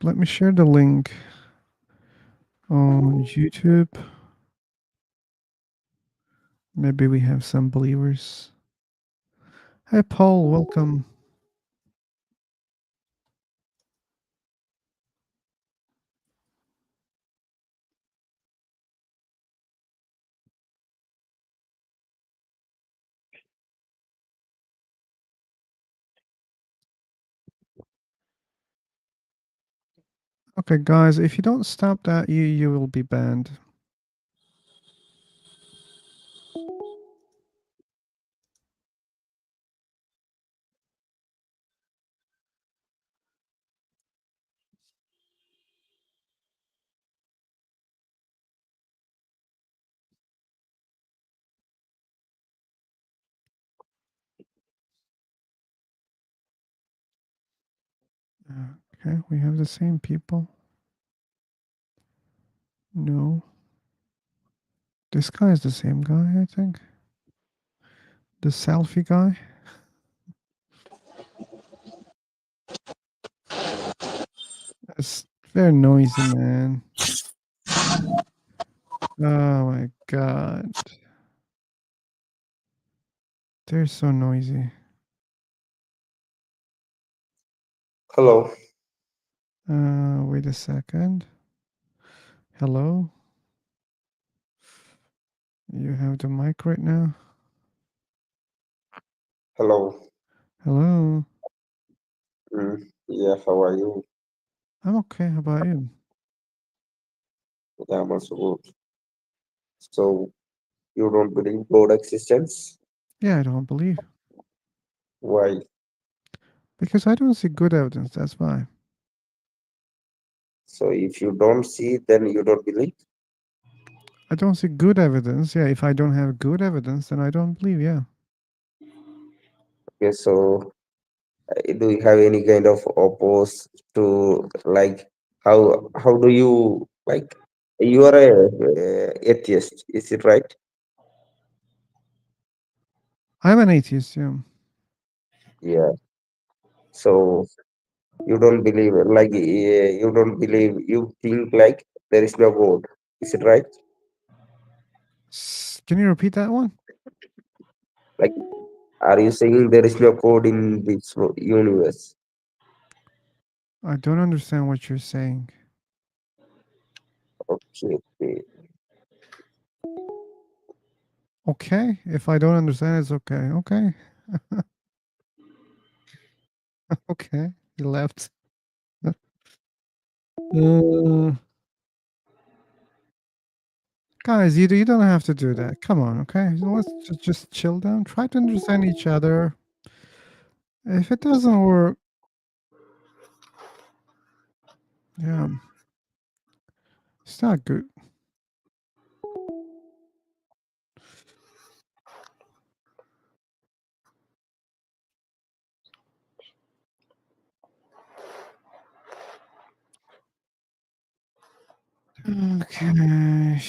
Let me share the link on YouTube. Maybe we have some believers. Hi, Paul. Welcome. Okay, guys, if you don't stop that, you will be banned. Okay, we have the same people. No. This guy is the same guy, I think. The selfie guy. It's very noisy, man. Oh my god. They're so noisy. Hello. Wait a second. Hello. You have the mic right now. Hello. Hello. Yeah, how are you? I'm okay. How about you? Yeah, I'm also good. So, you don't believe God existence? Yeah, I don't believe. Why? Because I don't see good evidence. That's why. So, if you don't see, then you don't believe? I don't see good evidence. Yeah, if I don't have good evidence, then I don't believe. Yeah. Okay, so do you have any kind of oppose to like how do you like you are a atheist, is it right? I'm an atheist. Yeah. Yeah. So you don't believe like you don't believe you think like there is no God, is it right? Can you repeat that one? Like, are you saying there is no code in this universe? I don't understand what you're saying. Okay, okay. Okay. If I don't understand, it's okay. Okay. Okay. He left. Guys, you don't have to do that. Come on, okay? Let's just chill down. Try to understand each other. If it doesn't work, yeah, it's not good. Okay.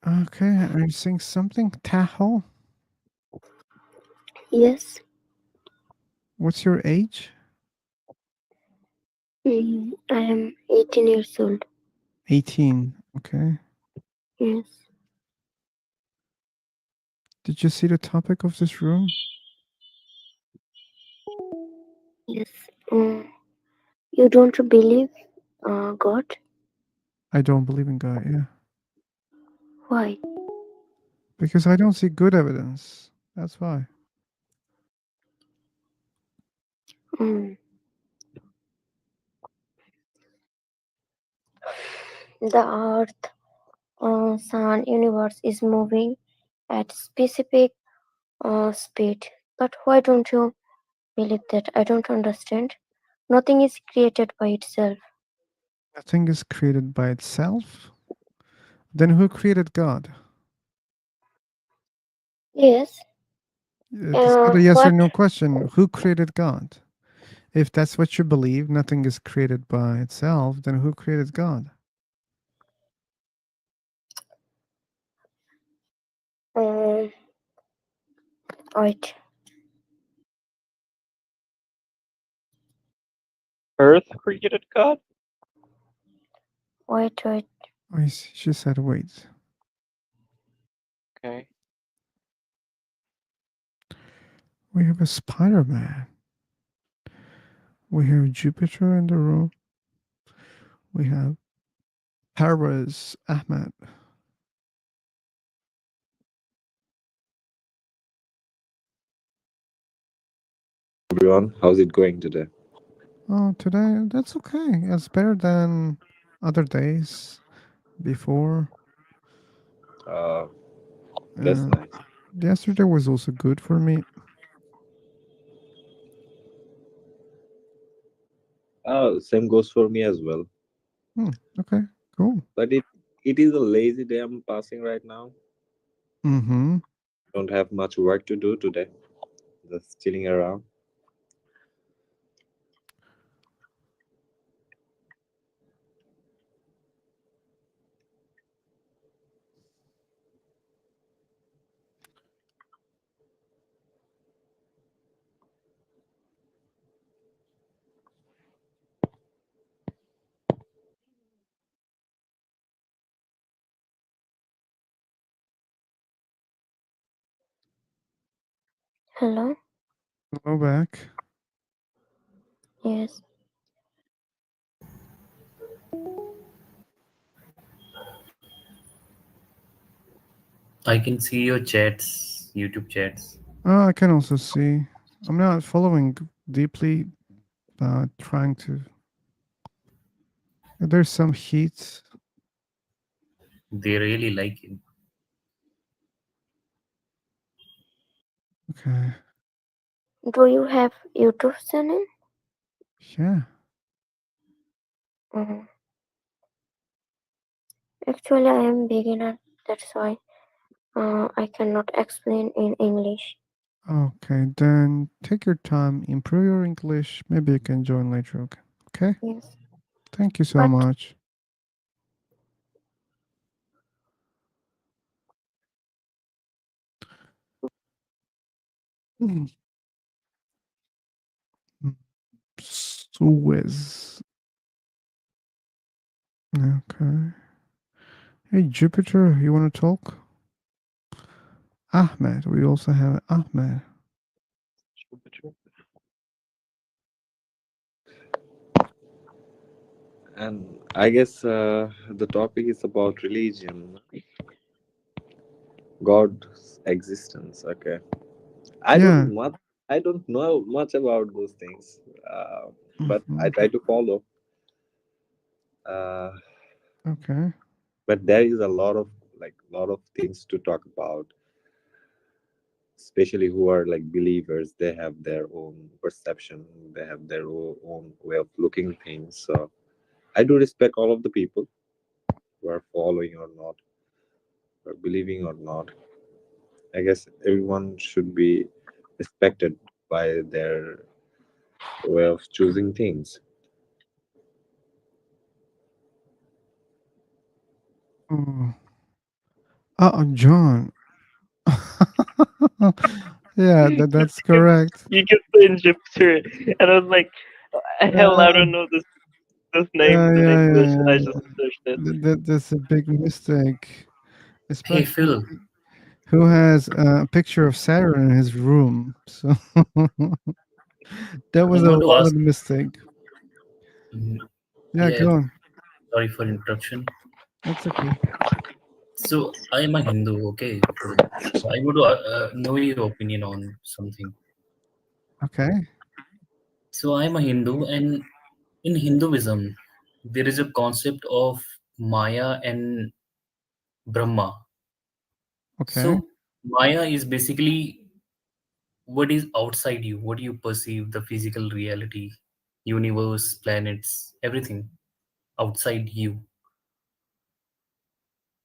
Okay, are you saying something? Tahoe? Yes. What's your age? I am 18 years old. 18. Okay. Yes. Did you see the topic of this room? Yes. You don't believe God? I don't believe in God, yeah. Why? Because I don't see good evidence. That's why. Mm. The earth, sun, universe is moving at specific speed. But why don't you believe that? I don't understand. Nothing is created by itself. Nothing is created by itself. Then who created God? Yes. It's not a yes or What? no question. Who created God? If that's what you believe, nothing is created by itself, then who created God? Um, wait. Earth created God? Wait. I see. She said, wait. Okay. We have a Spider-Man. We have Jupiter in the room. We have Paras Ahmed. Everyone, how's it going today? Oh, today, that's okay. It's better than other days before. That's nice. Yesterday was also good for me. Same goes for me as well. Okay, cool. But it is a lazy day I'm passing right now. Mm-hmm. Don't have much work to do today. Just chilling around. Hello. Go back. Yes. I can see your chats, YouTube chats. I can also see. I'm not following deeply, but trying to. There's some heat. They really like it. Okay. Do you have YouTube channel? Yeah. Mhm. Actually, I am beginner. That's why I cannot explain in English. Okay, then take your time, improve your English. Maybe you can join later. Okay. Okay. Yes. Thank you so But much. Hmm. Suez. Okay. Hey, Jupiter, you want to talk? Ahmed. We also have Ahmed. And I guess the topic is about religion, God's existence. Okay, Yeah. I don't know much about those things, but I Mhm. try to follow. Uh, Okay. but there is a lot of things to talk about, especially who are like believers. They have their own perception. They have their own way of looking things. So I do respect all of the people who are following or not, or believing or not. I guess everyone should be respected by their way of choosing things. Oh. John. Yeah, that's correct. You kept saying Jupiter, and I was like, hell, I Yeah, don't know this yeah, names in yeah, English, yeah, and I yeah. just searched it. That's a big mistake, Hey especially Phil, who has a picture of Saturn in his room. So that I was a want to valid ask. mistake. Yeah, Yeah, go on. sorry for interruption. That's okay. So I am a Hindu, okay, Phil. So I would know your opinion on something. Okay. So I am a Hindu, and in Hinduism, there is a concept of Maya and Brahma. Okay. So Maya is basically what is outside you, what you perceive, the physical reality, universe, planets, everything outside you.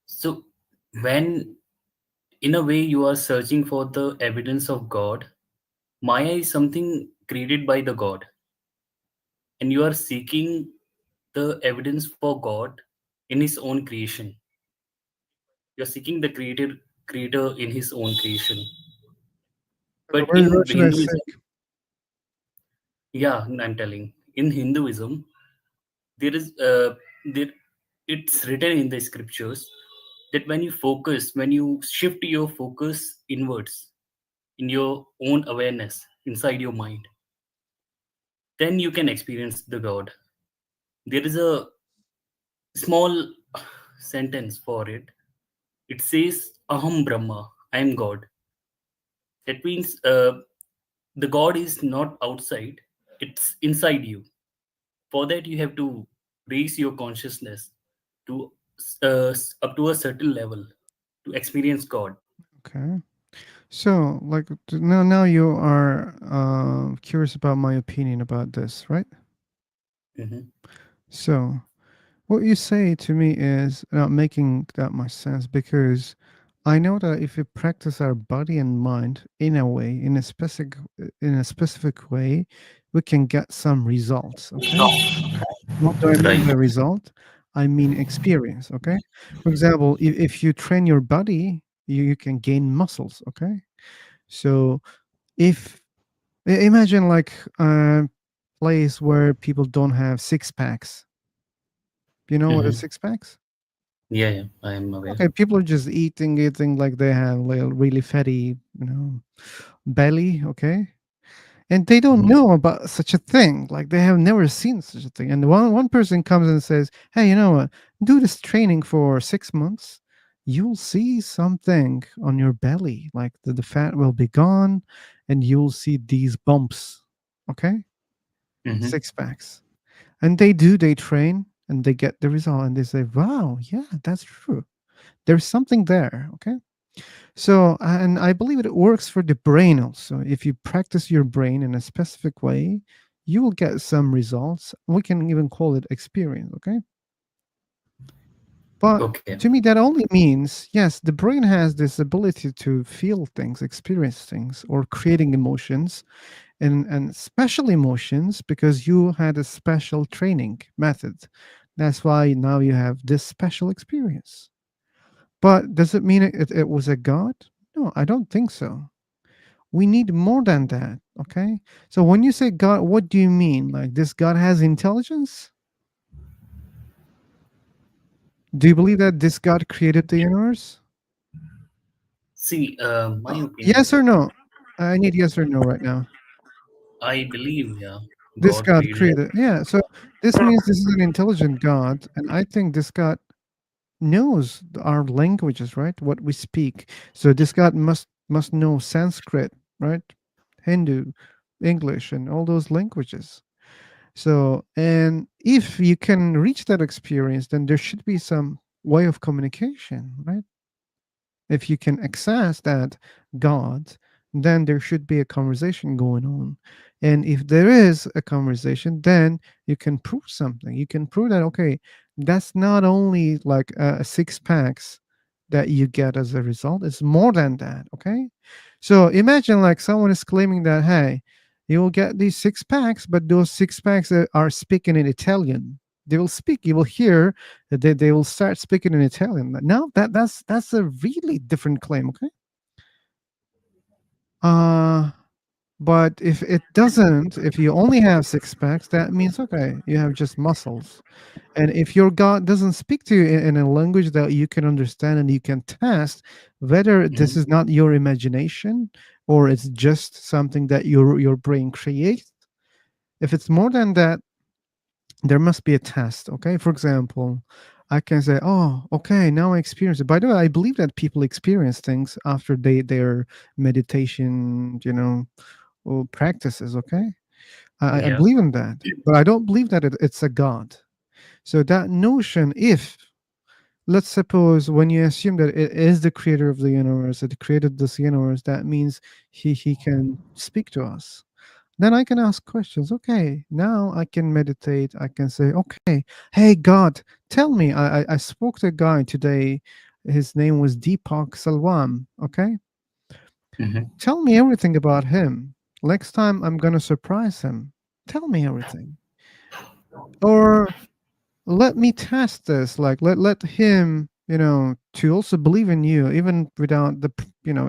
So when in a way you are searching for the evidence of God, Maya is something created by the God, and you are seeking the evidence for God in his own creation. You're seeking the creator in his own creation. But Where in should I Hinduism, seek? yeah, I'm telling. In Hinduism, there is there it's written in the scriptures that when you shift your focus inwards in your own awareness inside your mind, then you can experience the God. There is a small sentence for it. It says, Aham Brahma, I am God. That means the God is not outside, it's inside you. For that, you have to raise your consciousness to up to a certain level to experience God. Okay. So, like, now you are curious about my opinion about this, right? Hmm. So, what you say to me is not making that much sense because I know that if we practice our body and mind in a way, in a specific way, we can get some results. Okay. What do I mean Right. by result? I mean experience. Okay. For example, if you train your body, you can gain muscles. Okay. So if imagine like a place where people don't have six packs. You know what Hmm. is six packs? Yeah, yeah, I am aware. Okay, people are just eating like they have like a really fatty, belly. Okay, and they don't know about such a thing. Like they have never seen such a thing. And one person comes and says, "Hey, you know what? Do this training for 6 months. You'll see something on your belly. Like the fat will be gone, and you'll see these bumps. Okay, Hmm. 6 packs." And they do. They train, and they get the result, and they say, "Wow, yeah, that's true. There's something there." Okay. So, and I believe it works for the brain also. If you practice your brain in a specific way, you will get some results. We can even call it experience, okay? But Okay. to me, that only means, yes, the brain has this ability to feel things, experience things, or creating emotions, and special emotions because you had a special training method. That's why now you have this special experience. But does it mean it was a God? No, I don't think so. We need more than that. Okay. So when you say God, what do you mean? Like this God has intelligence? Do you believe that this God created the universe? See, my opinion Yes is, or no? I need yes or no right now. I believe, yeah, This God God created. created. Yeah. So this means this is an intelligent God. And I think this God knows our languages, right? What we speak. So this God must know Sanskrit, right? Hindu, English, and all those languages. So, and if you can reach that experience, then there should be some way of communication, right? If you can access that God, then there should be a conversation going on. And if there is a conversation, then you can prove something. You can prove that, okay, that's not only like a 6 packs that you get as a result, it's more than that. Okay. So imagine like someone is claiming that, hey, you will get these 6 packs, but those 6 packs are speaking in Italian. They will speak, you will hear that they will start speaking in Italian. Now that's a really different claim, okay? Uh but if it doesn't, if you only have 6 packs, that means okay, you have just muscles. And if your God doesn't speak to you in a language that you can understand and you can test whether this Mhm. is not your imagination or it's just something that your brain creates, if it's more than that, there must be a test. Okay, for example, I can say, oh, okay, now I experience it. By the way, I believe that people experience things after their meditation, or practices. Okay, I Yeah. believe in that, but I don't believe that it's a God. So that notion, if let's suppose when you assume that it is the creator of the universe, that created this universe, that means he can speak to us. Then I can ask questions. Okay, now I can meditate. I can say, okay, hey God, tell me. I spoke to a guy today. His name was Deepak Salwan. Okay, Mhm. tell me everything about him. Next time I'm gonna surprise him. Tell me everything. Or let me test this. Like let him, to also believe in you, even without the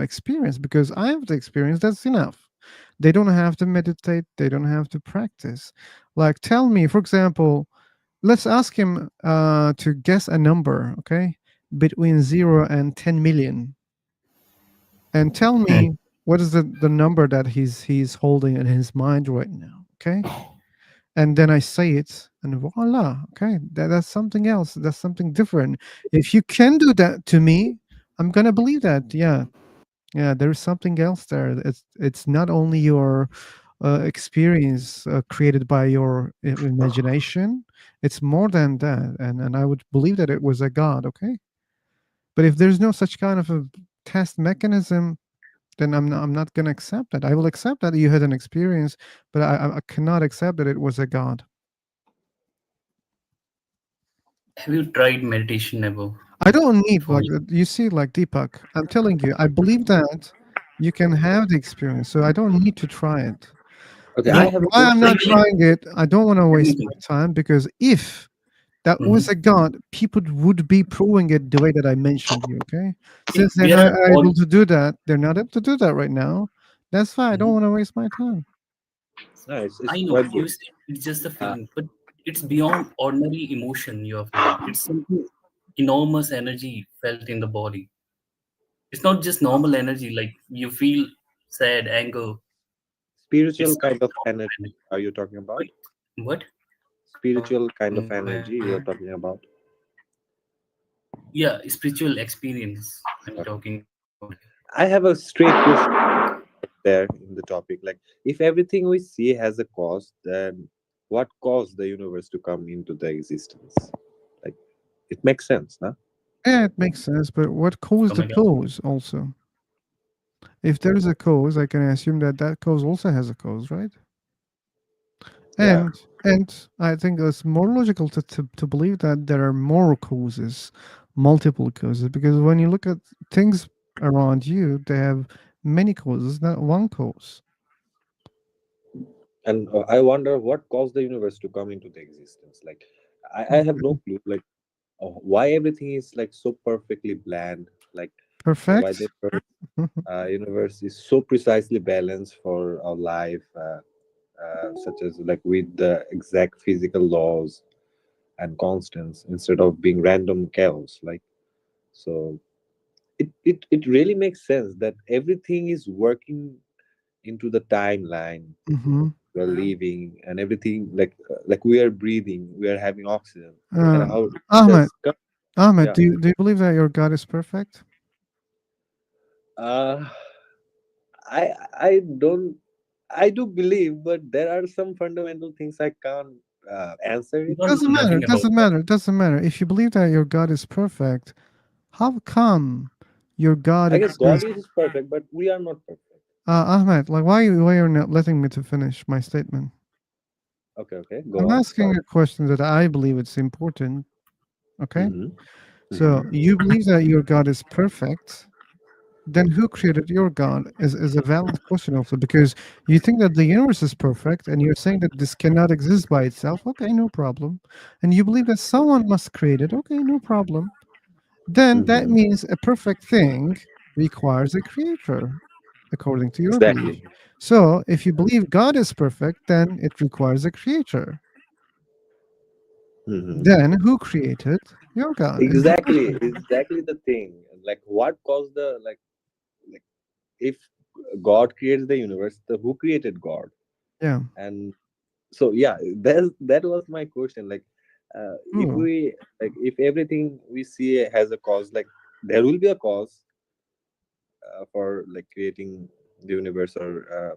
experience, because I have the experience. That's enough. They don't have to meditate. They don't have to practice. Like tell me, for example, let's ask him to guess a number, okay, between 0 and 10 million, and tell Mm. me what is the number that he's holding in his mind right now, okay? And then I say it, and voila, okay, that's something else. That's something different. If you can do that to me, I'm gonna believe that. Yeah, yeah, there's something else there. It's not only your experience created by your imagination. It's more than that, and I would believe that it was a God. Okay, but if there's no such kind of a test mechanism, then I'm not gonna accept that. I will accept that you had an experience, but I cannot accept that it was a God. Have you tried meditation ever? I don't need For like you see, like Deepak. I'm telling you, I believe that you can have the experience, so I don't need to try it. Okay, I But have a why I'm question. not trying it, I don't want to Let me waste think. my time, because if that was Mhm. a God, people would be proving it the way that I mentioned you. Okay, See, since they're there not are all. able to do that, they're not able to do that right now. That's why I don't Mhm. want to waste my time. No, it's I know quite you good. say it's just a Uh, feeling, but it's beyond ordinary emotion you are feeling. It's something enormous energy felt in the body. It's not just normal energy like you feel sad, anger. spiritual It's kind of not energy are you talking about? what? Spiritual kind of energy you are talking about? Yeah, spiritual experience. I'm Okay. talking about. I have a straight question there in the topic. Like, if everything we see has a cause, then what caused the universe to come into the existence? Like, it makes sense, huh? Yeah, it makes sense, but what caused Come the again. cause also? If there is a cause, I can assume that that cause also has a cause, right? Yeah. And I think it's more logical to believe that there are more causes, multiple causes, because when you look at things around you, they have many causes, not one cause. And I wonder what caused the universe to come into the existence. Like, I have no clue. Like, why everything is like so perfectly bland. Like, why the Perfect. universe is so precisely balanced for our life, such as like with the exact physical laws and constants instead of being random chaos. Like, so it really makes sense that everything is working into the timeline Mm-hmm. we're living, and everything like we are breathing, we are having oxygen, and Uh, how Ahmed, just come. Ahmed, Yeah. do you believe that your God is perfect? uh I do believe, but there are some fundamental things I can't answer We it. don't Doesn't know matter. nothing about Doesn't that. matter. Doesn't matter. If you believe that your God is perfect, how come your God I guess God exists? is perfect, but we are not perfect. Ahmed, like why you're not letting me to finish my statement? Okay, okay, go I'm on. asking Sorry. a question that I believe it's important. Okay, Mm-hmm. so you believe that your God is perfect. Then who created your God is a valid question also, because you think that the universe is perfect and you're saying that this cannot exist by itself. Okay, no problem. And you believe that someone must create it. Okay, no problem. Then that Mm-hmm. means a perfect thing requires a creator, according to your belief. Exactly. So if you believe God is perfect, then it requires a creator. Mm-hmm. Then who created your God is the Exactly, question. exactly the thing. Like, what caused the like if God creates the universe, the who created God? Yeah. And so yeah, that was my question. Like, if Ooh. we like if everything we see has a cause, like there will be a cause for like creating the universe, or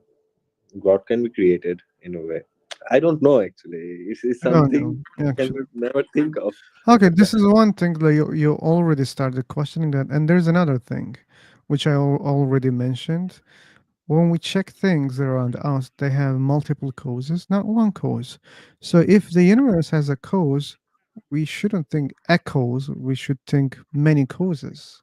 God can be created in a way. I don't know actually. It's I don't know, something I can actually. never think of. Okay, this is one thing that you already started questioning that, and there's another thing, which I already mentioned. When we check things around us, they have multiple causes, not one cause. So if the universe has a cause, we shouldn't think a cause, we should think many causes.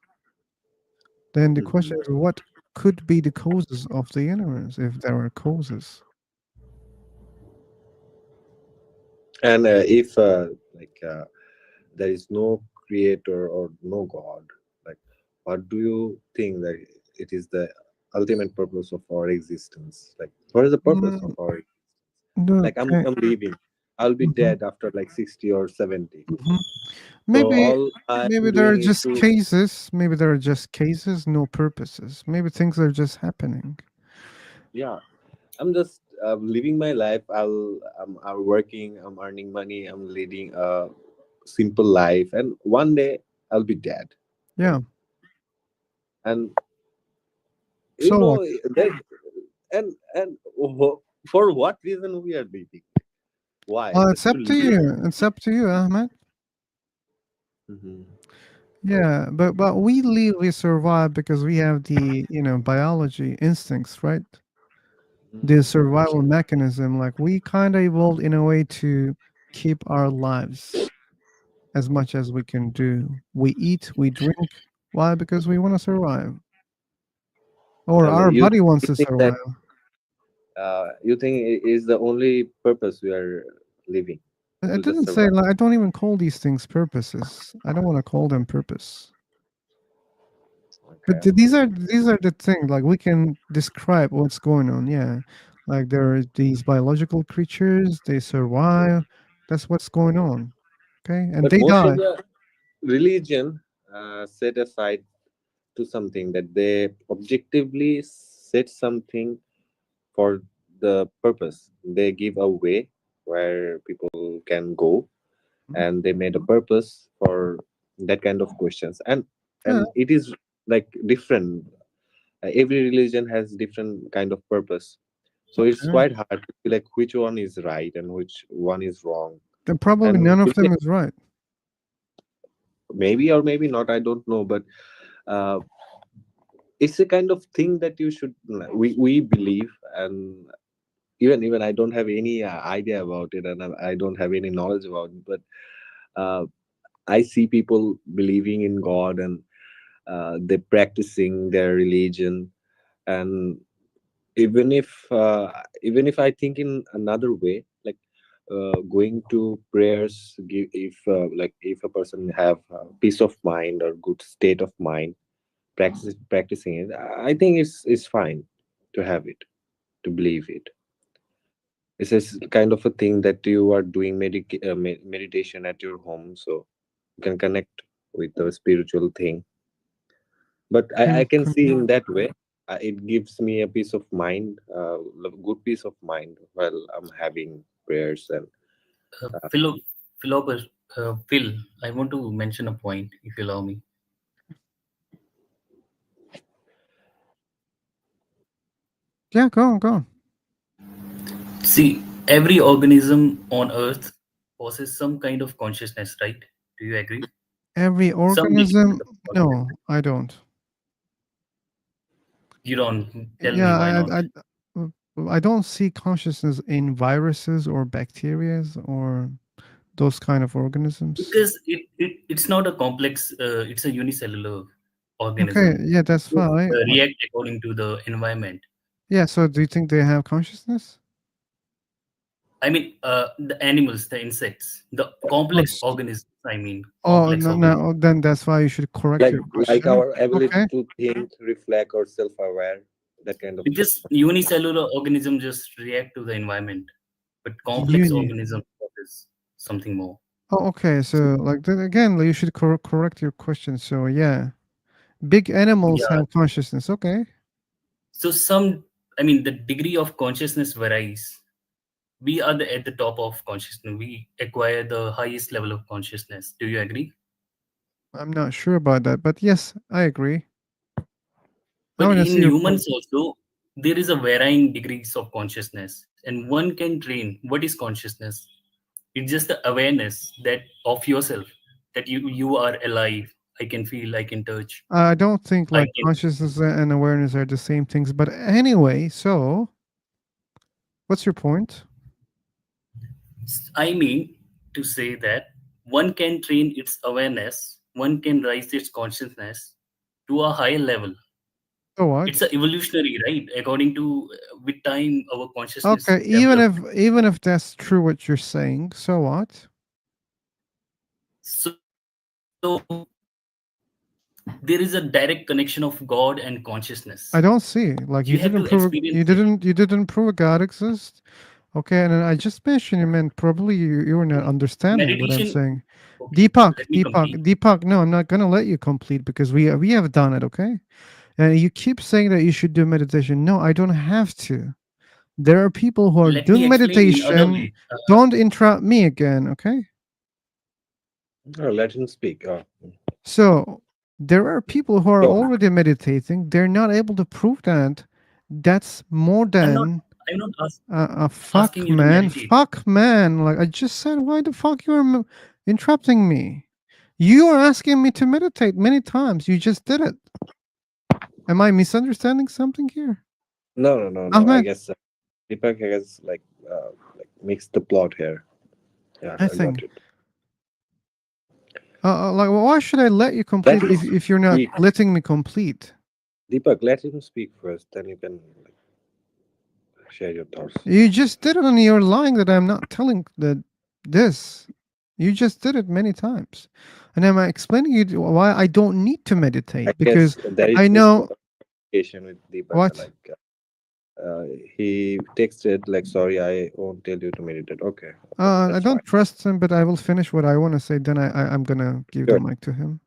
Then the Mhm. question is, what could be the causes of the universe if there are causes? And if there is no creator or no God, like what do you think that it is the ultimate purpose of our existence? Like, what is the purpose of Mm, our no, like I'm leaving, I'll be mhm, dead after like 60 or 70. mhm. So Maybe all I'm maybe there are doing is just to, cases. Maybe there are just cases, no purposes. Maybe things are just happening. yeah, I'm just living my life. I'm working, I'm earning money, I'm leading a simple life, and one day I'll be dead. Yeah. And you So know what? that, and for what reason we are living? Why? It's Just to up to live? you. It's up to you, Ahmed. Hmm. Yeah, but we live, we survive because we have the biology instincts, right? The survival mechanism. Like we kind of evolved in a way to keep our lives as much as we can do. We eat, we drink. Why? Because we want to survive, or And our body wants you to think that survive. you think it is the only purpose we are living, I to just didn't say survive? like I don't even call these things purposes. I don't want to call them purpose. But Okay. these are the things like we can describe what's going on. Yeah, like there are these biological creatures. They survive. That's what's going on. Okay, and But they most of die. the religion set aside to something that they objectively set something for the purpose. They give a way where people can go, and they made a purpose for that kind of questions. Yeah. And it is like different. Every religion has different kind of purpose, so it's Okay. quite hard to be like which one is right and which one is wrong. Then probably And none of even them is right. maybe or maybe not, I don't know, but uh, it's a kind of thing that you should we believe. And even I don't have any idea about it, and I don't have any knowledge about it, but uh, I see people believing in God, and they practicing their religion. And even if I think in another way, like going to prayers, give if like if a person have peace of mind or good state of mind, practicing it, I think it's fine to have it, to believe it. It's just kind of a thing that you are doing meditation at your home, so you can connect with the spiritual thing. But I can see in that way, it gives me a peace of mind, good peace of mind while I'm having prayers. And uh, Philo, Phil, I want to mention a point, if you allow me. Yeah, go on, go on. See, every organism on Earth possesses some kind of consciousness, right? Do you agree? Every Some degree organism? of consciousness. No, I don't. You don't. Tell me Yeah, why not? I don't see consciousness in viruses or bacterias or those kind of organisms. Because it's not a complex. It's a unicellular Okay, organism. yeah, that's Just, fine. react according to the environment. Yeah, so do you think they have consciousness? I mean, the animals, the insects, the Oh, complex organisms. I mean, oh, complex no, organisms. no, then that's why you should correct like your like question. our ability Okay. to think, reflect, or self-aware, that kind of thing. Because unicellular organisms just react to the environment, but complex Uni. organisms is something more. Oh, okay. So, like, then again, you should correct your question. So, yeah, big animals Yeah. have consciousness. Okay. So some, I mean, the degree of consciousness varies. We are at the top of consciousness. We acquire the highest level of consciousness. Do you agree? I'm not sure about that, but yes, I agree. I But want to see in your humans also, there is a varying degrees of consciousness, and one can train. What is consciousness? It's just the awareness that of yourself, that you are alive. I can feel, I can touch, I don't think I like can. consciousness and awareness are the same things. But anyway, so what's your point? I mean to say that one can train its awareness, one can raise its consciousness to a higher level. So what? It's a evolutionary, right? According to with time, our consciousness Okay, develops. even if that's true what you're saying, so what? So there is a direct connection of God and consciousness. I don't see. Like You have to experience it. you didn't prove God exists. Okay, and then I just mentioned you meant probably you were not understanding what I'm Meditation. saying. Okay, let me complete. Deepak, no, I'm not gonna let you complete because we have done it, okay? And you keep saying that you should do meditation. No, I don't have to. There are people who are Let me doing explain in other meditation. way. Don't interrupt me again, okay? Let him speak. So there are people who are Go. already meditating. They're not able to prove that. That's more I'm not. than I'm not a asking fuck, you to man. meditate. Fuck, man. Like I just said, why the fuck you are interrupting me? You are asking me to meditate many times. You just did it. Am I misunderstanding something here? No. I Ahmed, guess Deepak has like mixed the plot here. Yeah, I I got think. it. Like, why should I let you Let complete him if you're not speak. letting me complete? Deepak, let him speak first, then you can share your thoughts. You just did it and you're lying that I'm not telling that this. You just did it many times. And I'm explaining you why I don't need to I meditate guess because there is I know miscommunication with Deepak. what? Like he texted like, "Sorry, I won't tell you to meditate." Okay, I that's fine. don't trust him, but I will finish what I want to say. Then I'm gonna give the Good. mic to him.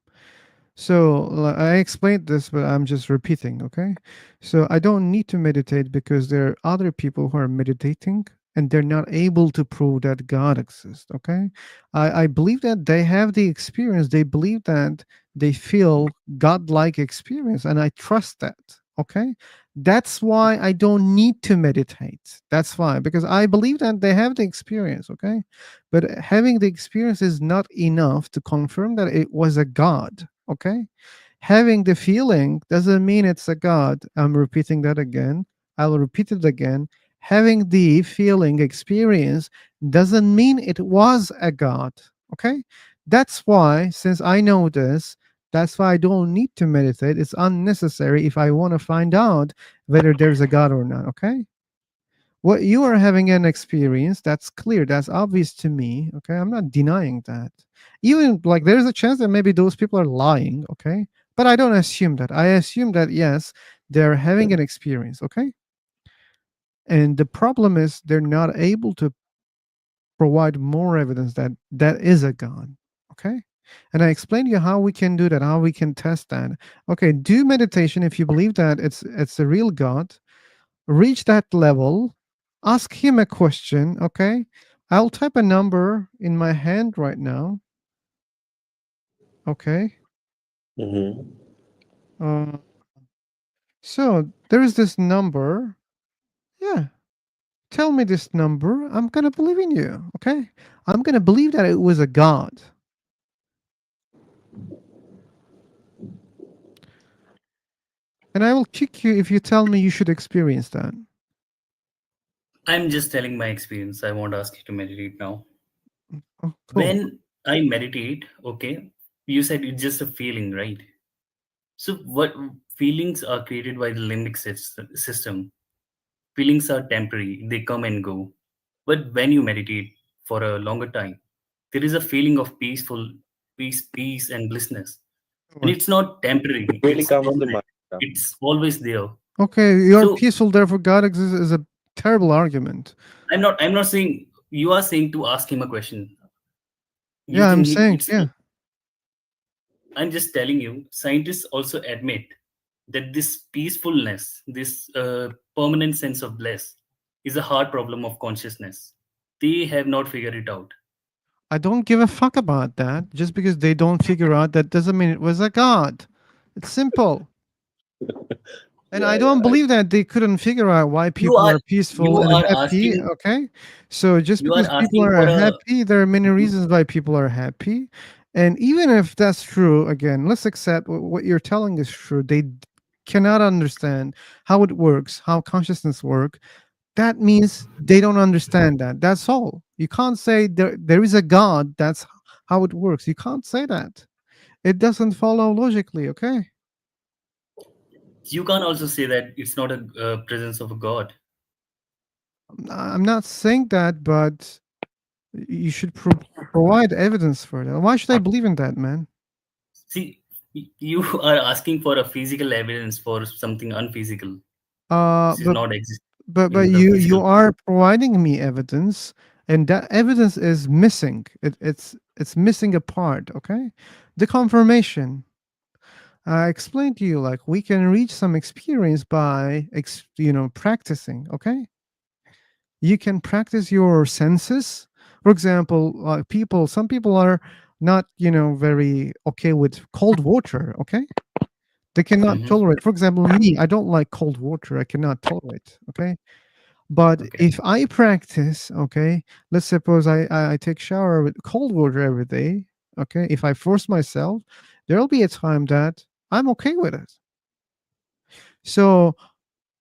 So I explained this, but I'm just repeating, okay? So I don't need to meditate because there are other people who are meditating and they're not able to prove that God exists, okay? I believe that they have the experience. They believe that they feel God-like experience, and I trust that, okay? That's why I don't need to meditate. That's why, because I believe that they have the experience, okay? But having the experience is not enough to confirm that it was a God, okay? Having the feeling doesn't mean it's a God. I'm repeating that again. I'll repeat it again. Having the feeling experience doesn't mean it was a God, okay? That's why, since I know this, that's why I don't need to meditate. It's unnecessary if I want to find out whether there's a God or not, okay? What you are having an experience, that's clear, that's obvious to me, okay? I'm not denying that. Even like there's a chance that maybe those people are lying, okay? But I don't assume that. I assume that yes, they're having an experience, okay? And the problem is they're not able to provide more evidence that that is a God, okay? And I explained to you how we can do that, how we can test that. Okay, do meditation if you believe that it's a real God. Reach that level, ask him a question, okay? I'll type a number in my hand right now, okay? Mm-hmm. Uh, so there is this number. Yeah, tell me this number. I'm gonna believe in you, okay? I'm gonna believe that it was a God. And I will kick you if you tell me you should experience that. I'm just telling my experience. I won't ask you to meditate now. Oh, cool. When I meditate, okay, you said it's just a feeling, right? So, what feelings are created by the limbic system? Feelings are temporary, they come and go. But when you meditate for a longer time, there is a feeling of peace, and blissness. And What? it's not temporary, Really it's comes to permanent, mind. Yeah. it's always there. Okay, you're So, peaceful, therefore God exists is a terrible argument. I'm not saying you are saying to ask him a question. You Yeah, I'm think saying, it's yeah. I'm just telling you, scientists also admit that this peacefulness, this permanent sense of bliss, is a hard problem of consciousness. They have not figured it out. I don't give a fuck about that. Just because they don't figure out that doesn't mean it was a God. It's simple. And I Yeah, don't yeah. believe that they couldn't figure out why You people are are peaceful you and are happy. asking Okay. So just you are because people asking are for a happy, there are many reasons why people are happy. And even if that's true, again, let's accept what you're telling is true. Cannot understand how it works, how consciousness work. That means they don't understand that. That's all. You can't say there is a God. That's how it works. You can't say that. It doesn't follow logically. Okay. you can't also say that it's not a presence of a god. I'm not saying that, but you should provide evidence for that. Why should I believe in that, man? See, you are asking for a physical evidence for something unphysical, Uh, which is but not exist but in the you physical. are providing me evidence, and that evidence is missing. It's missing a part. Okay, the confirmation. I explained to you like we can reach some experience by practicing. Okay, you can practice your senses. For example, some people are not very okay with cold water. Okay, they cannot Mhm. tolerate. For example, me, I don't like cold water. I cannot tolerate. Okay, but Okay. if I practice, okay, let's suppose I take shower with cold water every day. Okay, if I force myself, there'll be a time that I'm okay with it. So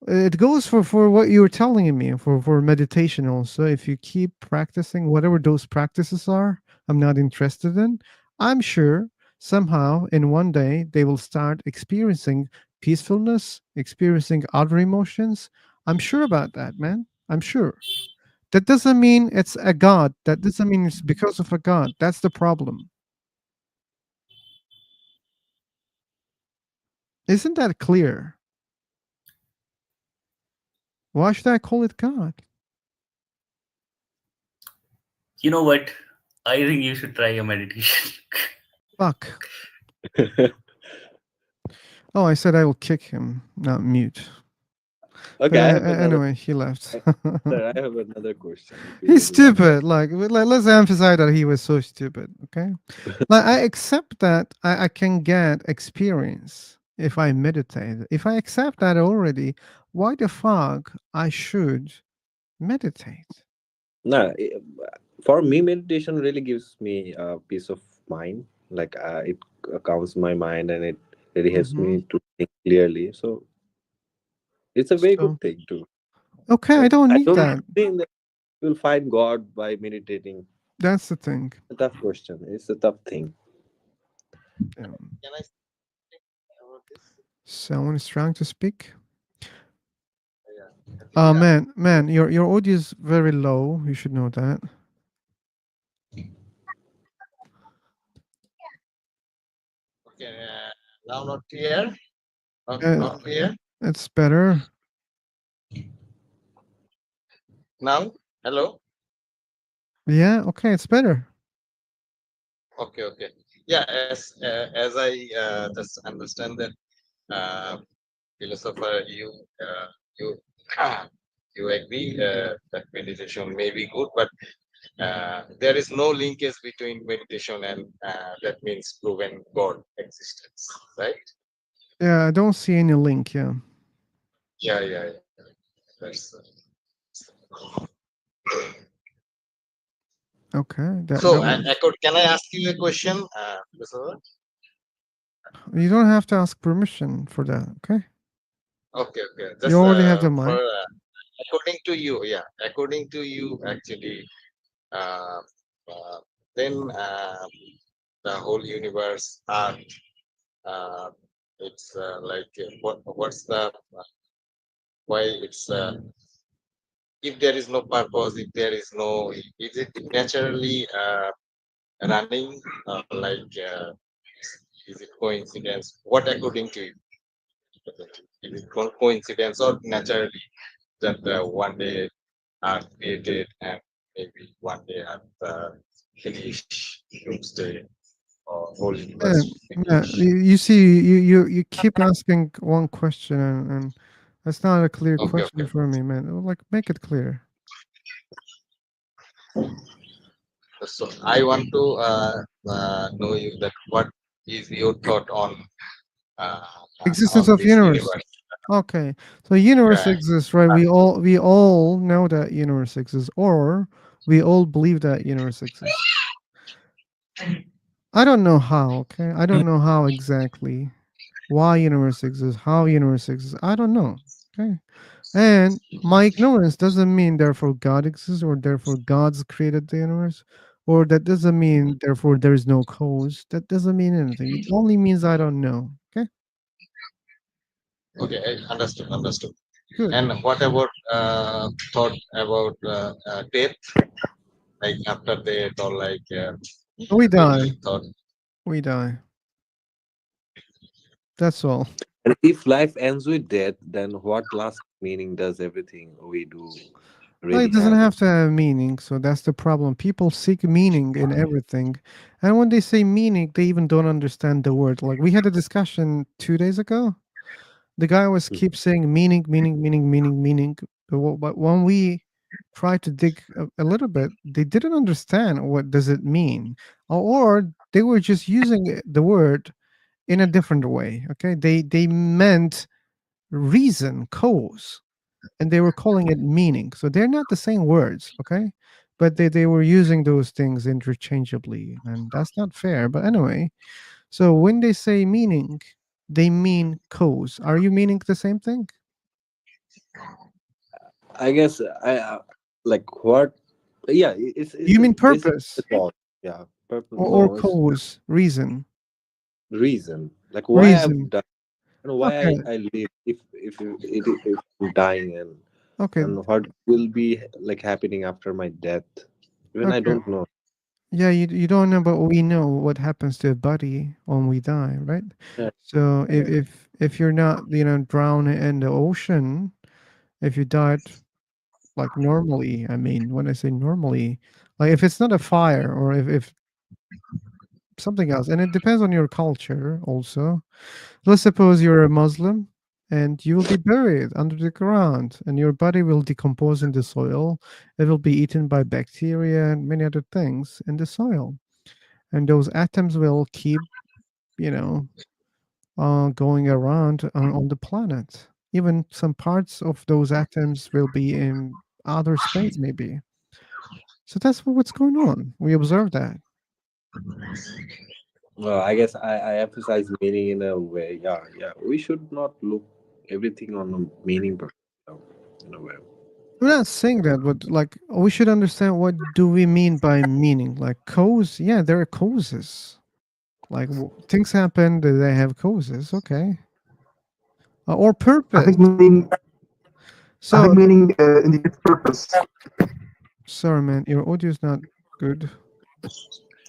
it goes for what you were telling me for meditation also. If you keep practicing whatever those practices are, I'm not interested in. I'm sure somehow in one day they will start experiencing peacefulness, experiencing other emotions. I'm sure about that, man. I'm sure. That doesn't mean it's a god. That doesn't mean it's because of a god. That's the problem. Isn't that clear? Why should I call it god? You know what? I think you should try a meditation. Fuck. Oh, I said I will kick him, not mute. Okay, But I have another. anyway, he left. Sir, I have another question. If you He's don't mind. stupid. Like, let's emphasize that he was so stupid. Okay, like I accept that I can get experience if I meditate. If I accept that already, why the fuck I should meditate? No, for me, meditation really gives me a peace of mind. Like it calms my mind and it really helps Hmm. me to think clearly. So it's a very So good thing too. okay, I Right? don't I need don't that. think that you'll find God by meditating. That's the thing. A tough question. It's a tough thing. Um, Can I speak about this? someone is trying to speak. Yeah. Yeah. Man, your audio is very low. You should know that. Okay. Now not clear. Uh, Not clear. it's better. Now. Hello. Yeah. Okay, it's better. Okay. Okay. Yeah. As I just understand that philosopher, you you agree that meditation may be good, but there is no linkage between meditation and that means proven God existence, right? Yeah, I don't see any link. Yeah. Yeah, yeah, yeah. That's Okay. That so. was. Can I ask you a question, Professor? You don't have to ask permission for that. Okay. Okay, okay. You Just already have the for mic. according to you, yeah. According to you, actually, uh, uh, then the whole universe, Earth, uh, it's like what's the why it's if there is no purpose, if there is no, is it naturally running like is it coincidence? What according to you? Is it coincidence or naturally that one day Earth created and maybe one day Earth finish, doomsday, or whole Yeah. universe Yeah. finish? You see, you keep asking one question, and that's not a clear Okay, question okay. for me, man. Like, make it clear. So I want to know you that what is your thought Existence on of this universe. universe? Okay. So universe Yeah. exists, right? We all know that universe exists, or we all believe that universe exists. I don't know how. Okay. I don't know how exactly. Why universe exists, how universe exists. I don't know. Okay. And my ignorance doesn't mean therefore God exists or therefore God's created the universe. Or that doesn't mean therefore there is no cause. That doesn't mean anything. It only means I don't know. Okay. Okay, I understood, understood. Good. And what about thought about death, like after death, or like We die. any thought? We die. That's all. And if life ends with death, then what lasting meaning does everything we do Like, really it doesn't have? have to have meaning. So that's the problem. People seek meaning in everything. And when they say meaning, they even don't understand the word. Like, we had a discussion 2 days ago. The guy was Hmm. keep saying meaning, meaning, meaning, meaning, meaning. But when we tried to dig a little bit, they didn't understand what does it mean, or they were just using the word in a different way. Okay, they meant reason, cause, and they were calling it meaning. So they're not the same words. Okay, but they were using those things interchangeably, and that's not fair. But anyway, so when they say meaning, they mean cause. Are you meaning the same thing? I guess I like what? Yeah, it's You a mean basically a purpose thought. Yeah, purpose. or No, it's cause, reason, reason. Like why reason. I've died and why Okay, I live. If I'm dying okay, and what will be like happening after my death. Even I okay. don't know. Yeah, you don't know, but we know what happens to a body when we die, right? Yeah. So Yeah. if you're not, drowned in the ocean, if you died like normally, I mean, when I say normally, like if it's not a fire or if something else, and it depends on your culture also. Let's suppose you're a Muslim and you will be buried under the ground and your body will decompose in the soil. It will be eaten by bacteria and many other things in the soil. And those atoms will keep, you know, going around on the planet. Even some parts of those atoms will be in outer space, maybe. So that's what's going on. We observe that. Well, I guess I emphasize meaning in a way. Yeah, yeah. We should not look everything on a meaning, in a way. I'm not saying that, but like we should understand what do we mean by meaning. Like cause, yeah, there are causes. Like things happen that they have causes, okay, or I purpose. think meaning. I So, think meaning indicates purpose. sorry, man, your audio is not good.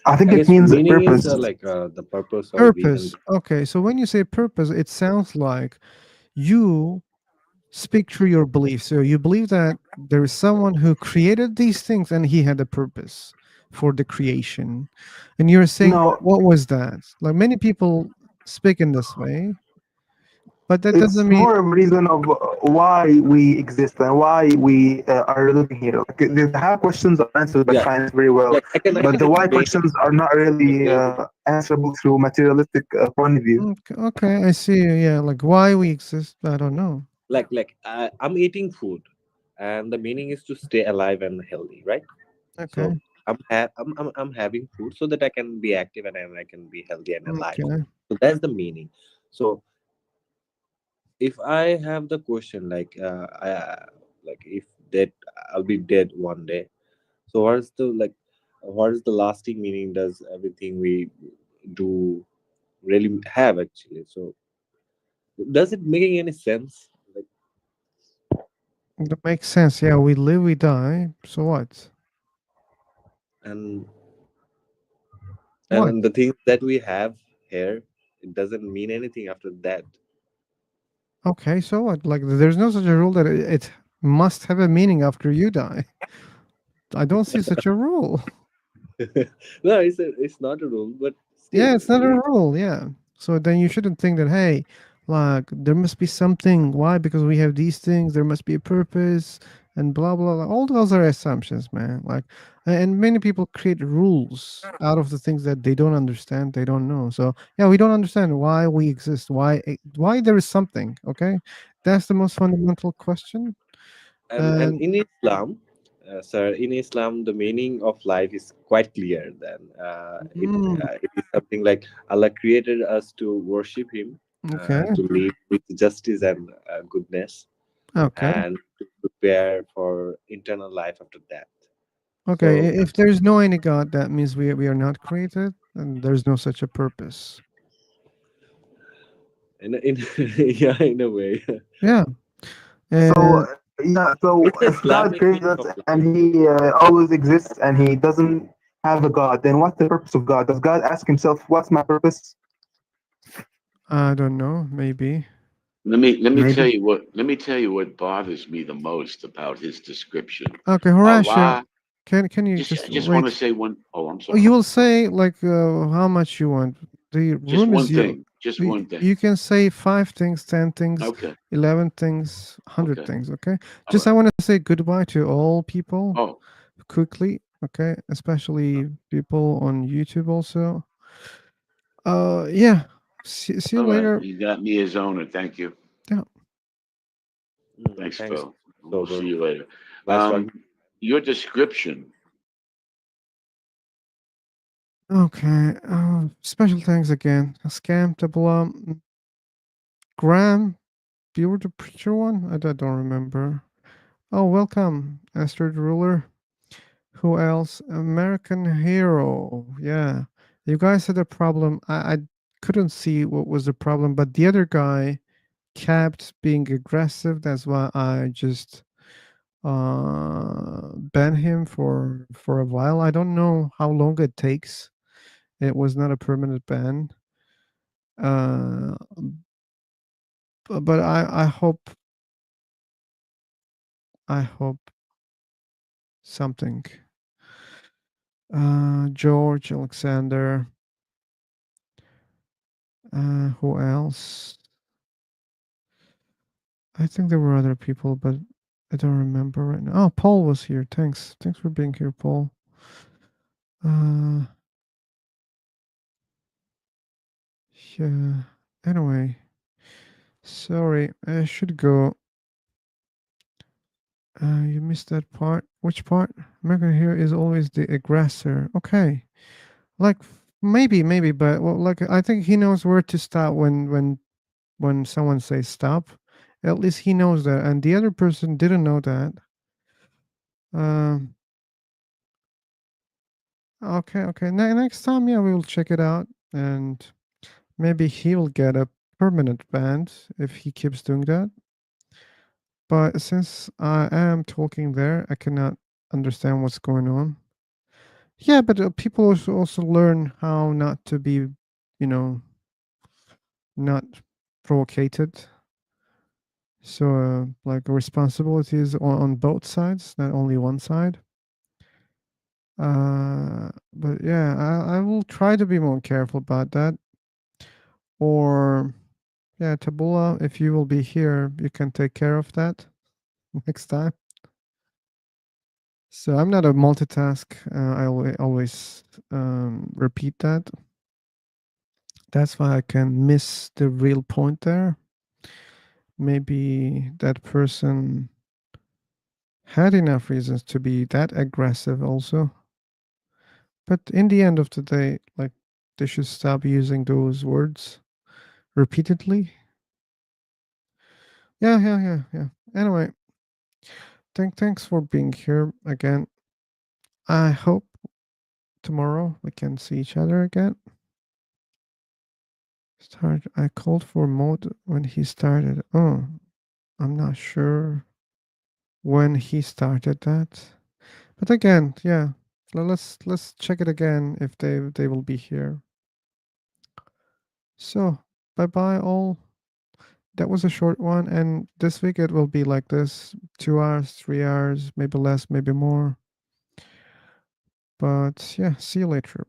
I think I it guess means meaning is purpose. the purpose of being in. Purpose. Okay, so when you say purpose, it sounds like you speak through your beliefs. So you believe that there is someone who created these things and he had a purpose for the creation. And you're saying, No, what was that? Like many people speak in this way, but that it's doesn't mean. more of a reason of why we exist and why we are living here. Like the how questions are answered by Yeah, science very well, like I but can the why explain questions are not really it. answerable through materialistic point of view. Okay, I see. Yeah, like why we exist, I don't know. I'm eating food, and the meaning is to stay alive and healthy, right? So Okay, I'm having food so that I can be active and I can be healthy and alive. okay, So that's the meaning. So if I have the question like if dead, I'll be dead one day. So what is the lasting meaning? Does everything we do really have actually? So does it making any sense? Like, that makes sense. Yeah, we live, we die. So what? and What? and the things that we have here, it doesn't mean anything after that. Okay, so what? Like, there's no such a rule that it must have a meaning after you die. I don't see such a rule. No, it's not a rule, but still, Yeah, it's not a rule. Yeah. So then you shouldn't think that, hey, like, there must be something. Why? Because we have these things, there must be a purpose and blah, blah, blah. All those are assumptions, man. Like, and many people create rules out of the things that they don't understand, they don't know. So, yeah, we don't understand why we exist, why there is something. Okay. That's the most fundamental question. and And in Islam, sir, in Islam, the meaning of life is quite clear. Then mm, it is something like Allah created us to worship Him, okay. to live with justice and goodness, Okay. and to prepare for eternal life after that. Okay, So, if there's no any God, that means we are not created, and there's no such a purpose. in yeah, in a way, Yeah, So and yeah, so it's the if God Islamic created meaning us of and life. He always exists and He doesn't have a God, then what's the purpose of God? Does God ask Himself, "What's my purpose?" I don't know, maybe. Let me tell Maybe. you what bothers me the most about his description. Okay, Horatio, Allah. can you Just just I just want to wait? say one. Oh, I'm Oh, you sorry. will say like how much you want. The Just room one is you. thing. Just You one thing. you can say 5 things, 10 things, Okay. 11 things, 100 things. Okay. All Just I right. want to say goodbye to all people Oh, quickly. Okay, especially people on YouTube also. Yeah. See you all right. later. You got me as owner. Thank you. Yeah. Thanks, Thanks, Phil. We'll sober. see you later. Nice talking. Your description. Okay. Special thanks again. A scam to Blum. Graham, you were the preacher one? I don't remember. Oh, welcome, Astrid Ruler. Who else? American Hero. Yeah. You guys had a problem. I couldn't see what was the problem, but the other guy kept being aggressive. That's why I just ban him for a while. I don't know how long it takes. It was not a permanent ban. Uh, but I hope something. George Alexander. Who else? I think there were other people, but I don't remember right now. Oh, Paul was here. Thanks for being here, Paul. Yeah. Anyway, sorry, I should go. You missed that part. Which part? American hero is always the aggressor. Okay, like maybe, but well, like I think he knows where to stop when someone says stop. At least he knows that, and the other person didn't know that. Um. Okay. Next time, yeah, we will check it out, and maybe he will get a permanent ban if he keeps doing that. But since I am talking there, I cannot understand what's going on. Yeah, but people also learn how not to be, you know, not provocated. So, like responsibilities on both sides, not only one side. But yeah, I will try to be more careful about that. Or, yeah, Tabula, if you will be here, you can take care of that next time. So I'm not a multitask. I always repeat that. That's why I can miss the real point there. Maybe that person had enough reasons to be that aggressive also. But in the end of the day, like they should stop using those words repeatedly. Yeah. Anyway, thanks for being here again. I hope tomorrow we can see each other again. I called for mode when he started. Oh, I'm not sure when he started that. But again, yeah. Let's check it again if they will be here. So, bye-bye all. That was a short one, and this week it will be like this, 2 hours, 3 hours, maybe less, maybe more. But yeah, see you later.